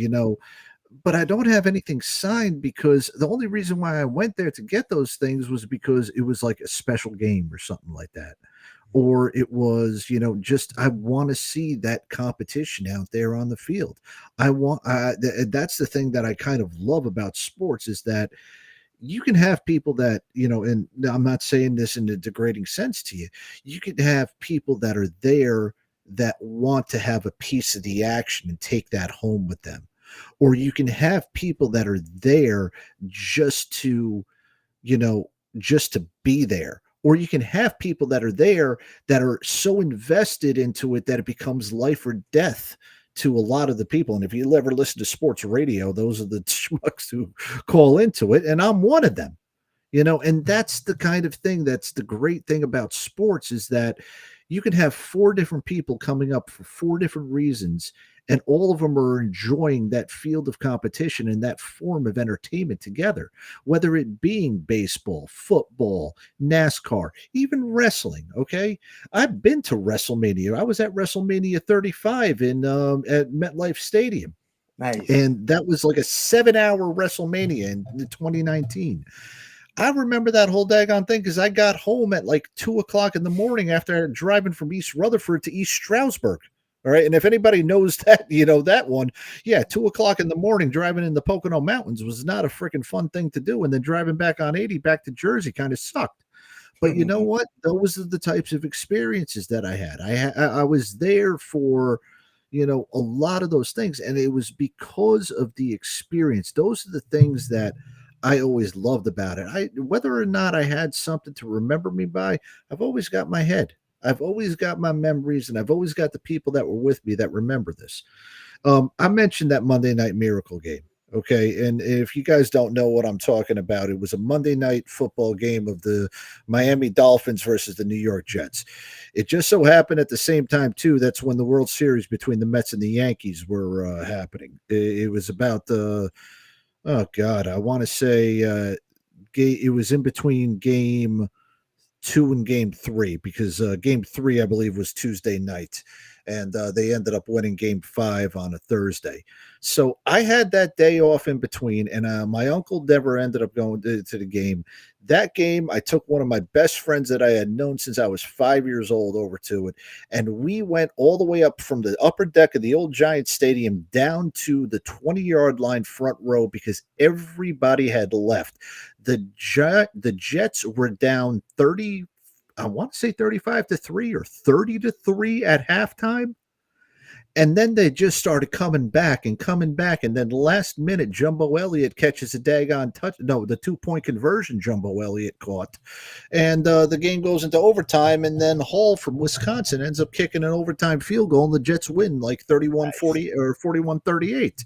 Speaker 2: but I don't have anything signed because the only reason why I went there to get those things was because it was like a special game or something like that. Or it was, just I want to see that competition out there on the field. That's the thing that I kind of love about sports is that you can have people that, and I'm not saying this in a degrading sense to you. You can have people that are there that want to have a piece of the action and take that home with them. Or you can have people that are there just to be there. Or you can have people that are there that are so invested into it that it becomes life or death to a lot of the people. And if you ever listen to sports radio, those are the schmucks who call into it. And I'm one of them, and that's the kind of thing that's the great thing about sports is that you can have 4 different people coming up for 4 different reasons, and all of them are enjoying that field of competition and that form of entertainment together, whether it being baseball, football, NASCAR, even wrestling. Okay, I've been to WrestleMania. I was at WrestleMania 35 in at MetLife Stadium.
Speaker 1: Nice.
Speaker 2: And that was like a 7-hour WrestleMania in 2019. I remember that whole daggone thing because I got home at like 2 o'clock in the morning after driving from East Rutherford to East Stroudsburg. All right. And if anybody knows that, that one, yeah, 2 o'clock in the morning driving in the Pocono Mountains was not a freaking fun thing to do. And then driving back on 80 back to Jersey kind of sucked. But you know what? Those are the types of experiences that I had. I was there for, a lot of those things. And it was because of the experience. Those are the things that I always loved about it. Whether or not I had something to remember me by, I've always got my head. I've always got my memories, and I've always got the people that were with me that remember this. I mentioned that Monday Night Miracle game. Okay. And if you guys don't know what I'm talking about, it was a Monday night football game of the Miami Dolphins versus the New York Jets. It just so happened at the same time, too, that's when the World Series between the Mets and the Yankees were happening. It was about oh God, I want to say it was in between game 2 and game 3 because game 3, I believe, was Tuesday night. And they ended up winning game 5 on a Thursday. So I had that day off in between, and my uncle never ended up going to the game. That game, I took one of my best friends that I had known since I was 5 years old over to it, and we went all the way up from the upper deck of the old Giant Stadium down to the 20-yard line front row because everybody had left. The Jets were down 30. I want to say 35-3 or 30-3 at halftime. And then they just started coming back. And then last minute, Jumbo Elliott catches a daggone touch. No, the 2-point conversion Jumbo Elliott caught. And the game goes into overtime. And then Hall from Wisconsin ends up kicking an overtime field goal. And the Jets win like 31-40 or 41-38.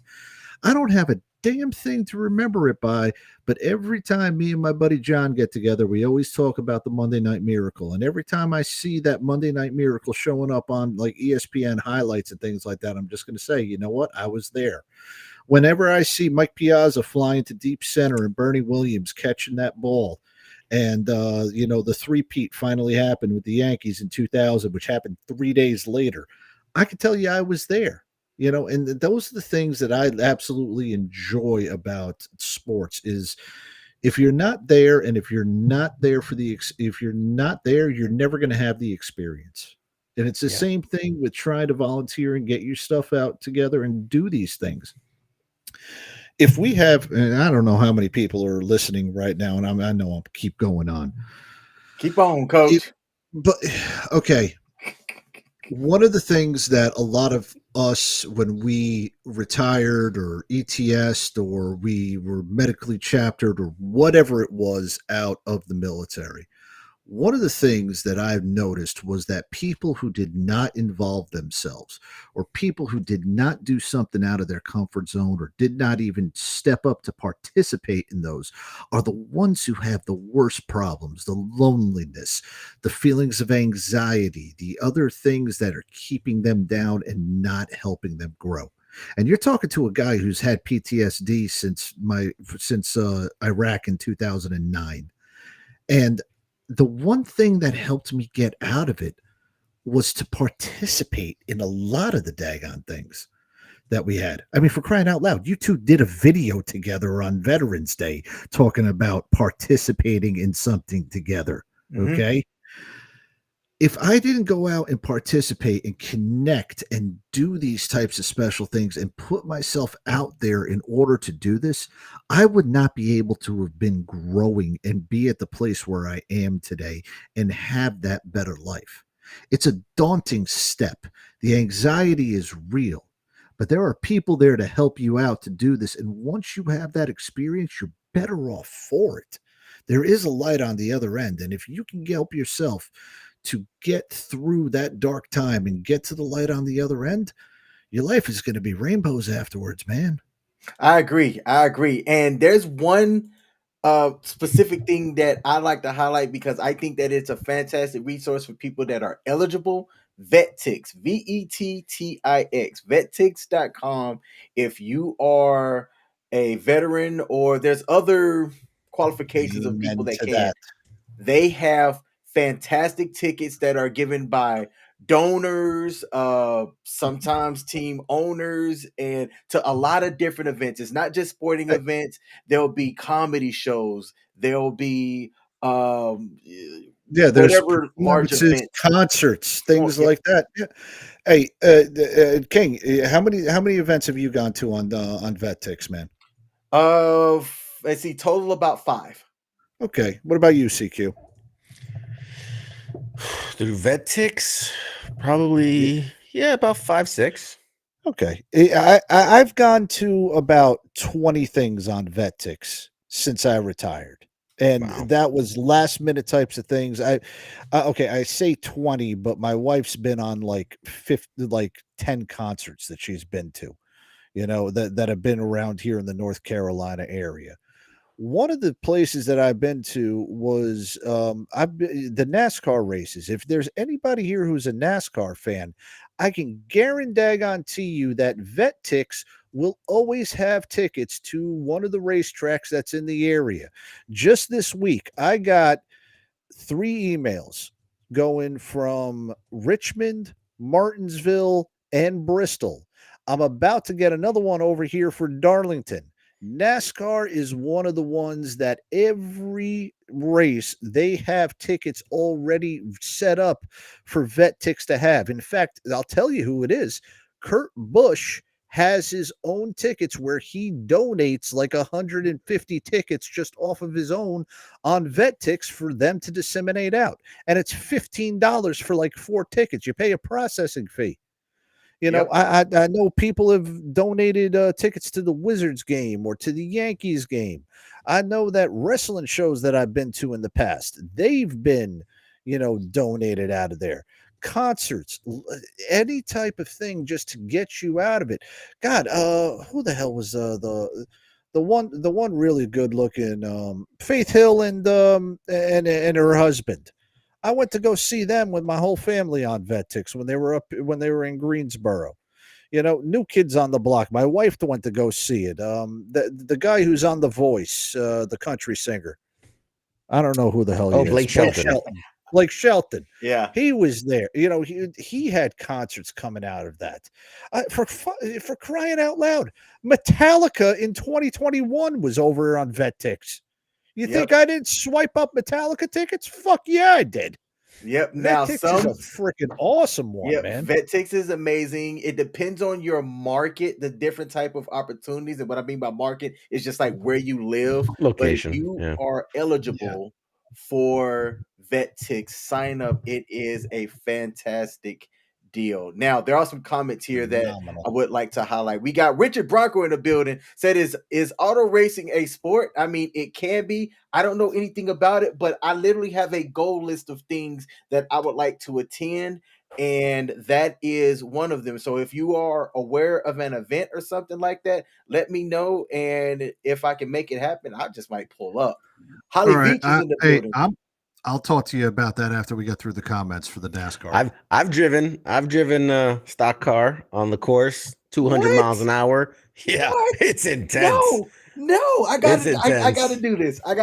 Speaker 2: I don't have a damn thing to remember it by, but every time me and my buddy John get together, we always talk about the Monday Night Miracle. And every time I see that Monday Night Miracle showing up on like ESPN highlights and things like that, I'm just going to say, you know what? I was there. Whenever I see Mike Piazza flying to deep center and Bernie Williams catching that ball, and the three-peat finally happened with the Yankees in 2000, which happened 3 days later, I can tell you I was there. And those are the things that I absolutely enjoy about sports is if you're not there, and if you're not there if you're not there, you're never going to have the experience. And it's the same thing with trying to volunteer and get your stuff out together and do these things. If we have, and I don't know how many people are listening right now, and I know I'll keep going on.
Speaker 1: Keep on, Coach.
Speaker 2: But okay. One of the things that a lot of us, when we retired or ETS'd or we were medically chaptered or whatever it was out of the military, one of the things that I've noticed was that people who did not involve themselves or people who did not do something out of their comfort zone or did not even step up to participate in those are the ones who have the worst problems, the loneliness, the feelings of anxiety, the other things that are keeping them down and not helping them grow. And you're talking to a guy who's had PTSD since Iraq in 2009. And the one thing that helped me get out of it was to participate in a lot of the daggone things that we had. I mean, for crying out loud, you two did a video together on Veterans Day talking about participating in something together. Okay. If I didn't go out and participate and connect and do these types of special things and put myself out there in order to do this, I would not be able to have been growing and be at the place where I am today and have that better life. It's a daunting step. The anxiety is real, but there are people there to help you out to do this. And once you have that experience, you're better off for it. There is a light on the other end. And if you can help yourself to get through that dark time and get to the light on the other end, your life is going to be rainbows afterwards, man.
Speaker 1: I agree. And there's one specific thing that I like to highlight because I think that it's a fantastic resource for people that are eligible. VetTix, VETTIX, vettix.com. If you are a veteran or there's other qualifications of people
Speaker 2: Amen
Speaker 1: that
Speaker 2: to
Speaker 1: can,
Speaker 2: that.
Speaker 1: they have fantastic tickets that are given by donors, sometimes team owners, and to a lot of different events. It's not just sporting
Speaker 2: Hey,
Speaker 1: events. There'll be comedy shows. There'll be
Speaker 2: yeah, there's
Speaker 1: whatever large
Speaker 2: performances,
Speaker 1: events.
Speaker 2: concerts, things
Speaker 1: Yeah.
Speaker 2: like that. Yeah. Hey, King, how many events have you gone to on VetTix, man?
Speaker 1: Let's see, total about 5.
Speaker 2: Okay, what about you, CQ?
Speaker 4: Through VetTix, probably about 5, 6.
Speaker 2: Okay, I've gone to about 20 things on VetTix since I retired, and
Speaker 4: Wow.
Speaker 2: that was last minute types of things. Okay, I say 20, but my wife's been on like 50, like 10 concerts that she's been to, that have been around here in the North Carolina area. One of the places that I've been to was the NASCAR races. If there's anybody here who's a NASCAR fan, I can guarantee you that VetTix will always have tickets to one of the racetracks that's in the area. Just this week, I got 3 emails going from Richmond, Martinsville, and Bristol. I'm about to get another one over here for Darlington. NASCAR is one of the ones that every race they have tickets already set up for VetTix to have. In fact, I'll tell you who it is. Kurt Busch has his own tickets where he donates like 150 tickets just off of his own on VetTix for them to disseminate out. And it's $15 for like 4 tickets. You pay a processing fee.
Speaker 1: Yep.
Speaker 2: I know people have donated tickets to the Wizards game or to the Yankees game. I know that wrestling shows that I've been to in the past, they've been, donated out of there. Concerts, any type of thing just to get you out of it. God, who the hell was the one really good looking Faith Hill and her husband. I went to go see them with my whole family on VetTix when they were in Greensboro. New Kids on the Block. My wife went to go see it. The guy who's on The Voice, the country singer. I don't know who the hell he is.
Speaker 4: Blake Shelton.
Speaker 2: Blake Shelton.
Speaker 1: Yeah.
Speaker 2: He was there. He had concerts coming out of that. For crying out loud, Metallica in 2021 was over on VetTix. You think I didn't swipe up Metallica tickets? Fuck yeah, I did.
Speaker 1: Yep. Now
Speaker 2: VetTix is a freaking awesome one, man.
Speaker 1: VetTix is amazing. It depends on your market, the different type of opportunities. And what I mean by market is just like where you live.
Speaker 4: Location.
Speaker 1: But if you are eligible for VetTix, sign up. It is a fantastic deal. Now, there are some comments here that I would like to highlight. We got Richard Bronco in the building. Said, is auto racing a sport? I mean, it can be. I don't know anything about it, but I literally have a goal list of things that I would like to attend, and that is one of them. So if you are aware of an event or something like that, let me know, and if I can make it happen, I just might pull up. Holly Veach is in the building.
Speaker 2: I'll talk to you about that after we get through the comments for the NASCAR.
Speaker 4: I've driven a stock car on the course, 200 miles an hour. Yeah, it's intense.
Speaker 1: No, I gotta do this. Holly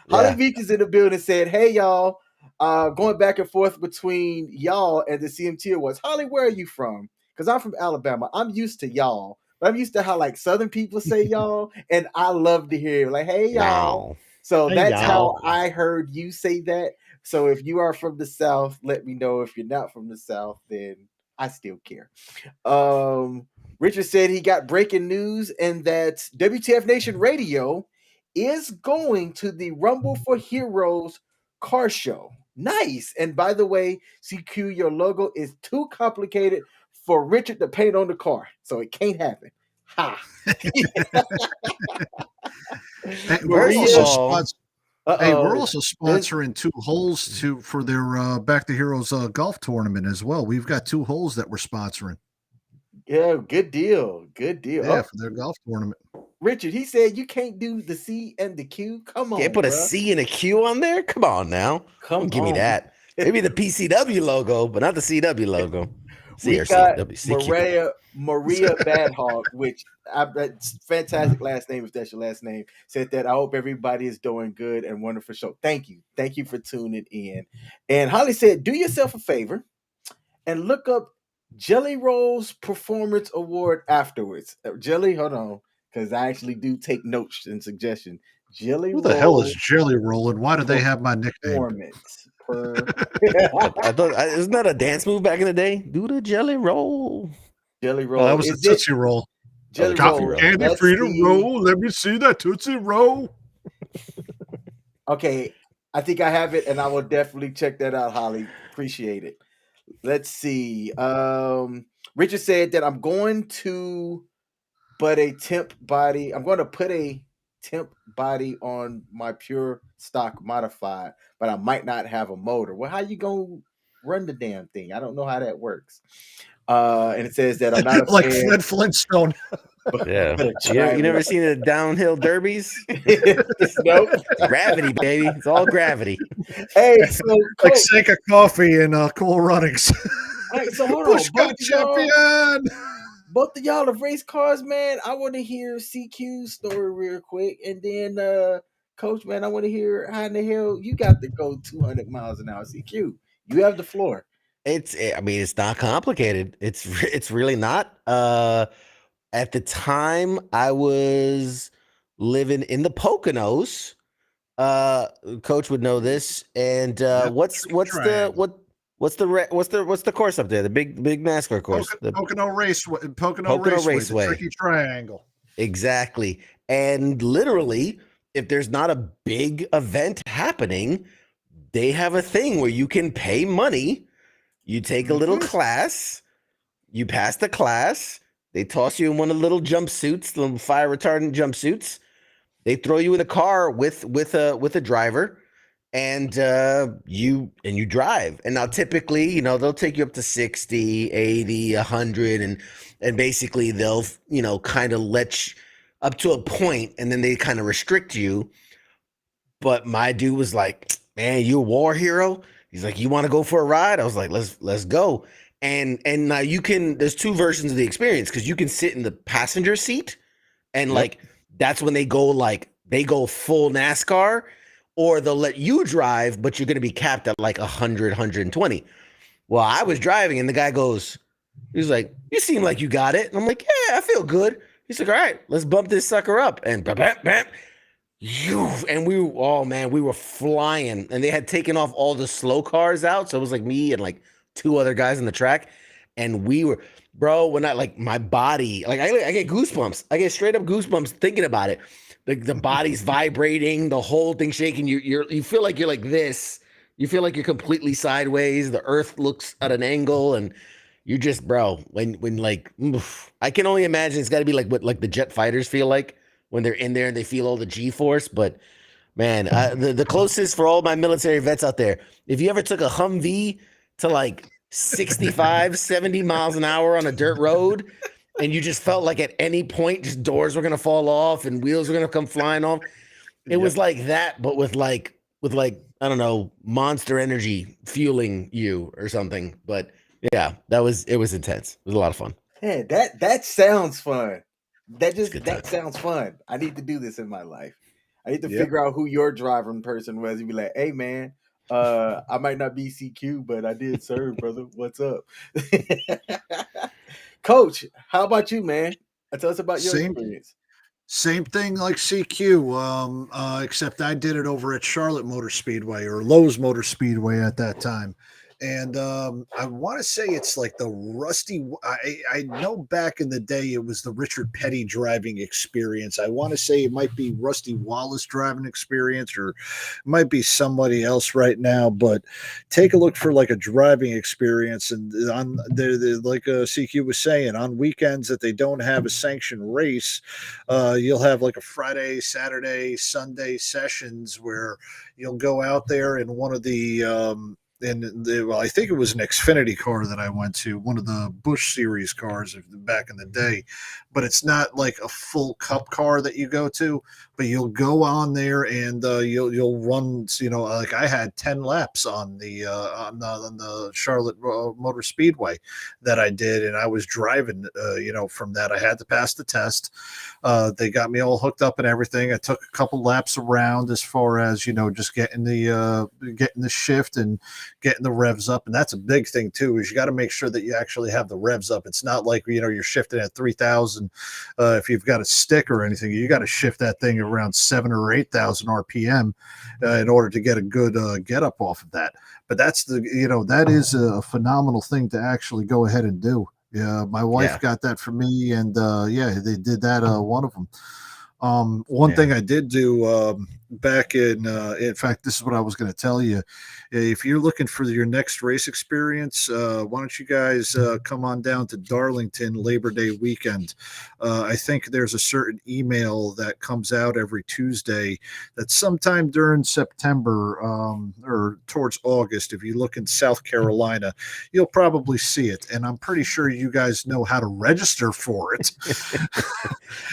Speaker 1: Veach is in the building. Said, "Hey y'all, going back and forth between y'all and the CMT Awards. Holly, where are you from? Because I'm from Alabama. I'm used to y'all, but I'm used to how like Southern people say y'all, and I love to hear like, hey y'all."
Speaker 4: Wow.
Speaker 1: So that's how I heard you say that. So if you are from the South, let me know. If you're not from the South, then I still care. Richard said he got breaking news and that WTF Nation Radio is going to the Rumble for Heroes car show. Nice. And by the way, CQ, your logo is too complicated for Richard to paint on the car. So it can't happen. Ha.
Speaker 2: We're also sponsoring 2 holes for their Back to Heroes golf tournament as well. We've got 2 holes that we're sponsoring.
Speaker 1: Yeah, good deal.
Speaker 2: Yeah, for their golf tournament.
Speaker 1: Richard, he said you can't do the C and the Q. Come on,
Speaker 4: Can't put a
Speaker 1: bruh.
Speaker 4: C and a Q on there. Come on now.
Speaker 1: Come
Speaker 4: Don't give me
Speaker 1: on.
Speaker 4: that. Maybe the PCW logo, but not the CW logo.
Speaker 1: We
Speaker 4: CRC,
Speaker 1: got
Speaker 4: WCQ.
Speaker 1: Maria Badhog, which that's fantastic last name if that's your last name. Said that I hope everybody is doing good and wonderful show. Thank you for tuning in. And Holly said, do yourself a favor and look up Jelly Roll's Performance Award afterwards. Jelly, hold on, because I actually do take notes and suggestions. Jelly
Speaker 2: Who the
Speaker 1: Roll
Speaker 2: hell is Jelly Roll, and why do they have my nickname?
Speaker 1: Performance per
Speaker 4: I thought, isn't that a dance move back in the day? Do the jelly roll.
Speaker 1: Jelly Roll.
Speaker 2: Oh, that was
Speaker 1: Is
Speaker 2: a
Speaker 1: it
Speaker 2: Tootsie Roll.
Speaker 1: Jelly
Speaker 4: Tootsie
Speaker 1: Roll?
Speaker 4: Roll.
Speaker 2: Candy
Speaker 1: Let's
Speaker 2: Frida
Speaker 1: see.
Speaker 2: Roll. Let me see that Tootsie Roll.
Speaker 1: Okay, I think I have it, and I will definitely check that out, Holly. Appreciate it. Let's see. Richard said that I'm going to put a temp body on my pure stock modified, but I might not have a motor. Well, how you gonna run the damn thing? I don't know how that works. And it says that I'm not a
Speaker 2: Like
Speaker 1: fan.
Speaker 2: Fred Flintstone.
Speaker 4: Yeah.
Speaker 1: Better
Speaker 4: You
Speaker 1: try
Speaker 4: never
Speaker 1: it.
Speaker 4: seen the downhill derbies?
Speaker 1: Nope.
Speaker 4: Gravity, baby. It's all gravity.
Speaker 1: Hey, so
Speaker 2: Like
Speaker 1: Coach,
Speaker 2: Seika Coffee and Cool Runnings.
Speaker 1: hey, so hold on.
Speaker 2: Push cut champion.
Speaker 1: Both of y'all have race cars, man. I want to hear CQ's story real quick, and then Coach, man, I want to hear how in the hell you got to go 200 miles an hour. CQ, you have the floor.
Speaker 4: I mean, it's not complicated. It's really not. At the time, I was living in the Poconos. Coach would know this. And what's the course up there? The big NASCAR course.
Speaker 2: Pocono Raceway.
Speaker 4: Pocono Raceway.
Speaker 2: The tricky triangle.
Speaker 4: Exactly. And literally, if there's not a big event happening, they have a thing where you can pay money. You take a little class, you pass the class, they toss you in one of the little jumpsuits, the little fire retardant jumpsuits. They throw you in a car with a driver, and you drive. And now typically, they'll take you up to 60, 80, 100, and basically they'll, kind of let you up to a point, and then they kind of restrict you. But my dude was like, man, you a war hero? He's like, you want to go for a ride? I was like, let's go. And now there's two versions of the experience, because you can sit in the passenger seat, and like that's when they go full NASCAR, or they'll let you drive, but you're going to be capped at like 100, 120. Well, I was driving, and the guy goes, he's like, you seem like you got it. And I'm like, yeah, I feel good. He's like, all right, let's bump this sucker up. And bam. And we were flying, and they had taken off all the slow cars out. So it was like me and like two other guys on the track. And we were, bro, when my body, like I get goosebumps. I get straight up goosebumps thinking about it. Like the body's vibrating, the whole thing shaking. You feel like you're like this. You feel like you're completely sideways. The earth looks at an angle, and you just, bro, when like, oof, I can only imagine it's got to be like what like the jet fighters feel like when they're in there and they feel all the G-force. But man, the closest for all my military vets out there, if you ever took a Humvee to like 65, 70 miles an hour on a dirt road, and you just felt like at any point just doors were going to fall off and wheels were going to come flying off. It was like that, but with like, I don't know, Monster Energy fueling you or something. But yeah, it was intense. It was a lot of fun.
Speaker 1: Yeah, that sounds fun. That sounds fun. I need to do this in my life. I need to figure out who your driving person was and be like, hey man, I might not be CQ, but I did serve, brother. What's up? Coach, how about you, man? Tell us about your experience.
Speaker 2: Same thing like CQ, except I did it over at Charlotte Motor Speedway, or Lowe's Motor Speedway at that time. And I want to say it's like the Rusty. I know back in the day it was the Richard Petty driving experience. I want to say it might be Rusty Wallace driving experience, or it might be somebody else right now. But take a look for like a driving experience. And on like CQ was saying, on weekends that they don't have a sanctioned race, you'll have like a Friday, Saturday, Sunday sessions where you'll go out there in one of the well, I think it was an Xfinity car that I went to, one of the Busch Series cars back in the day, but it's not like a full Cup car that you go to, but you'll go on there and you'll run. Like I had 10 laps on the Charlotte Motor Speedway that I did, and I was driving. From that I had to pass the test. They got me all hooked up and everything. I took a couple laps around as far as just getting the shift and getting the revs up, and that's a big thing too. Is you got to make sure that you actually have the revs up. It's not like you're shifting at 3,000 if you've got a stick or anything. You got to shift that thing around 7,000 or 8,000 RPM in order to get a good get up off of that. But that's that is a phenomenal thing to actually go ahead and do. Yeah, my wife got that for me, and they did that. One of them. One thing I did do back in fact, this is what I was going to tell you. If you're looking for your next race experience, why don't you guys come on down to Darlington Labor Day weekend? I think there's a certain email that comes out every Tuesday that's sometime during September or towards August. If you look in South Carolina, you'll probably see it. And I'm pretty sure you guys know how to register for it.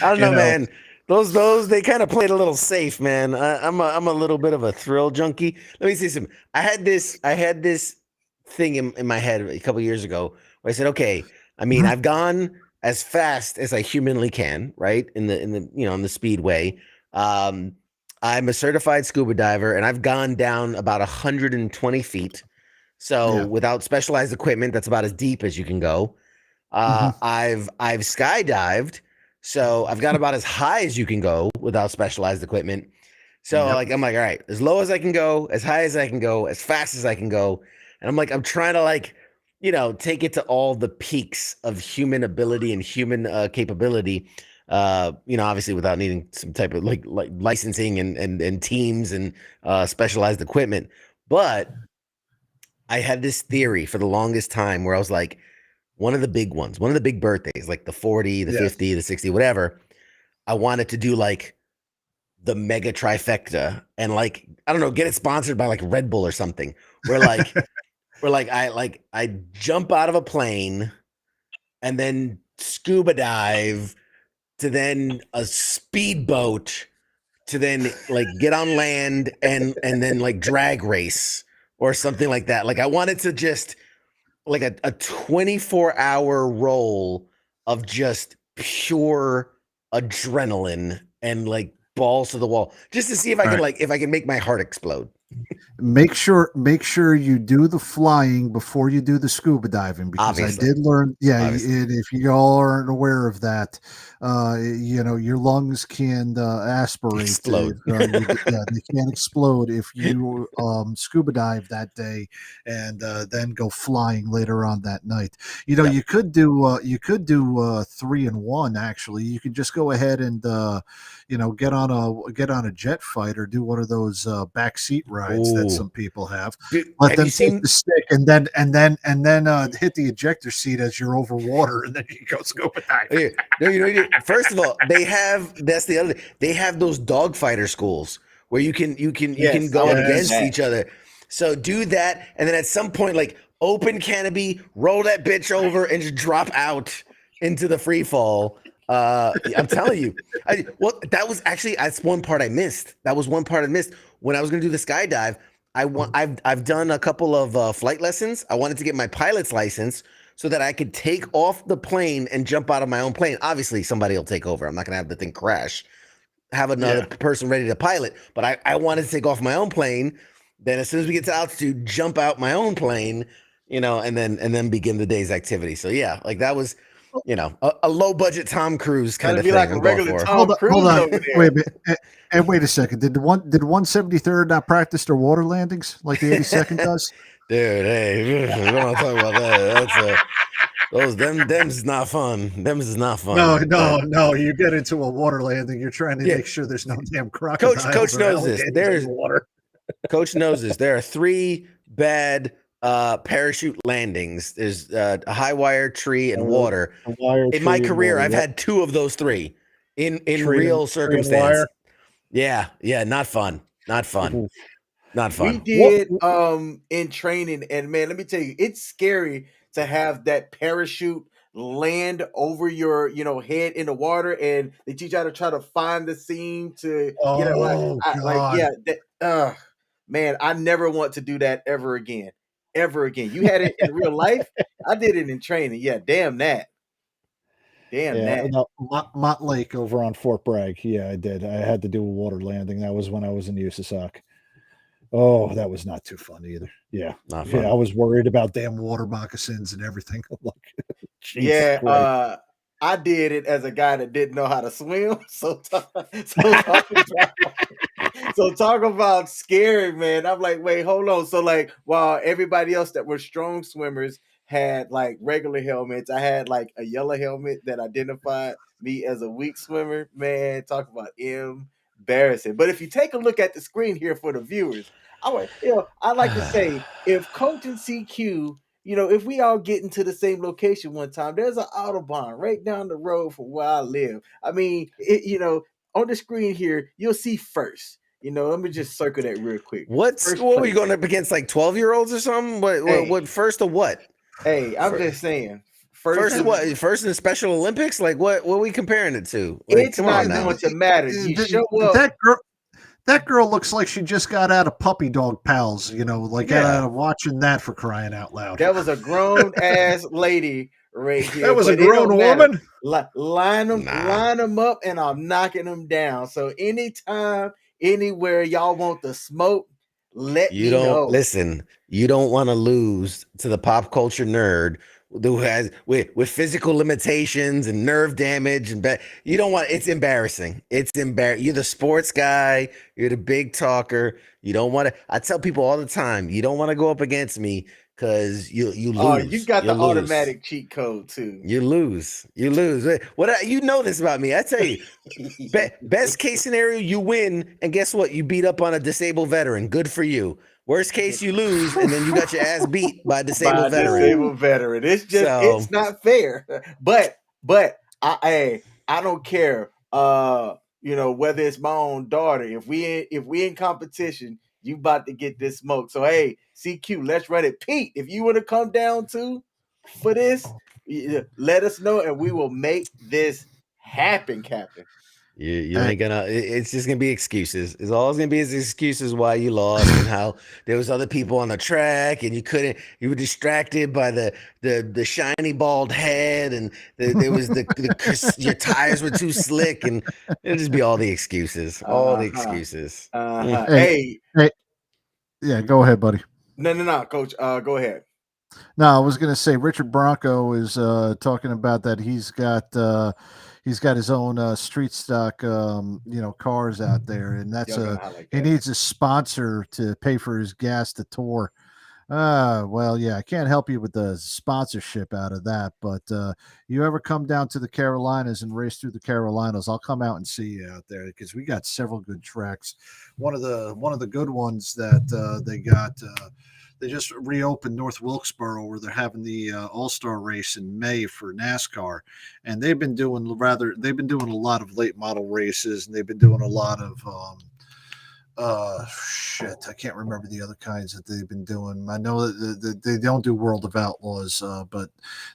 Speaker 4: I don't know, man. Those they kind of played a little safe, man. I'm a little bit of a thrill junkie. Let me see something. I had this thing in my head a couple years ago where I said, okay, I mean, I've gone as fast as I humanly can, right? In the speedway. I'm a certified scuba diver, and I've gone down about 120 feet. So without specialized equipment, that's about as deep as you can go. I've skydived. So I've got about as high as you can go without specialized equipment. So I'm like, all right, as low as I can go, as high as I can go, as fast as I can go. And I'm trying to take it to all the peaks of human ability and human capability. Obviously without needing some type of like licensing and teams and specialized equipment. But I had this theory for the longest time where I was like, one of the big ones, one of the big birthdays, like the 40, the 50, the 60, whatever. I wanted to do like the mega trifecta and I don't know, get it sponsored by like Red Bull or something. Where I jump out of a plane and then scuba dive to then a speedboat to then like get on land and then like drag race or something like that. Like I wanted to just like a 24-hour roll of just pure adrenaline and like balls to the wall, just to see if I can make my heart explode.
Speaker 2: Make sure you do the flying before you do the scuba diving, because
Speaker 4: Obviously.
Speaker 2: I did learn. And if you all aren't aware of that, your lungs can aspirate.
Speaker 4: Explode.
Speaker 2: They can explode if you scuba dive that day and then go flying later on that night. You could do 3 in 1. Actually, you could just go ahead and get on a jet fighter, do one of those backseat rides that some people have.
Speaker 4: Dude,
Speaker 2: let them take the stick and then hit the ejector seat as you're over water, and then you go scuba diving.
Speaker 4: First of all, that's the other thing. They have those dogfighter schools where you can go against each other. So do that, and then at some point, like open canopy, roll that bitch over, and just drop out into the free fall. I'm telling you. That's one part I missed. That was one part I missed when I was going to do the skydive. I've done a couple of flight lessons. I wanted to get my pilot's license so that I could take off the plane and jump out of my own plane. Obviously, somebody will take over. I'm not going to have the thing crash. Have another person ready to pilot. But I wanted to take off my own plane. Then as soon as we get to altitude, jump out my own plane, and then begin the day's activity. So yeah, like that was, a low budget Tom Cruise kind of thing.
Speaker 1: Like a regular Tom Cruise.
Speaker 2: Hold on. Wait a minute. And wait a second. Did 173rd not practice their water landings like the 82nd does?
Speaker 4: Dude, hey, we don't want to talk about that. Them's is not fun. Them's is not fun.
Speaker 2: No. You get into a water landing, you're trying to make sure there's no damn crocodiles.
Speaker 4: Coach knows this. There's water. Coach knows this. There are 3 bad parachute landings. There's a high wire, tree, and water. In my career, I've had 2 of those 3 in real circumstance. Yeah, not fun. Not fun. Not
Speaker 1: We
Speaker 4: fun.
Speaker 1: did in training, and man, let me tell you, it's scary to have that parachute land over your head in the water, and they teach you how to try to find the seam to get it like
Speaker 2: Oh God.
Speaker 1: yeah, man, I never want to do that ever again. Ever again. You had it in real life. I did it in training. Yeah, damn that. Damn
Speaker 5: Yeah,
Speaker 1: that.
Speaker 5: no, Mott Lake over on Fort Bragg. Yeah, I did. I had to do a water landing. That was when I was in USASOC. Oh, that was not too fun either. Yeah.
Speaker 4: Not
Speaker 5: Yeah,
Speaker 4: fun.
Speaker 5: I was worried about damn water moccasins and everything. I'm like, Jesus
Speaker 1: Yeah,
Speaker 5: Christ.
Speaker 1: I did it as a guy that didn't know how to swim. So talk about talk about scary, man. I'm like, wait, hold on. So like, while everybody else that were strong swimmers had like regular helmets, I had like a yellow helmet that identified me as a weak swimmer. Man, talk about embarrassing. But if you take a look at the screen here for the viewers, I like to say if Coach and CQ, if we all get into the same location one time, there's an Autobahn right down the road from where I live. I mean, on the screen here, you'll see first. Let me just circle that real quick.
Speaker 4: What
Speaker 1: First
Speaker 4: school were you
Speaker 1: place.
Speaker 4: going up against? Like 12-year-olds or something? What first of what?
Speaker 1: Hey, I'm
Speaker 4: Fir-
Speaker 1: just saying.
Speaker 4: First of
Speaker 1: in-
Speaker 4: what? First in the Special Olympics? Like what are we comparing it to? Like,
Speaker 1: It's
Speaker 4: come on
Speaker 1: not
Speaker 4: now.
Speaker 1: going to matter. You show up.
Speaker 2: That girl looks like she just got out of Puppy Dog Pals, like
Speaker 4: Yeah.
Speaker 2: out of watching that, for crying out loud.
Speaker 1: That was a grown ass lady right here.
Speaker 5: That was a
Speaker 1: but it don't
Speaker 5: grown
Speaker 1: matter.
Speaker 5: woman?
Speaker 1: Line
Speaker 4: Nah.
Speaker 1: them up, and I'm knocking them down. So anytime, anywhere y'all want the smoke, let
Speaker 4: You
Speaker 1: me
Speaker 4: don't
Speaker 1: know.
Speaker 4: listen. You don't want to lose to the pop culture nerd who has with physical limitations and nerve damage you don't want. It's embarrassing. It's embarrassing. You're the sports guy. You're the big talker. You don't want to. I tell people all the time. You don't want to go up against me because you lose.
Speaker 1: Oh, you got the
Speaker 4: You'll lose.
Speaker 1: automatic cheat code too.
Speaker 4: You lose. What you know this about me? I tell you, best case scenario, you win, and guess what? You beat up on a disabled veteran. Good for you. Worst case, you lose, and then you got your ass beat by a disabled veteran.
Speaker 1: It's just it's not fair. But I don't care. Whether it's my own daughter. If we in competition, you about to get this smoke. So hey, CQ, let's run it. Pete, if you want to come down too for this, let us know, and we will make this happen, Captain.
Speaker 4: You ain't gonna. It's just gonna be excuses. It's always gonna be excuses why you lost and how there was other people on the track and you couldn't. You were distracted by the shiny bald head and there was your tires were too slick and it'll just be all the excuses. All the excuses.
Speaker 1: Hey,
Speaker 2: yeah, go ahead, buddy.
Speaker 1: No, Coach. Go ahead.
Speaker 2: No, I was gonna say Richard Bronco is talking about that he's got his own street stock cars out there, and that's he needs a sponsor to pay for his gas to tour. Well, yeah, I can't help you with the sponsorship out of that, but you ever come down to the Carolinas and race through the Carolinas, I'll come out and see you out there because we got several good tracks. One of the good ones that they got. They just reopened North Wilkesboro where they're having the All-Star race in May for NASCAR, and they've been doing a lot of late model races, and they've been doing a lot of I can't remember the other kinds that they've been doing. I know that they don't do World of Outlaws, but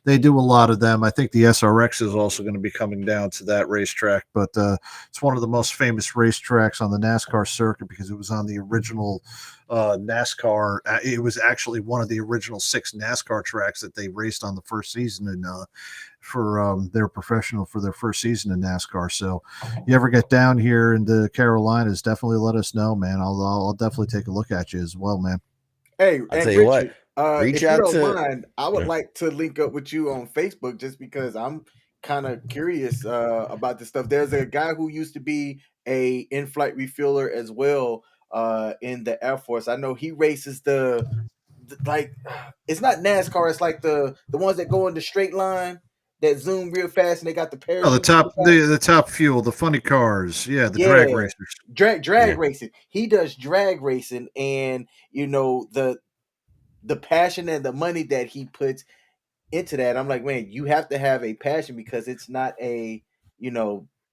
Speaker 2: they do a lot of them. I think the SRX is also going to be coming down to that racetrack, but it's one of the most famous racetracks on the NASCAR circuit because it was on the original NASCAR. It was actually one of the original 6 NASCAR tracks that they raced on the first season and for their professional for their first season in NASCAR. So you ever get down here in the Carolinas, definitely let us know, man. I'll definitely take a look at you as well, man.
Speaker 1: Hey,
Speaker 4: I'll tell
Speaker 1: and
Speaker 4: you
Speaker 1: Richard,
Speaker 4: what, reach
Speaker 1: if you
Speaker 4: out
Speaker 1: don't
Speaker 4: to
Speaker 1: mind, I would like to link up with you on Facebook just because I'm kind of curious about this stuff. There's a guy who used to be a in-flight refueler as well in the Air Force. I know he races like it's not NASCAR, it's like the ones that go in the straight line that zoom real fast and they got the parachute.
Speaker 2: Oh, the top fuel, the funny cars, drag racers,
Speaker 1: drag racing. He does drag racing, and the passion and the money that he puts into that. I'm like, man, you have to have a passion because it's not a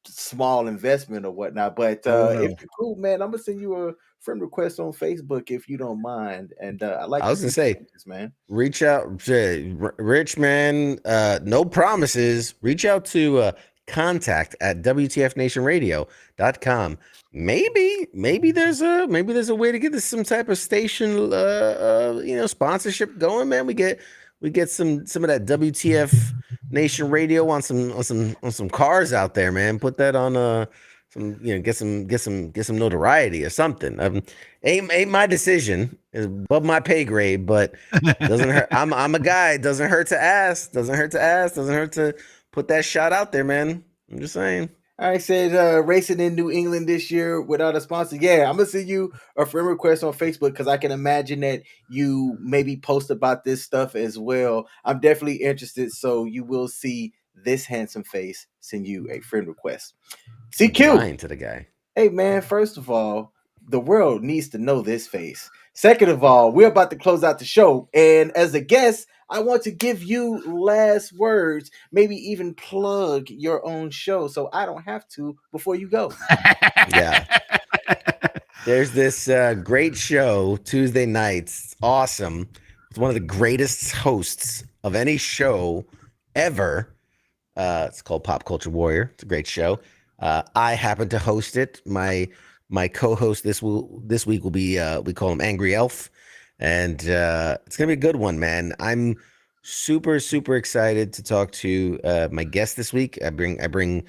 Speaker 1: small investment or whatnot. But
Speaker 5: Oh,
Speaker 1: if
Speaker 5: no.
Speaker 1: you're cool, man, I'm gonna send you a friend request on Facebook if you don't mind. And I like
Speaker 4: I was
Speaker 1: to
Speaker 4: gonna
Speaker 1: see
Speaker 4: say,
Speaker 1: this, man.
Speaker 4: reach out to Rich, man. No promises. Reach out to contact at WTFNationRadio.com. Maybe there's a way to get this some type of station sponsorship going, man. We get some of that WTF Nation Radio on some cars out there, man. Put that on some, get some notoriety or something. Ain't my decision. It's above my pay grade, but doesn't hurt. I'm a guy. Doesn't hurt to ask. Doesn't hurt to put that shot out there, man. I'm just saying.
Speaker 1: I said racing in New England this year without a sponsor. Yeah, I'm gonna send you a friend request on Facebook because I can imagine that you maybe post about this stuff as well. I'm definitely interested, so you will see this handsome face send you a friend request. CQ.
Speaker 4: Lying to the guy.
Speaker 1: Hey man, first of all, the world needs to know this face. Second of all, we're about to close out the show, and as a guest, I want to give you last words, maybe even plug your own show so I don't have to before you go.
Speaker 4: Yeah. There's this great show Tuesday nights. It's awesome. It's one of the greatest hosts of any show ever. It's called Pop Culture Warrior. It's a great show. I happen to host it. My co-host this week will be we call him Angry Elf, and it's gonna be a good one, man. I'm super excited to talk to my guest this week. I bring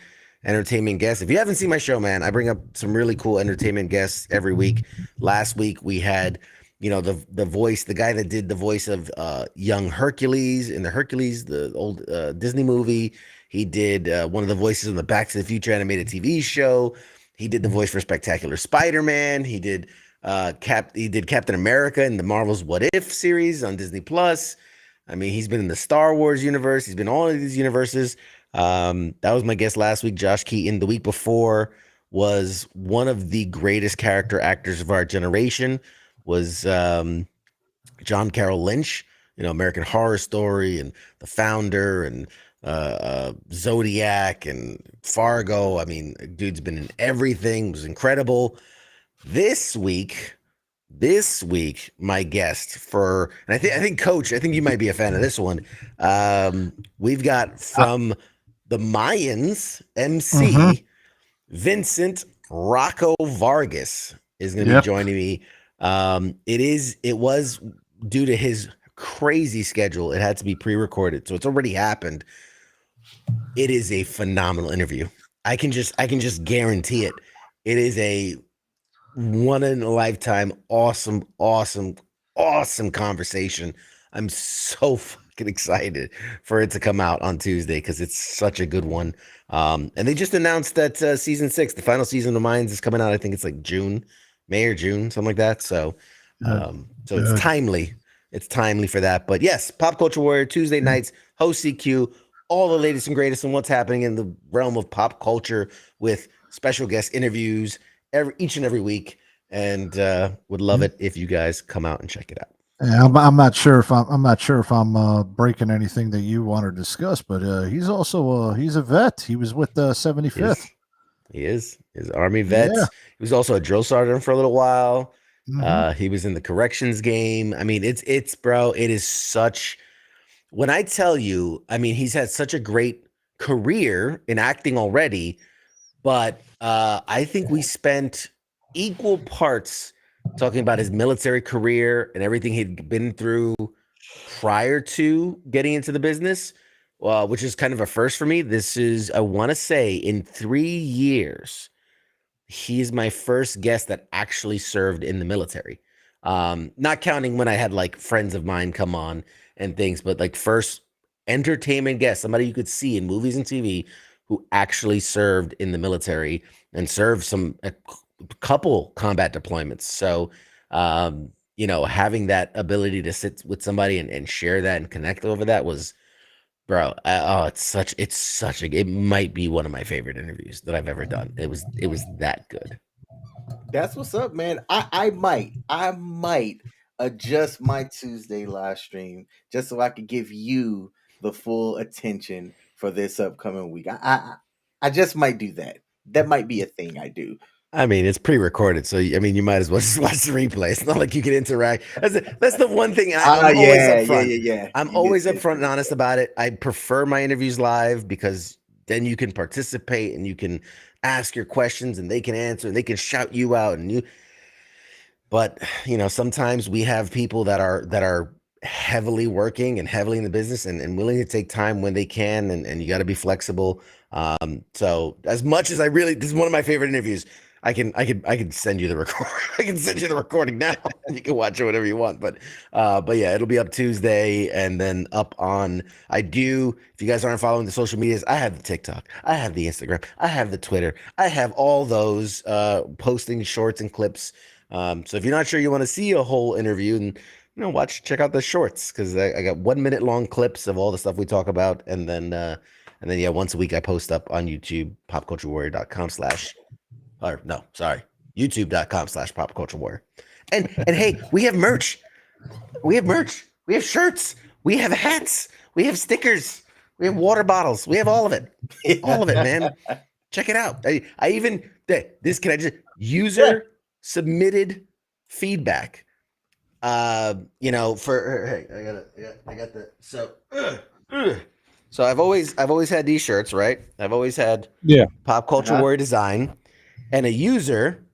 Speaker 4: entertainment guests. If you haven't seen my show, man, I bring up some really cool entertainment guests every week. Last week we had the guy that did the voice of young Hercules in the Hercules, the old Disney movie. He did one of the voices in the Back to the Future animated TV show. He did the voice for Spectacular Spider-Man. He did Captain America in the Marvel's What If series on Disney Plus. I mean, he's been in the Star Wars universe. He's been in all of these universes. That was my guest last week, Josh Keaton. The week before was one of the greatest character actors of our generation, was John Carroll Lynch, American Horror Story and The Founder and Zodiac and Fargo. I mean, dude's been in everything. It was incredible. This week, my guest and I think Coach, I think you might be a fan of this one. We've got from the Mayans MC, Vincent Rocco Vargas is going to be joining me. It was due to his crazy schedule. It had to be pre-recorded, so it's already happened. It is a phenomenal interview. I can just guarantee it. It is a one in a lifetime, awesome conversation. I'm so fucking excited for it to come out on Tuesday because it's such a good one. And they just announced that season 6, the final season of Mayans, is coming out. I think it's like May or June, something like that. So, it's timely. It's timely for that. But yes, Pop Culture Warrior Tuesday nights, host CQ, all the latest and greatest in what's happening in the realm of pop culture with special guest interviews each and every week. And would love it if you guys come out and check it out.
Speaker 2: Yeah, I'm not sure if I'm breaking anything that you want to discuss, but he's also he's a vet. He was with the 75th.
Speaker 4: He is. He's Army vet. Yeah. He was also a drill sergeant for a little while. He was in the corrections game. I mean, it's bro, it is such, when I tell you, I mean, he's had such a great career in acting already, but I think we spent equal parts talking about his military career and everything he'd been through prior to getting into the business, which is kind of a first for me. This is, I want to say, in 3 years, he's my first guest that actually served in the military. Not counting when I had like friends of mine come on and things, but like first entertainment guest, somebody you could see in movies and TV who actually served in the military and served a couple combat deployments. So, having that ability to sit with somebody and share that and connect over that was, bro. It might be one of my favorite interviews that I've ever done. It was that good.
Speaker 1: That's what's up, man. I might adjust my Tuesday live stream just so I could give you the full attention for this upcoming week. I just might do that. That might be a thing I do.
Speaker 4: I mean, it's pre-recorded, so I mean, you might as well just watch the replay. It's not like you can interact. That's the one thing I'm always upfront.
Speaker 1: Yeah.
Speaker 4: I'm
Speaker 1: You
Speaker 4: always
Speaker 1: get that.
Speaker 4: upfront and honest about it. I prefer my interviews live because then you can participate and you can ask your questions and they can answer and they can shout you out and you. But you know, sometimes we have people that are heavily working and heavily in the business and willing to take time when they can, and you got to be flexible. So as much as this is one of my favorite interviews. I can send you the record. I can send you the recording now. You can watch it whenever you want. But yeah, it'll be up Tuesday and then up on. If you guys aren't following the social medias, I have the TikTok, I have the Instagram, I have the Twitter, I have all those posting shorts and clips. So if you're not sure you want to see a whole interview, and check out the shorts because I got 1 minute long clips of all the stuff we talk about, and then yeah, once a week I post up on YouTube, youtube.com/popculturewarrior. And hey, we have merch. We have shirts. We have hats. We have stickers. We have water bottles. We have all of it. All of it, man. Check it out. I even user submitted feedback. I got the so I've always had these shirts, right? I've always had Pop Culture Warrior design, and a user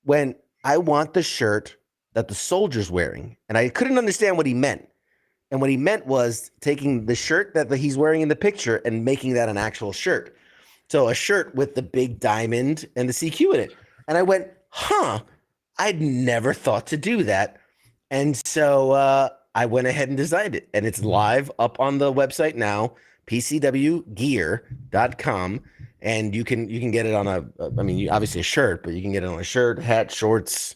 Speaker 4: when I want the shirt that the soldier's wearing, and I couldn't understand what he meant. And what he meant was taking the shirt that he's wearing in the picture and making that an actual shirt. So a shirt with the big diamond and the CQ in it. And I went, I'd never thought to do that. And so I went ahead and designed it. And it's live up on the website now, pcwgear.com. And you can get it on obviously a shirt, but you can get it on a shirt, hat, shorts,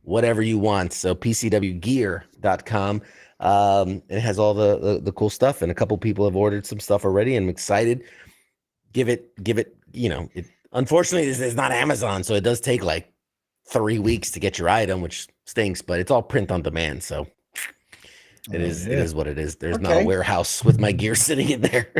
Speaker 4: whatever you want. So pcwgear.com. It has all the cool stuff, and a couple people have ordered some stuff already, and I'm excited. Give it, unfortunately, it's not Amazon, so it does take like 3 weeks to get your item, which stinks, but it's all print on demand. So it is what it is. There's not a warehouse with my gear sitting in there.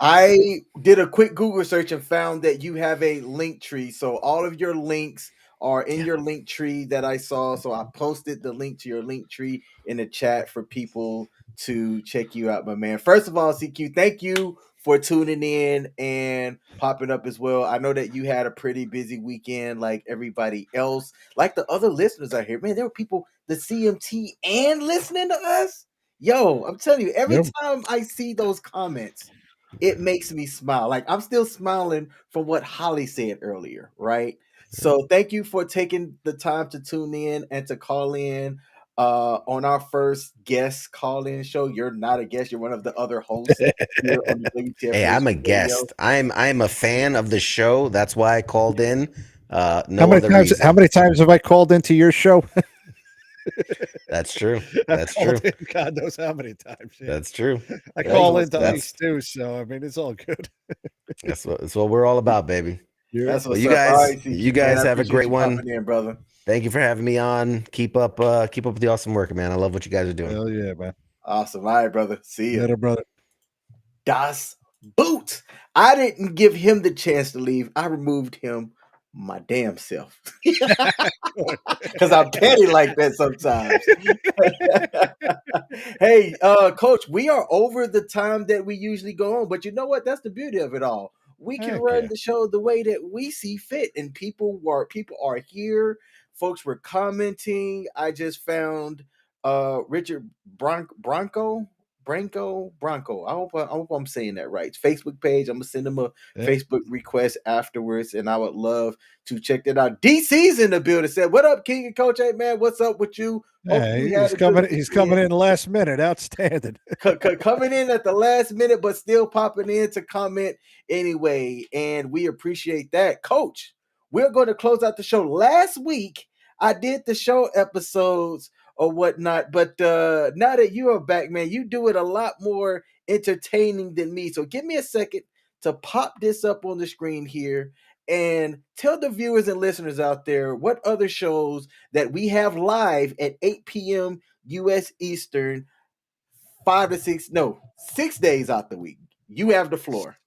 Speaker 1: I did a quick Google search and found that you have a link tree. So all of your links are in your link tree that I saw. So I posted the link to your link tree in the chat for people to check you out, my man. First of all, CQ, thank you for tuning in and popping up as well. I know that you had a pretty busy weekend like everybody else. Like the other listeners out here, man, there were people, the CMT and listening to us. Yo, I'm telling you, every time I see those comments, it makes me smile. Like I'm still smiling from what Holly said earlier, right? So thank you for taking the time to tune in and to call in on our first guest call-in show. You're not a guest, you're one of the other hosts here on the WTF.
Speaker 4: Hey, I'm a guest. I'm a fan of the show. That's why I called in.
Speaker 5: How many times have I called into your show?
Speaker 4: That's true. That's true.
Speaker 5: God knows how many times. Yeah.
Speaker 4: That's true.
Speaker 5: I call into these too, so I mean it's all good.
Speaker 4: That's what we're all about, baby.
Speaker 1: That's what
Speaker 4: you guys have a great one,
Speaker 1: in, brother.
Speaker 4: Thank you for having me on. Keep up with the awesome work, man. I love what you guys are doing.
Speaker 5: Hell yeah, man.
Speaker 1: Awesome. All right, brother. See you
Speaker 5: later, brother.
Speaker 1: Das Boot. I didn't give him the chance to leave. I removed him my damn self because I'm petty like that sometimes. Hey, coach, we are over the time that we usually go on, but you know what? That's the beauty of it all. We can run the show the way that we see fit, and people are here. Folks were commenting. I just found Richard Branco. I hope I'm saying that right. Facebook page. I'm gonna send him a Facebook request afterwards, and I would love to check that out. DC's in the building. Said, "What up, King and Coach? Hey man, what's up with you?"
Speaker 5: He's coming in last minute. Outstanding.
Speaker 1: Coming in at the last minute, but still popping in to comment anyway, and we appreciate that, Coach. We're going to close out the show. Last week, I did the show episodes or whatnot, but now that you are back, man, you do it a lot more entertaining than me. So give me a second to pop this up on the screen here and tell the viewers and listeners out there what other shows that we have live at 8 p.m. U.S. Eastern, 6 days out the week. You have the floor.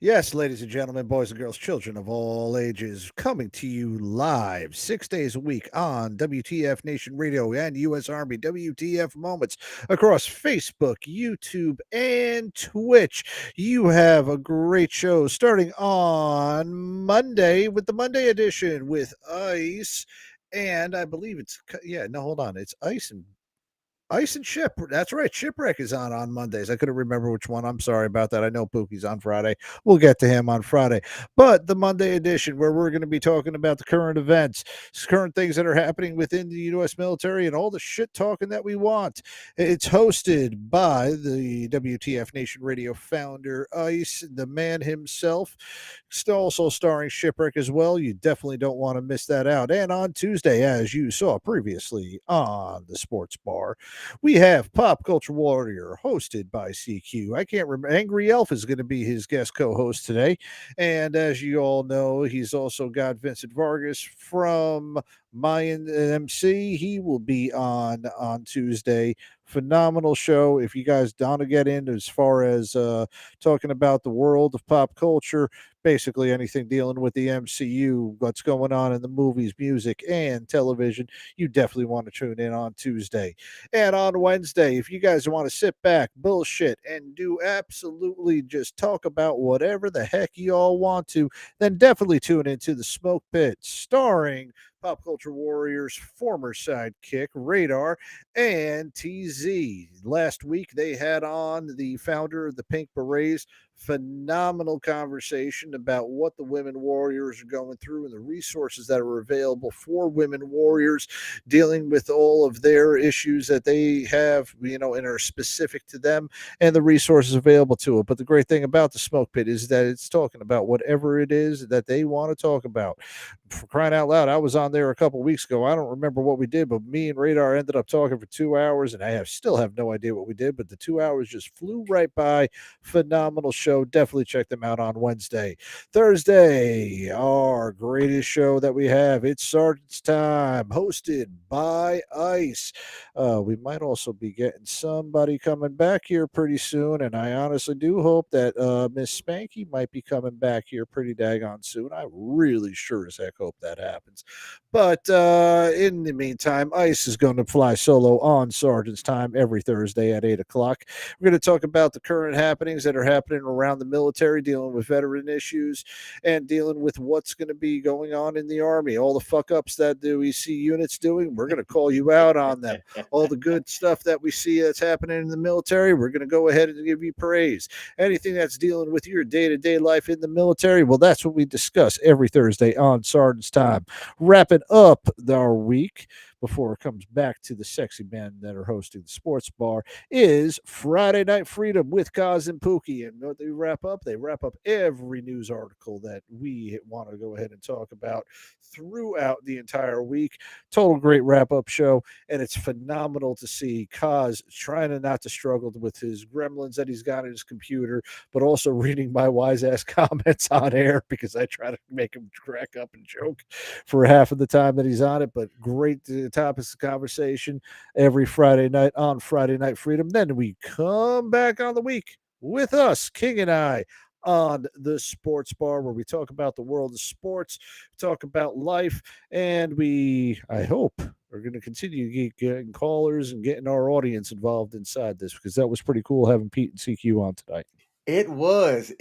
Speaker 5: Yes, ladies and gentlemen, boys and girls, children of all ages, coming to you live 6 days a week on WTF Nation Radio and U.S. Army WTF Moments across Facebook, YouTube, and Twitch. You have a great show starting on Monday with the Monday edition with Ice. And I believe hold on. It's Ice and Shipwreck. That's right. Shipwreck is on Mondays. I couldn't remember which one. I'm sorry about that. I know Pookie's on Friday. We'll get to him on Friday. But the Monday edition, where we're going to be talking about the current events, current things that are happening within the U.S. military, and all the shit talking that we want. It's hosted by the WTF Nation Radio founder, Ice, the man himself, still also starring Shipwreck as well. You definitely don't want to miss that out. And on Tuesday, as you saw previously on the Sports Bar, we have Pop Culture Warrior, hosted by CQ. I can't remember. Angry Elf is going to be his guest co-host today. And as you all know, he's also got Vincent Vargas from Mayan MC. He will be on Tuesday. Phenomenal show. If you guys want to get in as far as talking about the world of pop culture, basically anything dealing with the MCU, what's going on in the movies, music, and television, you definitely want to tune in on Tuesday. And on Wednesday, if you guys want to sit back, bullshit, and do absolutely just talk about whatever the heck you all want to, then definitely tune into the Smoke Pit, starring Pop Culture Warriors' former sidekick, Radar, and TZ. Last week, they had on the founder of the Pink Berets. Phenomenal conversation about what the women warriors are going through and the resources that are available for women warriors dealing with all of their issues that they have, and are specific to them, and the resources available to it. But the great thing about the Smoke Pit is that it's talking about whatever it is that they want to talk about. For crying out loud, I was on there a couple weeks ago. I don't remember what we did, but me and Radar ended up talking for 2 hours, and I still have no idea what we did, but the 2 hours just flew right by. Phenomenal show. Definitely check them out on Wednesday. Thursday, our greatest show that we have, it's Sergeant's Time, hosted by Ice. We might also be getting somebody coming back here pretty soon, and I honestly do hope that Miss Spanky might be coming back here pretty daggone soon. I really sure as heck hope that happens. But in the meantime, Ice is going to fly solo on Sergeant's Time every Thursday at 8 o'clock. We're going to talk about the current happenings that are happening around the military, dealing with veteran issues, and dealing with what's going to be going on in the Army. All the fuck ups that we see units doing, we're going to call you out on them. All the good stuff that we see that's happening in the military, we're going to go ahead and give you praise. Anything that's dealing with your day-to-day life in the military, well, that's what we discuss every Thursday on Sergeant's Time. Wrapping up our week before it comes back to the sexy men that are hosting the Sports Bar is Friday Night Freedom with Kaz and Pookie. And what they wrap up every news article that we want to go ahead and talk about throughout the entire week. Total great wrap-up show, and it's phenomenal to see Kaz trying to not to struggle with his gremlins that he's got in his computer, but also reading my wise-ass comments on air because I try to make him crack up and joke for half of the time that he's on it. But great topics of conversation every Friday night on Friday Night Freedom. Then we come back on the week with us, King and I, on the Sports Bar, where we talk about the world of sports, talk about life, and I hope, are going to continue getting callers and getting our audience involved inside this, because that was pretty cool having Pete and CQ on tonight.
Speaker 1: It was.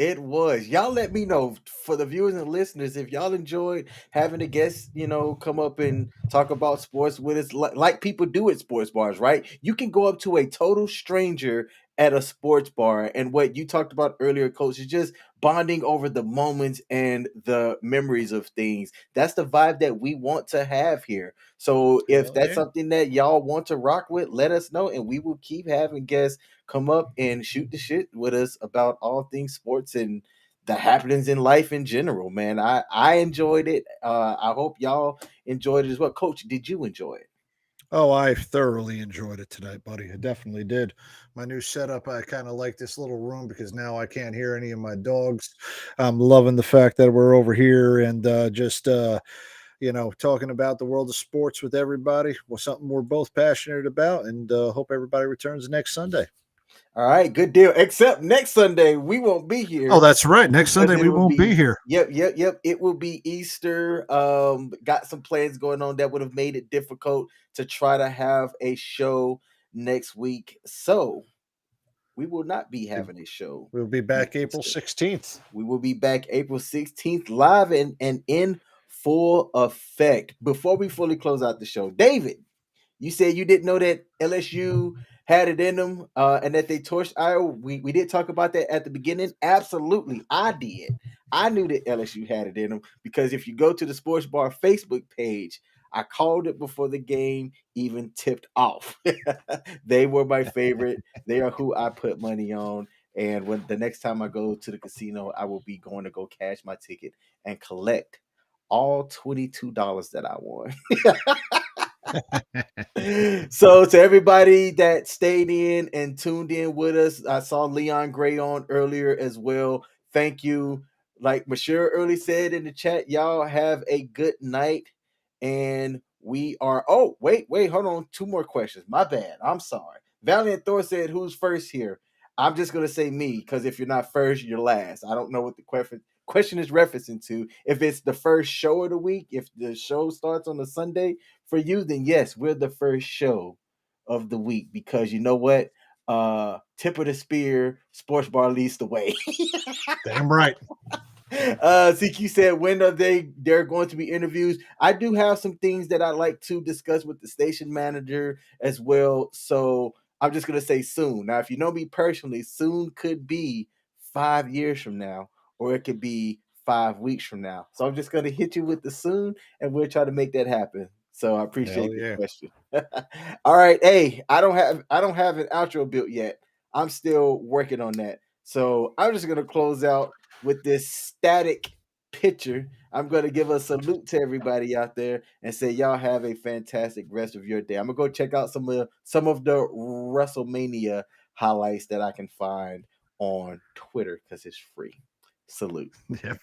Speaker 1: Y'all let me know, for the viewers and listeners, if y'all enjoyed having a guest, come up and talk about sports with us, like people do at sports bars, right? You can go up to a total stranger at a sports bar, and what you talked about earlier, Coach, is just bonding over the moments and the memories of things. That's the vibe that we want to have here. So if that's something that y'all want to rock with, let us know, and we will keep having guests come up and shoot the shit with us about all things sports and the happenings in life in general, man. I enjoyed it. I hope y'all enjoyed it as well. Coach, did you enjoy it?
Speaker 5: Oh, I thoroughly enjoyed it tonight, buddy. I definitely did. My new setup, I kind of like this little room because now I can't hear any of my dogs. I'm loving the fact that we're over here and just talking about the world of sports with everybody. Well, something we're both passionate about, and hope everybody returns next Sunday.
Speaker 1: All right, good deal. Except next Sunday we won't be here.
Speaker 5: Oh, that's right. Next
Speaker 1: because
Speaker 5: Sunday
Speaker 1: it
Speaker 5: we
Speaker 1: will
Speaker 5: won't be here.
Speaker 1: Yep. It will be Easter. Got some plans going on that would have made it difficult to try to have a show next week. So we will not be having a show.
Speaker 5: We'll be back
Speaker 1: next
Speaker 5: April
Speaker 1: Easter.
Speaker 5: 16th.
Speaker 1: We will be back April 16th live and in full effect. Before we fully close out the show, David, you said you didn't know that LSU had it in them and that they torched Iowa. We did talk about that at the beginning. Absolutely, I did. I knew that LSU had it in them because if you go to the Sports Bar Facebook page, I called it before the game even tipped off. They were my favorite. They are who I put money on. And when the next time I go to the casino, I will be going to go cash my ticket and collect all $22 that I won. So to everybody that stayed in and tuned in with us, I saw Leon Gray on earlier as well. Thank you. Like Mashir early said in the chat, y'all have a good night. And we are wait, hold on. 2 more questions. My bad. I'm sorry. Valiant Thor said, who's first here? I'm just gonna say me, because if you're not first, you're last. I don't know what the question is referencing to. If it's the first show of the week, if the show starts on a Sunday, for you, then yes, we're the first show of the week because you know what? Tip of the spear, Sports Bar leads the way.
Speaker 5: Damn right.
Speaker 1: CQ said, when are they're going to be interviews? I do have some things that I'd like to discuss with the station manager as well. So I'm just gonna say soon. Now, if you know me personally, soon could be 5 years from now, or it could be 5 weeks from now. So I'm just gonna hit you with the soon, and we'll try to make that happen. So I appreciate the question. All right, hey, I don't have an outro built yet. I'm still working on that. So I'm just gonna close out with this static picture. I'm going to give a salute to everybody out there and say y'all have a fantastic rest of your day. I'm going to go check out some of the WrestleMania highlights that I can find on Twitter because it's free. Salute.
Speaker 5: Yep.